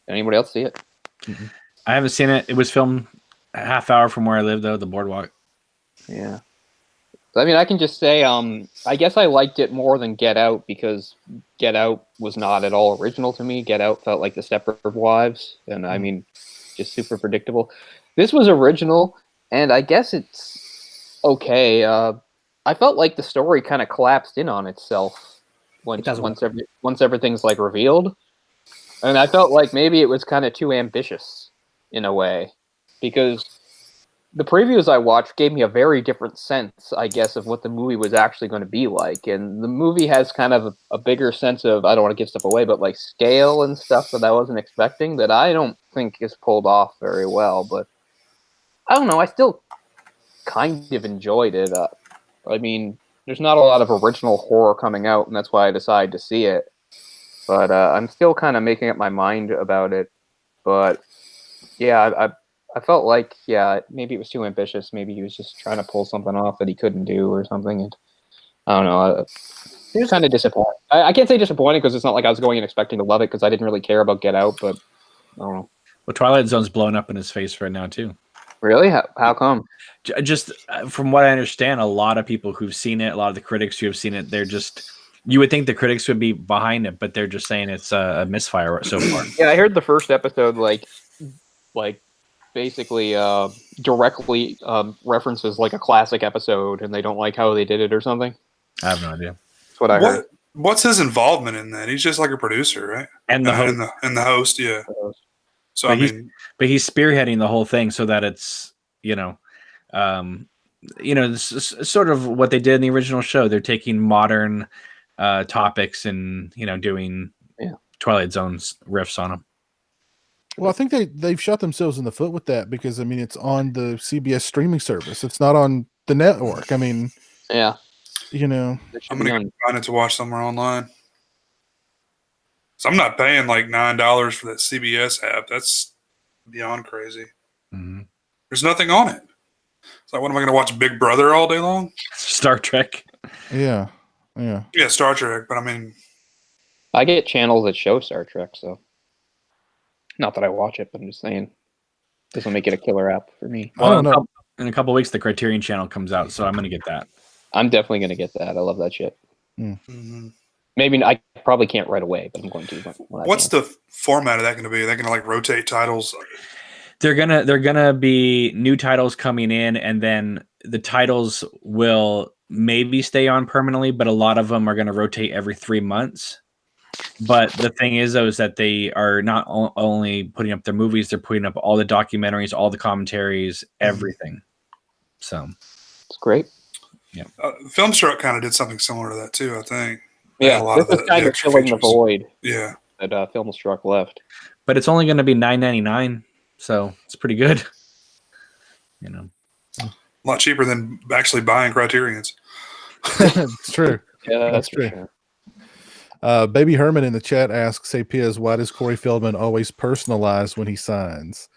Speaker 6: Anybody else see it?
Speaker 7: I haven't seen it. It was filmed a half hour from where I live, though, the boardwalk.
Speaker 6: Yeah. I mean, I can just say, I guess I liked it more than Get Out because Get Out was not at all original to me. Get Out felt like the Stepford Wives, and I mean, just super predictable. This was original, and I guess it's okay. I felt like the story kind of collapsed in on itself once everything's like revealed. And I felt like maybe it was kind of too ambitious in a way, because the previews I watched gave me a very different sense, I guess, of what the movie was actually going to be like. And the movie has kind of a bigger sense of, I don't want to give stuff away, but like scale and stuff that I wasn't expecting that I don't think is pulled off very well. But I don't know. I still kind of enjoyed it. I mean, there's not a lot of original horror coming out, and that's why I decided to see it. But I'm still kind of making up my mind about it. But Yeah, I felt like maybe it was too ambitious. Maybe he was just trying to pull something off that he couldn't do or something. And I don't know. It was kind of disappointing. I can't say disappointing because it's not like I was going and expecting to love it because I didn't really care about Get Out. But I don't know.
Speaker 7: Well, Twilight Zone's blowing up in his face right now too.
Speaker 6: Really? How come?
Speaker 7: Just from what I understand, a lot of people who've seen it, a lot of the critics who have seen it, they're just. You would think the critics would be behind it, but they're just saying it's a misfire so far.
Speaker 6: Yeah, I heard the first episode like basically directly references like a classic episode, and they don't like how they did it or something.
Speaker 7: I have no idea.
Speaker 6: That's what I heard.
Speaker 5: What's his involvement in that? He's just like a producer, right?
Speaker 7: And the host.
Speaker 5: And the host, yeah. So
Speaker 7: But
Speaker 5: but
Speaker 7: he's spearheading the whole thing so that it's it's sort of what they did in the original show. They're taking modern topics and doing Twilight Zone's riffs on them.
Speaker 1: Well, I think they've shot themselves in the foot with that because it's on the CBS streaming service. It's not on the network. I mean,
Speaker 6: yeah,
Speaker 5: I'm gonna find it to watch somewhere online. So I'm not paying like $9 for that CBS app. That's beyond crazy.
Speaker 7: Mm-hmm.
Speaker 5: There's nothing on it. It's like, what am I going to watch? Big Brother all day long?
Speaker 7: Star Trek.
Speaker 1: Yeah.
Speaker 5: Yeah, Star Trek. But I mean,
Speaker 6: I get channels that show Star Trek, so not that I watch it, but I'm just saying, doesn't make it a killer app for me.
Speaker 1: I don't know.
Speaker 7: In a couple of weeks, the Criterion Channel comes out, so I'm going to get that.
Speaker 6: I'm definitely going to get that. I love that shit.
Speaker 5: mm-hmm.
Speaker 6: Maybe I probably can't right away, but I'm going to.
Speaker 5: What's the format of that going to be? Are they going to like rotate titles?
Speaker 7: They're gonna be new titles coming in, and then the titles will maybe stay on permanently, but a lot of them are going to rotate every 3 months. But the thing is, though, is that they are not only putting up their movies; they're putting up all the documentaries, all the commentaries, everything. So
Speaker 6: it's great.
Speaker 7: Yeah,
Speaker 5: Filmstruck kind of did something similar to that too. I think.
Speaker 6: Yeah, this is kind of filling the void.
Speaker 5: Yeah,
Speaker 6: that Filmstruck left.
Speaker 7: But it's only going to be $9.99. So it's pretty good, A
Speaker 5: lot cheaper than actually buying Criterions.
Speaker 1: It's true.
Speaker 6: Yeah, that's
Speaker 1: true.
Speaker 6: Sure.
Speaker 1: Baby Herman in the chat asks, "Hey Piz, why does Corey Feldman always personalize when he signs?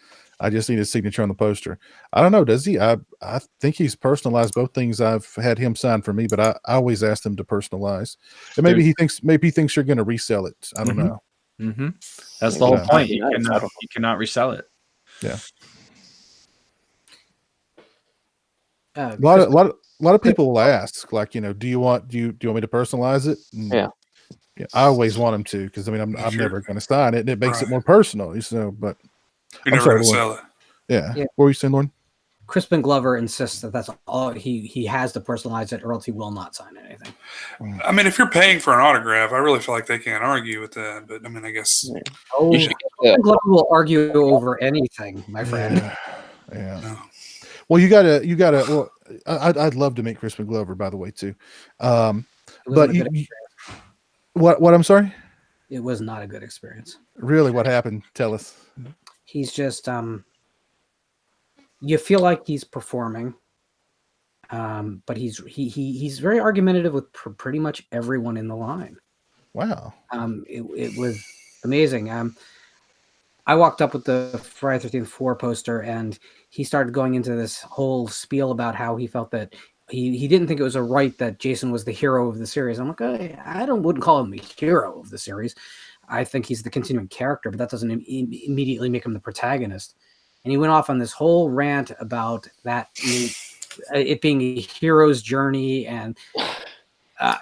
Speaker 1: I just need his signature on the poster." I don't know. Does he? I think he's personalized both things. I've had him sign for me, but I always asked him to personalize. And maybe he thinks you're going to resell it. I don't know.
Speaker 7: Mm-hmm. That's the whole point. You cannot resell it.
Speaker 1: Yeah. A lot of people will ask, like, do you want me to personalize it? And,
Speaker 6: yeah.
Speaker 1: I always want them to, because I'm never going to sign it, and it makes it more personal. So, but
Speaker 5: you're never going to sell it.
Speaker 1: Yeah. What were you saying, Lauren?
Speaker 3: Crispin Glover insists that that's all he has to personalize it, or else he will not sign anything.
Speaker 5: I mean, if you're paying for an autograph, I really feel like they can't argue with that. But I mean, I guess
Speaker 3: Crispin Glover will argue over anything, my friend.
Speaker 1: Yeah. No. Well, you gotta. Well, I'd love to meet Crispin Glover, by the way, too. But what? I'm sorry.
Speaker 3: It was not a good experience.
Speaker 1: Really, what happened? Tell us.
Speaker 3: He's just you feel like he's performing, but he's very argumentative with pretty much everyone in the line.
Speaker 1: Wow.
Speaker 3: It was amazing. I walked up with the Friday 13th 4 poster, and he started going into this whole spiel about how he felt that he didn't think it was a right that Jason was the hero of the series. I'm like, I wouldn't call him the hero of the series. I think he's the continuing character, but that doesn't immediately make him the protagonist. And he went off on this whole rant about that it being a hero's journey, and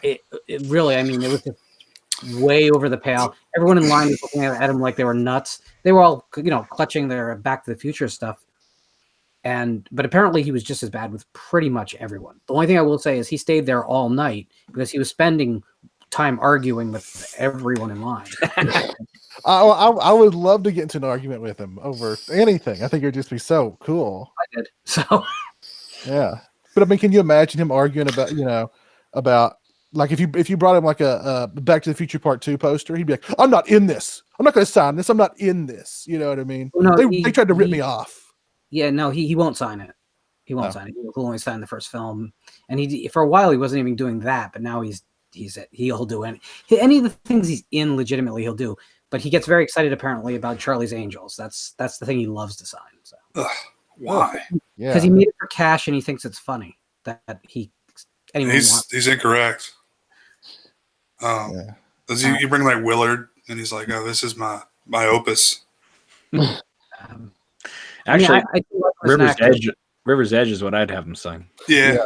Speaker 3: it really, I mean, it was just way over the pale. Everyone in line was looking at him like they were nuts. They were all, clutching their Back to the Future stuff. But apparently he was just as bad with pretty much everyone. The only thing I will say is he stayed there all night because he was spending time arguing with everyone in line.
Speaker 1: I would love to get into an argument with him over anything. I think it'd just be so cool.
Speaker 3: I did. So
Speaker 1: yeah. But I mean, can you imagine him arguing about like if you brought him like a Back to the Future Part 2 poster, he'd be like, "I'm not in this. I'm not going to sign this. I'm not in this." You know what I mean?
Speaker 3: No,
Speaker 1: they tried to rip me off.
Speaker 3: Yeah, no, he won't sign it. He won't sign it. He'll only sign the first film. And for a while he wasn't even doing that, but now he'll do any of the things he's in legitimately he'll do. but he gets very excited apparently about Charlie's Angels. That's the thing he loves to sign. So
Speaker 5: Ugh, why?
Speaker 1: Yeah.
Speaker 3: because he made it for cash and he thinks it's funny that anyone wants.
Speaker 5: He's incorrect.
Speaker 1: Yeah.
Speaker 5: Does you bring like Willard, and he's like, "Oh, this is my opus."
Speaker 7: Actually,
Speaker 3: I do like him as an actor.
Speaker 7: River's Edge is what I'd have him sign.
Speaker 5: Yeah.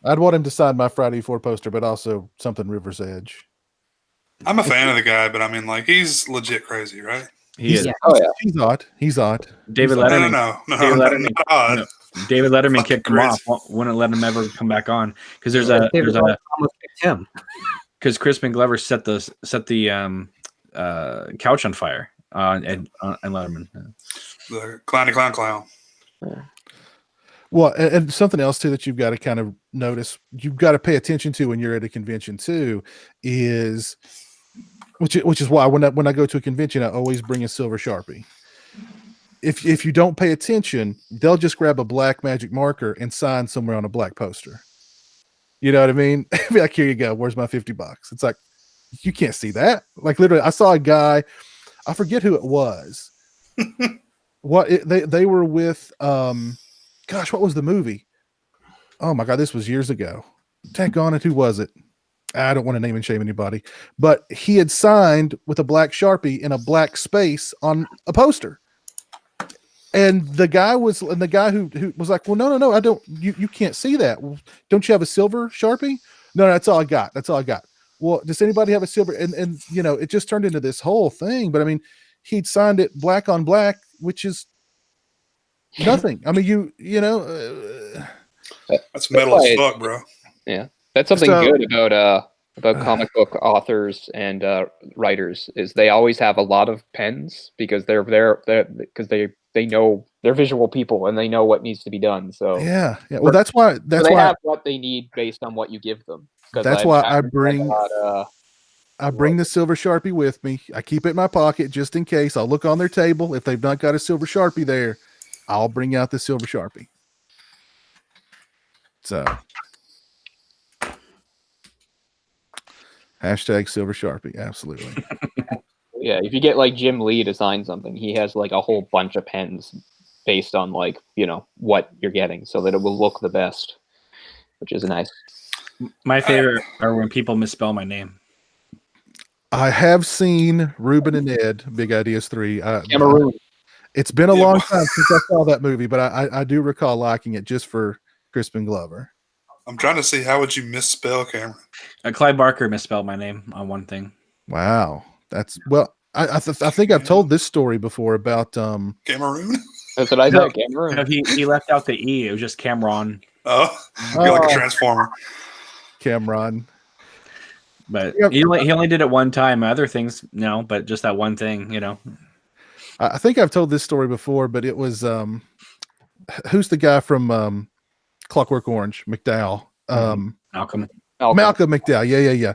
Speaker 1: I'd want him to sign my Friday 4 poster, but also something River's Edge.
Speaker 5: I'm a fan of the guy, but I mean, like, he's legit crazy, right?
Speaker 7: He is.
Speaker 3: Yeah.
Speaker 6: Oh yeah.
Speaker 1: He's odd. He's odd.
Speaker 7: David
Speaker 5: No,
Speaker 7: Letterman.
Speaker 5: David Letterman. Not odd.
Speaker 7: No, David Letterman
Speaker 5: Fucking
Speaker 7: kicked him
Speaker 5: crazy.
Speaker 7: off. Wouldn't let him ever come back on because there's
Speaker 3: Almost picked him.
Speaker 7: because Crispin Glover set the couch on fire and Letterman.
Speaker 5: The clowny clown.
Speaker 1: Well, and something else too that you've got to kind of notice, you've got to pay attention to when you're at a convention too, is which is why when I go to a convention, I always bring a silver Sharpie. If you don't pay attention, they'll just grab a black magic marker and sign somewhere on a black poster. You know what I mean? Be like, here you go. Where's my $50? It's like, you can't see that. Like literally, I saw a guy, I forget who it was. They were with gosh, what was the movie? Oh my God, this was years ago. Tank on it. Who was it? I don't want to name and shame anybody, but he had signed with a black Sharpie in a black space on a poster. And the guy who was like, well, no, I don't, you can't see that. Well, don't you have a silver Sharpie? No, that's all I got. Well, does anybody have a silver? And you know, it just turned into this whole thing, but I mean, he'd signed it black on black, which is nothing. I mean, you know,
Speaker 5: That's metal as fuck, bro.
Speaker 6: Yeah, that's something
Speaker 1: So-
Speaker 6: good about comic book authors and writers is they always have a lot of pens because they know they're visual people and they know what needs to be done. So
Speaker 1: yeah. Well, that's why
Speaker 6: they have what they need based on what you give them. 'Cause
Speaker 1: that's why I
Speaker 6: I've
Speaker 1: bring
Speaker 6: got,
Speaker 1: I bring the silver Sharpie with me. I keep it in my pocket just in case. I'll look on their table. If they've not got a silver Sharpie there, I'll bring out the silver Sharpie. So hashtag silver Sharpie. Absolutely.
Speaker 6: yeah, if you get like Jim Lee to sign something, he has like a whole bunch of pens based on like, you know, what you're getting so that it will look the best, which is nice.
Speaker 7: My favorite are when people misspell my name.
Speaker 1: I have seen Ruben and Ed, Big Ideas 3.
Speaker 6: Cameroon.
Speaker 1: It's been a long time since I saw that movie, but I do recall liking it just for Crispin Glover.
Speaker 5: I'm trying to see how would you misspell Cameron?
Speaker 7: Clyde Barker misspelled my name on one thing.
Speaker 1: Wow. That's well, I think I've told this story before about
Speaker 5: Cameroon?
Speaker 6: That's what I
Speaker 7: No.
Speaker 6: said, Cameroon.
Speaker 7: No, he left out the E. It was just Cameron.
Speaker 5: Oh, you're like a transformer.
Speaker 1: Cameron.
Speaker 7: But
Speaker 1: Yep.
Speaker 7: he only did it one time. Other things, no, but just that one thing, you know.
Speaker 1: I think I've told this story before, but it was who's the guy from Clockwork Orange, McDowell.
Speaker 7: Malcolm.
Speaker 1: Malcolm McDowell. Yeah.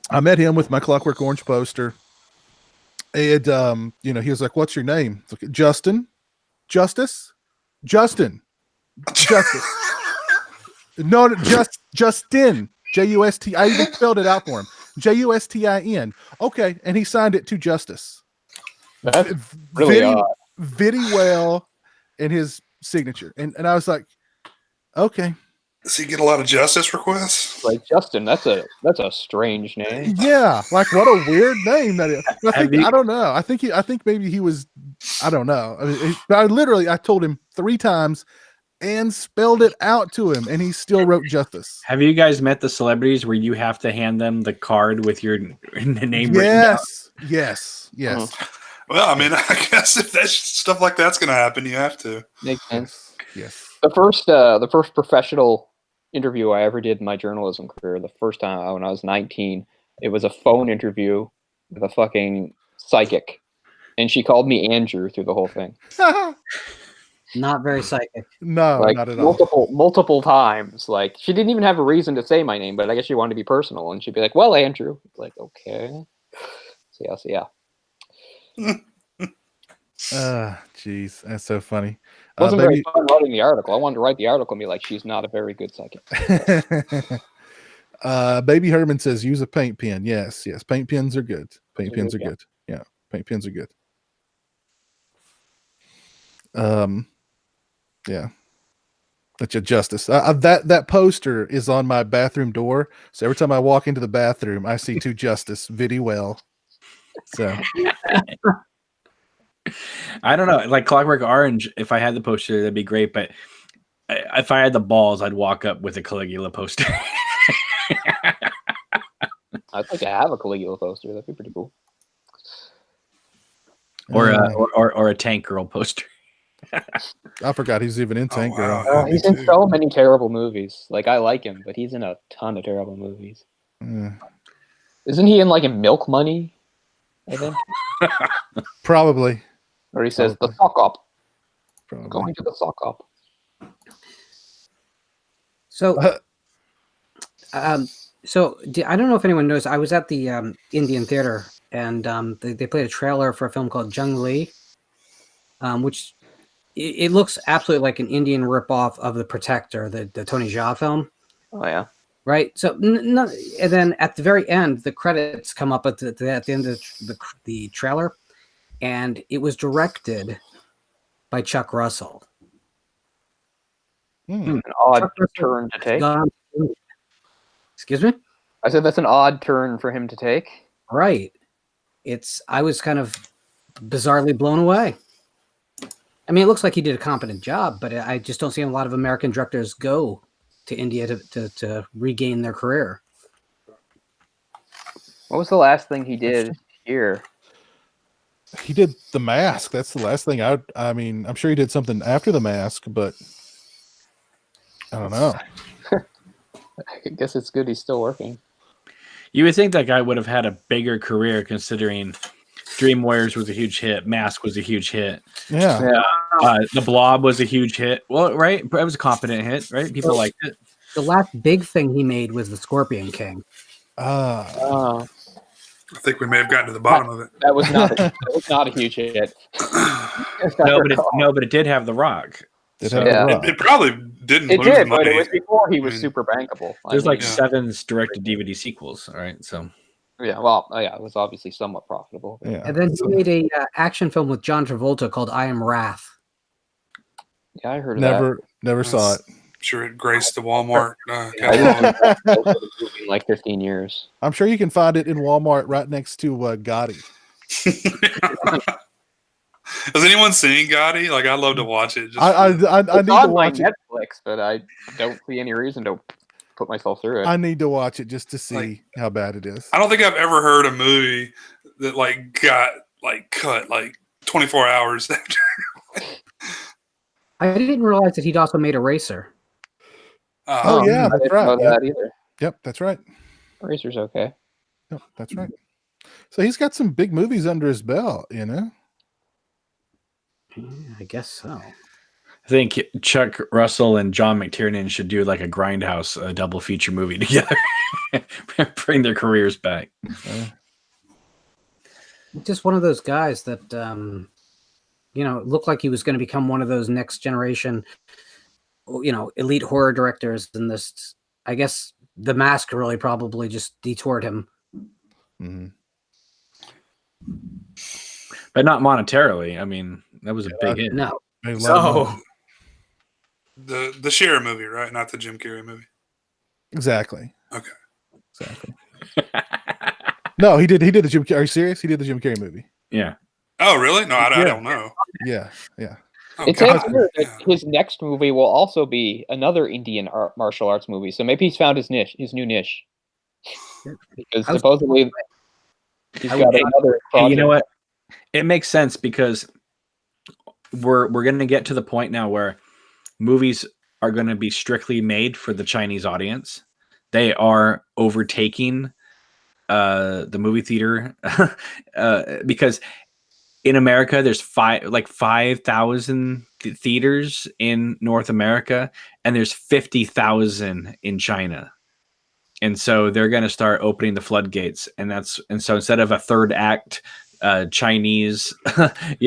Speaker 1: I met him with my Clockwork Orange poster. And you know, he was like, "What's your name?" It's like, Justin. Justice. No, Justin. Justin. I even spelled it out for him. Justin. Okay, and he signed it to Justice.
Speaker 6: That's really odd.
Speaker 1: Very well in his signature. And I was like, okay.
Speaker 5: Does he get a lot of justice requests?
Speaker 6: Like Justin, that's a strange name.
Speaker 1: Yeah, like what a weird name that is. I don't know. I think maybe he was. I don't know. I mean, I told him 3 times and spelled it out to him, and he still wrote Justice.
Speaker 7: Have you guys met the celebrities where you have to hand them the card with your name written down?
Speaker 1: Yes.
Speaker 5: Well, I mean, I guess if that's stuff like that's going to happen, you have to.
Speaker 6: Makes sense.
Speaker 1: Yes.
Speaker 6: The first professional interview I ever did in my journalism career, the first time when I was 19, it was a phone interview with a fucking psychic, and she called me Andrew through the whole thing.
Speaker 3: Not very psychic.
Speaker 1: No,
Speaker 6: Like
Speaker 1: not at all.
Speaker 6: multiple times. Like she didn't even have a reason to say my name, but I guess she wanted to be personal, and she'd be like, "Well, Andrew." Like, okay. So yeah.
Speaker 1: Jeez, that's so funny.
Speaker 6: It wasn't very fun writing the article. I wanted to write the article and be like, she's not a very good psychic.
Speaker 1: Baby Herman says use a paint pen. Yes, paint pens are good. Paint pens are good. Yeah, paint pens are good. Yeah. That's your justice. That poster is on my bathroom door. So every time I walk into the bathroom, I see two justice very well. So
Speaker 7: I don't know. Like Clockwork Orange, if I had the poster, that'd be great. But if I had the balls, I'd walk up with a Caligula poster.
Speaker 6: I'd like to have a Caligula poster. That'd be pretty cool.
Speaker 7: Or a Tank Girl poster.
Speaker 1: I forgot he's even in Tank Girl.
Speaker 5: wow.
Speaker 6: He's in so many terrible movies. Like, I like him, but he's in a ton of terrible movies. Isn't he in, like, in Milk Money, I think?
Speaker 1: Probably.
Speaker 6: Or he says, the sock up.
Speaker 1: Probably.
Speaker 6: Going to the sock up.
Speaker 3: So, I don't know if anyone knows. I was at the Indian theater, and they played a trailer for a film called Jung Lee, which it looks absolutely like an Indian ripoff of The Protector, the Tony Jaa film.
Speaker 6: Oh, yeah.
Speaker 3: Right. So, and then at the very end, the credits come up at the end of the trailer, and it was directed by Chuck Russell.
Speaker 6: An odd turn to take.
Speaker 3: Excuse me?
Speaker 6: I said that's an odd turn for him to take.
Speaker 3: Right. I was kind of bizarrely blown away. I mean, it looks like he did a competent job, but I just don't see a lot of American directors go to India to regain their career.
Speaker 6: What was the last thing he did here?
Speaker 1: He did The Mask. That's the last thing I mean, I'm sure he did something after The Mask, but I don't know.
Speaker 6: I guess it's good he's still working.
Speaker 7: You would think that guy would have had a bigger career considering Dream Warriors was a huge hit. Mask was a huge hit.
Speaker 1: Yeah.
Speaker 7: The Blob was a huge hit. Well, right? It was a competent hit, right? People liked it.
Speaker 3: The last big thing he made was The Scorpion King.
Speaker 5: I think we may have gotten to the bottom of it.
Speaker 6: That was not a huge hit.
Speaker 7: No, but it did have The Rock.
Speaker 5: It probably didn't.
Speaker 6: It
Speaker 5: lose
Speaker 6: did,
Speaker 5: money.
Speaker 6: but it was before he was super bankable.
Speaker 7: There's 7 direct-to-DVD sequels, all right? So
Speaker 6: yeah, well, it was obviously somewhat profitable.
Speaker 1: Yeah.
Speaker 3: And then he made a action film with John Travolta called I Am Wrath.
Speaker 6: Yeah, I heard of that.
Speaker 1: Never saw it.
Speaker 5: Sure, it graced the Walmart
Speaker 6: I
Speaker 5: catalog.
Speaker 6: didn't see the movie in like 15 years.
Speaker 1: I'm sure you can find it in Walmart right next to Gotti.
Speaker 5: Has anyone seen Gotti? Like, I'd love to watch it.
Speaker 1: I need to
Speaker 6: on
Speaker 1: watch
Speaker 6: my
Speaker 1: it.
Speaker 6: Netflix, but I don't see any reason to put myself through it.
Speaker 1: I need to watch it just to see how bad it is.
Speaker 5: I don't think I've ever heard a movie that got cut 24 hours after.
Speaker 3: I didn't realize that he'd also made Eraser.
Speaker 1: Oh yeah,
Speaker 6: I
Speaker 1: that's
Speaker 6: didn't
Speaker 1: right.
Speaker 6: know that either.
Speaker 1: Yep, that's right.
Speaker 6: Eraser's okay.
Speaker 1: Yep, that's right. So he's got some big movies under his belt, you know.
Speaker 3: Yeah, I guess so.
Speaker 7: I think Chuck Russell and John McTiernan should do like a Grindhouse double feature movie together. Bring their careers back.
Speaker 3: Just one of those guys that looked like he was going to become one of those next generation, elite horror directors. And this, I guess, The Mask really probably just detoured him.
Speaker 1: Mm-hmm.
Speaker 7: But not monetarily. I mean, that was a big hit.
Speaker 3: No.
Speaker 7: So
Speaker 5: The Cher movie, right? Not the Jim Carrey movie.
Speaker 1: Exactly.
Speaker 5: Okay.
Speaker 1: Exactly. No, he did the Jim Carrey. Are you serious? He did the Jim Carrey movie.
Speaker 7: Yeah.
Speaker 5: Oh, really? No, I don't know.
Speaker 1: Yeah.
Speaker 5: Oh,
Speaker 6: It says here that his next movie will also be another Indian martial arts movie. So maybe he's found his new niche. Because supposedly he's got another project.
Speaker 7: Hey, you know what? It makes sense because we're going to get to the point now where movies are going to be strictly made for the Chinese audience. They are overtaking the movie theater because in America there's 5,000 theaters in North America and there's 50,000 in China. And so they're going to start opening the floodgates, and so instead of a third act Chinese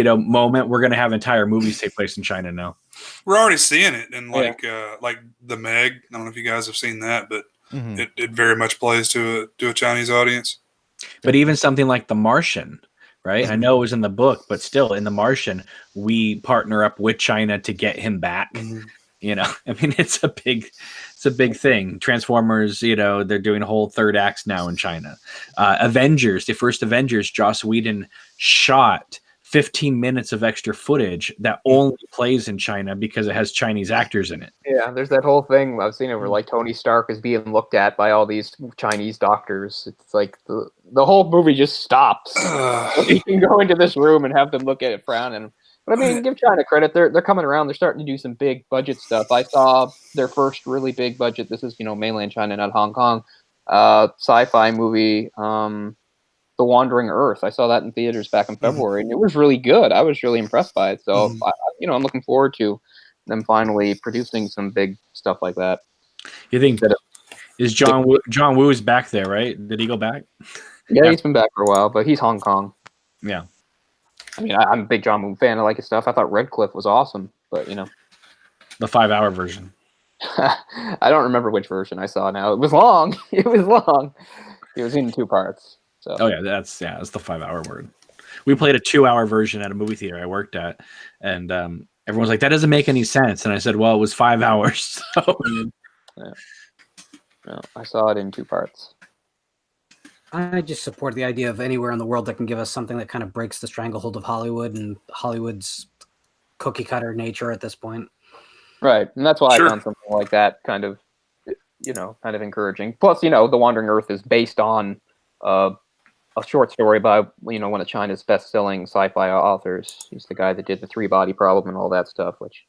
Speaker 7: moment, we're going to have entire movies take place in China now.
Speaker 5: We're already seeing it in the Meg. I don't know if you guys have seen that, but
Speaker 1: Mhm.
Speaker 5: it very much plays to a Chinese audience.
Speaker 7: But even something like The Martian, right? I know it was in the book, but still, in The Martian, we partner up with China to get him back. You know, I mean, it's a big thing. Transformers, you know, they're doing whole third acts now in China. Avengers, the first Avengers, Joss Whedon shot 15 minutes of extra footage that only plays in China because it has Chinese actors in it.
Speaker 6: Yeah, there's that whole thing I've seen it where like Tony Stark is being looked at by all these Chinese doctors. It's like the whole movie just stops. You can go into this room and have them look at it frowning. But I mean, give China credit. They're coming around. They're starting to do some big budget stuff. I saw their first really big budget. This is, you know, mainland China, not Hong Kong. Sci-fi movie, The Wandering Earth. I saw that in theaters back in February, and it was really good. I was really impressed by it. So, you know, I'm looking forward to them finally producing some big stuff like that.
Speaker 7: You think is John Woo is back there, right? Did he go back?
Speaker 6: Yeah, he's been back for a while, but he's Hong Kong.
Speaker 7: Yeah.
Speaker 6: I mean, I'm a big John Woo fan. I like his stuff. I thought Redcliffe was awesome, but you know,
Speaker 7: The 5-hour version.
Speaker 6: I don't remember which version I saw now. It was long. It was long. It was in 2 parts. So.
Speaker 7: Oh yeah, that's the 5-hour word. We played a 2-hour version at a movie theater I worked at, and everyone's like, "That doesn't make any sense." And I said, "Well, it was 5 hours." So.
Speaker 6: Yeah. No, I saw it in 2 parts.
Speaker 3: I just support the idea of anywhere in the world that can give us something that kind of breaks the stranglehold of Hollywood and Hollywood's cookie cutter nature at this point.
Speaker 6: Right, and that's why
Speaker 5: Sure.
Speaker 6: I found something like that kind of, you know, kind of encouraging. Plus, you know, The Wandering Earth is based on a short story by, you know, one of China's best-selling sci-fi authors. He's the guy that did The 3-Body Problem and all that stuff, which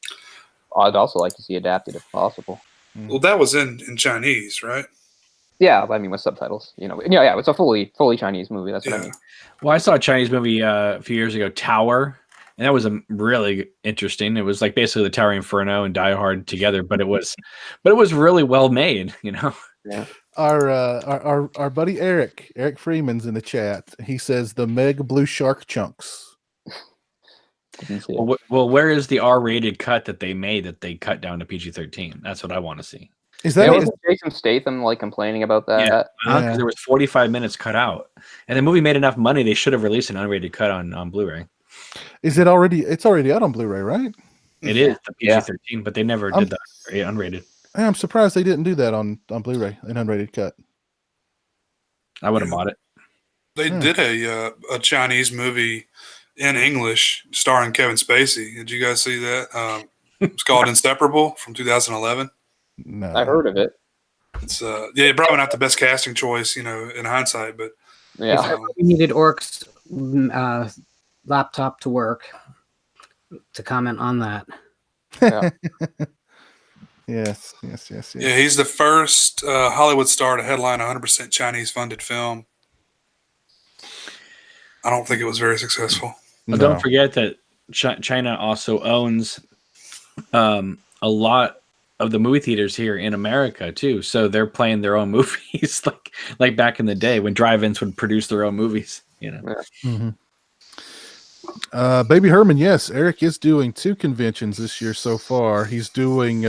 Speaker 6: I'd also like to see adapted if possible.
Speaker 5: Well, that was in Chinese, right?
Speaker 6: Yeah, I mean, with subtitles, you know. Yeah, it's a fully Chinese movie. That's what I
Speaker 5: Yeah.
Speaker 6: mean.
Speaker 7: Well, I saw a Chinese movie a few years ago, Tower, and that was really interesting. It was like basically the Tower Inferno and Die Hard together, but it was really well made, you know.
Speaker 6: Yeah.
Speaker 1: Our buddy Eric Freeman's in the chat. He says the Meg Blue Shark chunks.
Speaker 6: Didn't see it.
Speaker 7: Well, where is the R-rated cut that they made that they cut down to PG-13? That's what I want to see.
Speaker 1: Is
Speaker 6: Yeah,
Speaker 1: that
Speaker 6: wasn't Jason Statham like complaining about that?
Speaker 7: Yeah.
Speaker 1: Yeah.
Speaker 7: Because there was 45 minutes cut out, and the movie made enough money they should have released an unrated cut on Blu-ray.
Speaker 1: is it already? It's already out on Blu-ray, right?
Speaker 7: It is the
Speaker 6: Yeah.
Speaker 7: PG-13, but they never did the unrated.
Speaker 1: I'm surprised they didn't do that on Blu-ray, an unrated cut.
Speaker 7: I would have bought it.
Speaker 5: They did a Chinese movie in English starring Kevin Spacey. Did you guys see that? It's called Inseparable from 2011.
Speaker 1: No,
Speaker 6: I heard of it.
Speaker 5: It's probably not the best casting choice, you know, in hindsight, but
Speaker 6: Yeah.
Speaker 3: We needed Orc's laptop to work to comment on that.
Speaker 6: Yeah.
Speaker 1: Yes.
Speaker 5: yeah, he's the first Hollywood star to headline a 100% Chinese-funded film. I don't think it was very successful.
Speaker 7: But don't forget that China also owns a lot of the movie theaters here in America too. So they're playing their own movies, like back in the day when drive-ins would produce their own movies. You know.
Speaker 1: Mm-hmm. Baby Herman, yes, Eric is doing 2 conventions this year so far. He's doing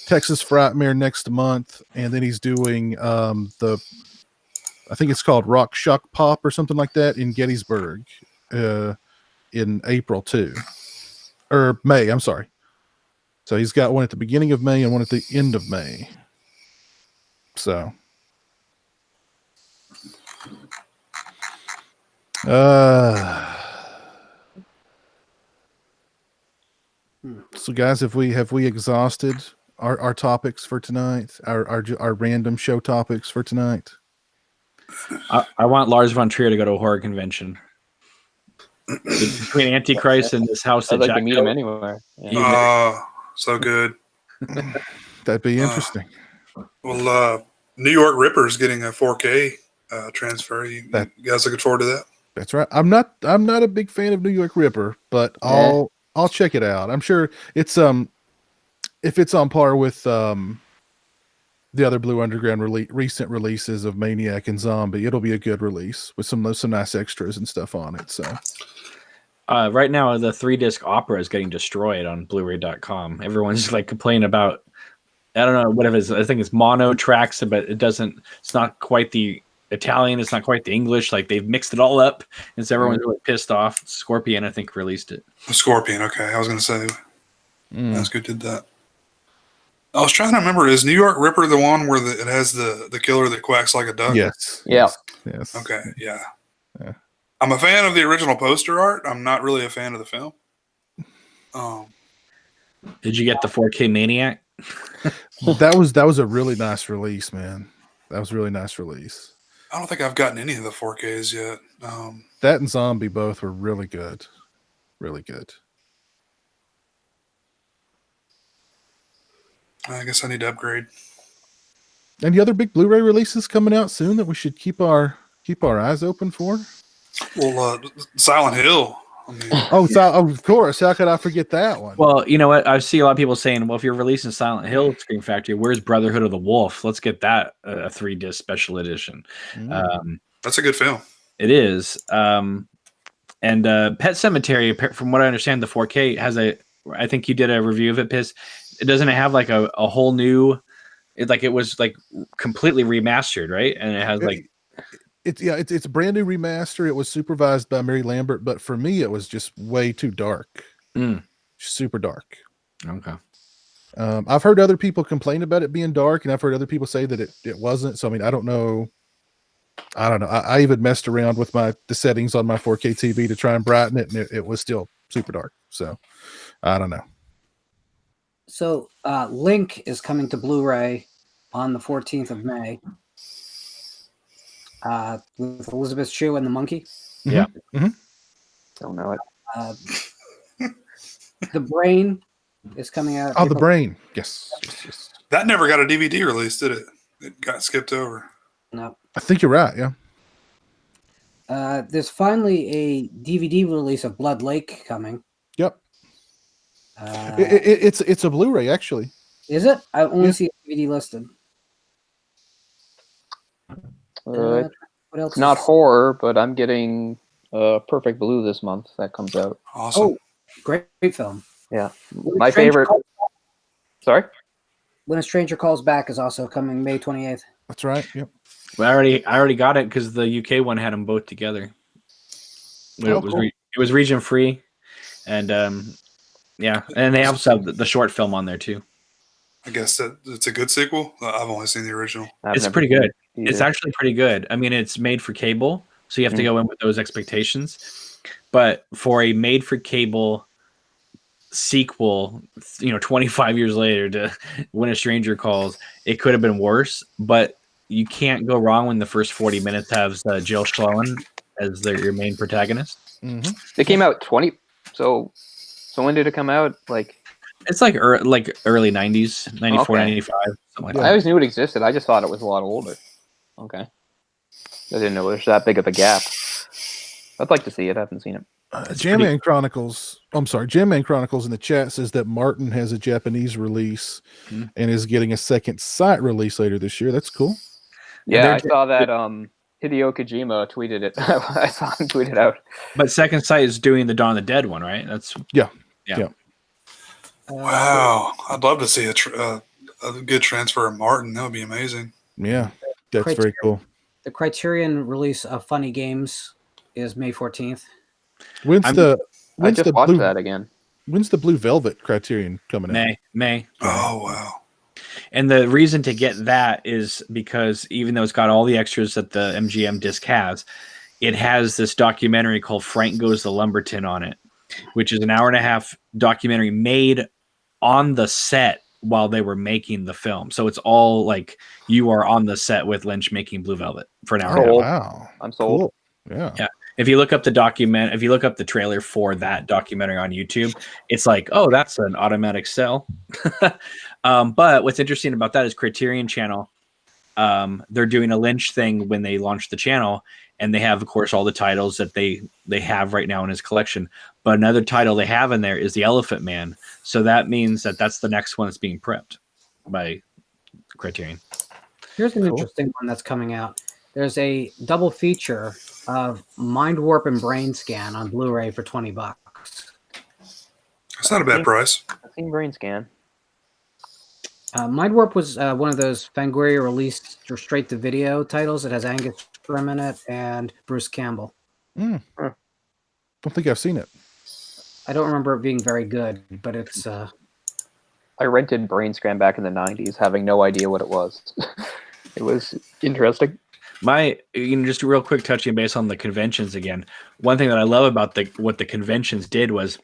Speaker 1: Texas Frightmare next month, and then he's doing I think it's called Rock Shock Pop or something like that in Gettysburg in April too, or May. I'm sorry. So he's got one at the beginning of May and one at the end of May. So. So guys, have we exhausted our topics for tonight? Our random show topics for tonight?
Speaker 7: I want Lars von Trier to go to a horror convention. Between Antichrist and this house
Speaker 6: I'd
Speaker 7: that
Speaker 6: like to
Speaker 7: Jack
Speaker 6: meet him anywhere. Yeah.
Speaker 5: Oh, so good.
Speaker 1: That'd be interesting.
Speaker 5: Well, New York Ripper is getting a 4K transfer. You guys looking forward to that?
Speaker 1: That's right. I'm not a big fan of New York Ripper, but I'll check it out. I'm sure it's if it's on par with the other Blue Underground recent releases of Maniac and Zombie, it'll be a good release with some nice extras and stuff on it. So
Speaker 7: right now the 3-disc opera is getting destroyed on Blu-ray.com. Everyone's like complaining about I don't know what it is. I think it's mono tracks, but it doesn't. It's not quite the Italian. It's not quite the English. Like they've mixed it all up, and so everyone's really pissed off. Scorpion, I think, released it.
Speaker 5: Scorpion. Okay, I was going to say that's good. Did that? I was trying to remember. Is New York Ripper the one where it has the killer that quacks like a duck?
Speaker 1: Yes.
Speaker 6: Yeah.
Speaker 1: Yes.
Speaker 5: Okay. Yeah.
Speaker 1: Yeah.
Speaker 5: I'm a fan of the original poster art. I'm not really a fan of the film.
Speaker 7: Did you get the 4K Maniac?
Speaker 1: That was a really nice release, man. That was a really nice release.
Speaker 5: I don't think I've gotten any of the 4Ks yet.
Speaker 1: That and Zombie both were really good. Really good.
Speaker 5: I guess I need to upgrade.
Speaker 1: Any other big Blu-ray releases coming out soon that we should keep our eyes open for?
Speaker 5: Well, Silent Hill. I mean,
Speaker 1: of course. How could I forget that one?
Speaker 7: Well, you know what? I see a lot of people saying, well, if you're releasing Silent Hill Scream Factory, where's Brotherhood of the Wolf? Let's get that a 3-disc special edition.
Speaker 5: that's a good film.
Speaker 7: It is. And Pet Cemetery, from what I understand, the 4K has I think you did a review of it, Piss. It doesn't have like a whole new, it was like completely remastered, right? And it has like,
Speaker 1: it's a brand new remaster. It was supervised by Mary Lambert, but for me, it was just way too dark. Super dark.
Speaker 7: Okay.
Speaker 1: I've heard other people complain about it being dark, and I've heard other people say that it wasn't. So I mean, I don't know. I even messed around with the settings on my 4K TV to try and brighten it, and it was still super dark. So I don't know.
Speaker 3: So Link is coming to Blu-ray on the 14th of May. With Elizabeth Shue and the monkey.
Speaker 7: Yeah.
Speaker 1: Mm-hmm.
Speaker 6: Don't know it.
Speaker 3: The Brain is coming out.
Speaker 1: Oh, The Brain. Yes.
Speaker 5: That never got a DVD release, did it? It got skipped over.
Speaker 3: No.
Speaker 1: I think you're right. Yeah.
Speaker 3: There's finally a DVD release of Blood Lake coming.
Speaker 1: Yep. It's a Blu-ray actually.
Speaker 3: Is it? I only see a DVD listed. What else?
Speaker 6: It's not horror, but I'm getting Perfect Blue this month. That comes out.
Speaker 5: Awesome.
Speaker 3: Oh, great film.
Speaker 6: Yeah, my favorite. Sorry.
Speaker 3: When a Stranger Calls Back is also coming May 28th.
Speaker 1: That's right. Yep.
Speaker 7: Well, I already got it because the UK one had them both together.
Speaker 1: Cool.
Speaker 7: It was region free, and yeah, and they also have the short film on there too.
Speaker 5: I guess that it's a good sequel. I've only seen the original.
Speaker 7: It's pretty good. It's actually pretty good. I mean, it's made for cable, so you have to go in with those expectations. But for a made for cable sequel, 25 years later to When a Stranger Calls, it could have been worse. But you can't go wrong when the first 40 minutes has Jill Schluen as your main protagonist.
Speaker 1: Mm-hmm.
Speaker 6: It came out 20. So when did it come out?
Speaker 7: It's like early 90s, 94,
Speaker 6: Okay.
Speaker 7: 95, something like
Speaker 6: I
Speaker 7: that.
Speaker 6: always knew it existed. I just thought it was a lot older. Okay. I didn't know there's that big of a gap. I'd like to see it. I haven't seen it.
Speaker 1: Jam Man Chronicles. I'm sorry. Jam Man Chronicles in the chat says that Martin has a Japanese release and is getting a second site release later this year. That's cool.
Speaker 6: Yeah, I saw that Hideo Kojima tweeted it. I saw him tweet it out.
Speaker 7: But Second Sight is doing the Dawn of the Dead one, right? That's
Speaker 1: Yeah.
Speaker 5: Wow, I'd love to see a good transfer of Martin. That would be amazing.
Speaker 1: Yeah. That's very cool.
Speaker 3: The Criterion release of Funny Games is May 14th.
Speaker 6: I just watched that again.
Speaker 1: When's the Blue Velvet Criterion coming out?
Speaker 7: May.
Speaker 5: Oh, wow.
Speaker 7: And the reason to get that is because even though it's got all the extras that the MGM disc has, it has this documentary called Frank Goes to Lumberton on it, which is an 1.5-hour documentary made on the set while they were making the film. So it's all like you are on the set with Lynch making Blue Velvet for an hour.
Speaker 6: Sold.
Speaker 1: Wow.
Speaker 6: I'm sold.
Speaker 1: Cool. Yeah.
Speaker 7: If you look up the trailer for that documentary on YouTube, it's like, oh, that's an automatic sell. But what's interesting about that is Criterion Channel. They're doing a Lynch thing when they launched the channel, and they have, of course, all the titles that they have right now in his collection. But another title they have in there is The Elephant Man. So that means that's the next one that's being prepped by Criterion.
Speaker 3: Here's an interesting one that's coming out. There's a double feature of Mind Warp and Brain Scan on Blu-ray for $20.
Speaker 5: That's not a bad price.
Speaker 6: I've seen Brain Scan.
Speaker 3: Mind Warp was one of those Fangoria released straight to video titles. It has Angus Scrimm in it and Bruce Campbell.
Speaker 1: Don't think I've seen it.
Speaker 3: I don't remember it being very good, but it's.
Speaker 6: I rented Brain Scram back in the 90s, having no idea what it was. It was interesting.
Speaker 7: Just real quick touching base on the conventions again. One thing that I love about what the conventions did was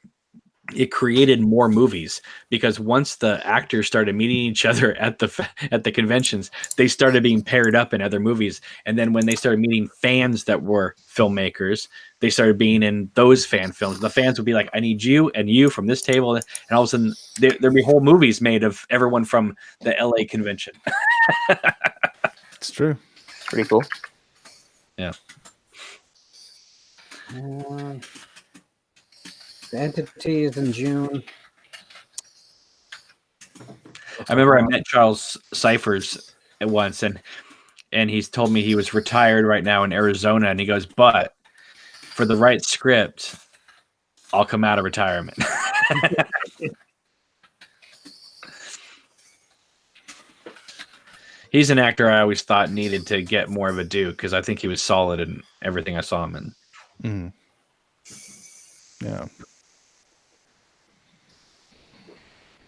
Speaker 7: it created more movies, because once the actors started meeting each other at the conventions, they started being paired up in other movies. And then when they started meeting fans that were filmmakers, they started being in those fan films. The fans would be like, I need you and you from this table. And all of a sudden there'd be whole movies made of everyone from the LA convention.
Speaker 1: It's true.
Speaker 6: Pretty cool.
Speaker 7: Yeah.
Speaker 3: The Entity is in June.
Speaker 7: I remember I met Charles Cyphers at once, and he's told me he was retired right now in Arizona, and he goes, but for the right script, I'll come out of retirement. He's an actor I always thought needed to get more of a due, because I think he was solid in everything I saw him in.
Speaker 1: Yeah.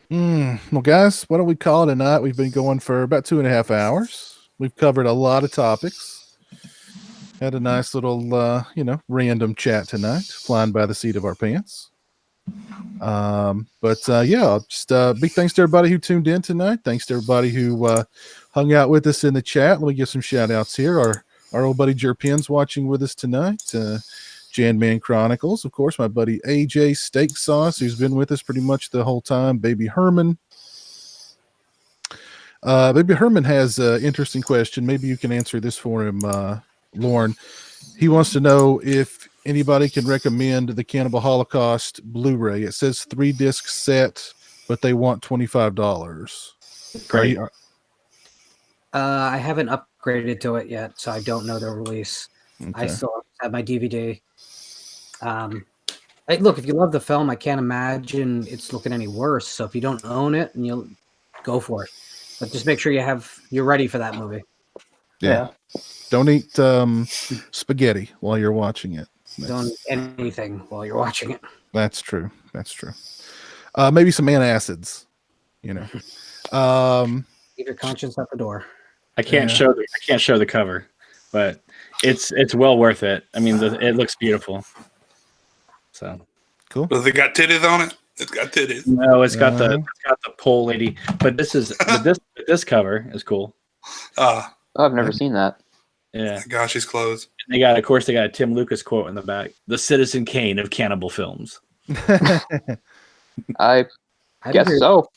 Speaker 1: Well, guys, why don't we call it a night? We've been going for about 2.5 hours. We've covered a lot of topics. Had a nice little, random chat tonight, flying by the seat of our pants. Just big thanks to everybody who tuned in tonight. Thanks to everybody who hung out with us in the chat. Let me give some shout outs here. Our old buddy Jerpin's watching with us tonight. Jan Man Chronicles, of course, my buddy AJ Steak Sauce, who's been with us pretty much the whole time. Baby Herman. Baby Herman has an interesting question. Maybe you can answer this for him, Lauren. He wants to know if anybody can recommend the Cannibal Holocaust Blu-ray. It says 3-disc set, but they want $25.
Speaker 7: Great.
Speaker 3: I haven't upgraded to it yet, so I don't know the release.
Speaker 1: Okay.
Speaker 3: I still have my DVD. Look, if you love the film, I can't imagine it's looking any worse. So if you don't own it, and you'll go for it, but just make sure you're ready for that movie.
Speaker 1: Yeah. Don't eat spaghetti while you're watching it.
Speaker 3: Don't eat anything while you're watching it.
Speaker 1: That's true. Maybe some antacids.
Speaker 3: Leave your conscience at the door.
Speaker 7: I can't show the cover, but it's well worth it. I mean, it looks beautiful. So
Speaker 1: cool.
Speaker 5: Does it got titties on it? It's got titties.
Speaker 7: No, it's got the pole lady. But this cover is cool.
Speaker 6: I've never seen that.
Speaker 7: Yeah.
Speaker 5: Gosh, he's clothes.
Speaker 7: They got a Tim Lucas quote in the back: "The Citizen Kane of cannibal films."
Speaker 6: I guess so.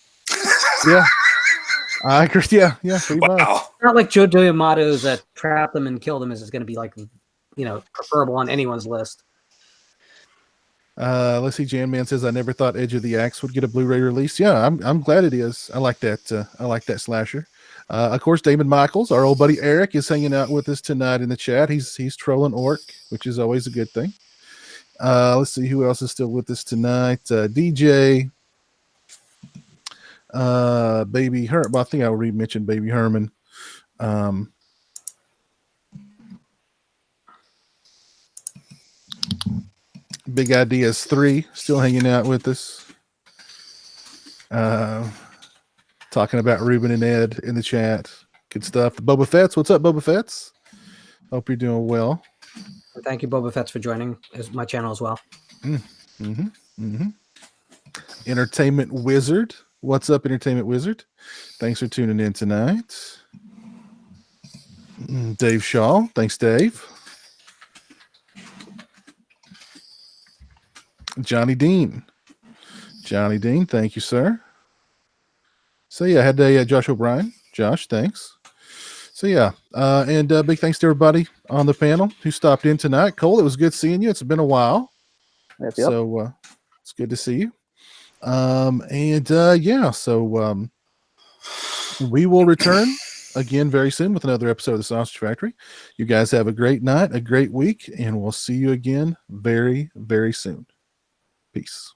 Speaker 1: Yeah. I agree. Yeah. Pretty much.
Speaker 5: Wow.
Speaker 3: It's not like Joe D'Amato's Trap Them and Kill Them is going to be like, preferable on anyone's list.
Speaker 1: Let's see. Jan Man says, I never thought Edge of the Axe would get a Blu-ray release. Yeah, I'm glad it is. I like that. I like that slasher. Of course, Damon Michaels, our old buddy Eric, is hanging out with us tonight in the chat. He's trolling Orc, which is always a good thing. Let's see who else is still with us tonight. DJ, Baby Herman. Well, I think I already mentioned Baby Herman. Big Ideas 3 still hanging out with us. Talking about Ruben and Ed in the chat. Good stuff. The Boba Fett's. What's up, Boba Fett's? Hope you're doing well.
Speaker 3: Thank you, Boba Fett's, for joining my channel as well.
Speaker 1: Entertainment Wizard. What's up, Entertainment Wizard? Thanks for tuning in tonight. Dave Shaw. Thanks, Dave. Johnny Dean. Thank you, sir. So yeah, I had Josh O'Brien. Josh, thanks. So yeah, and big thanks to everybody on the panel who stopped in tonight. Cole, it was good seeing you. It's been a while.
Speaker 6: Yep.
Speaker 1: So it's good to see you. We will return again very soon with another episode of the Sausage Factory. You guys have a great night, a great week, and we'll see you again very, very soon. Peace.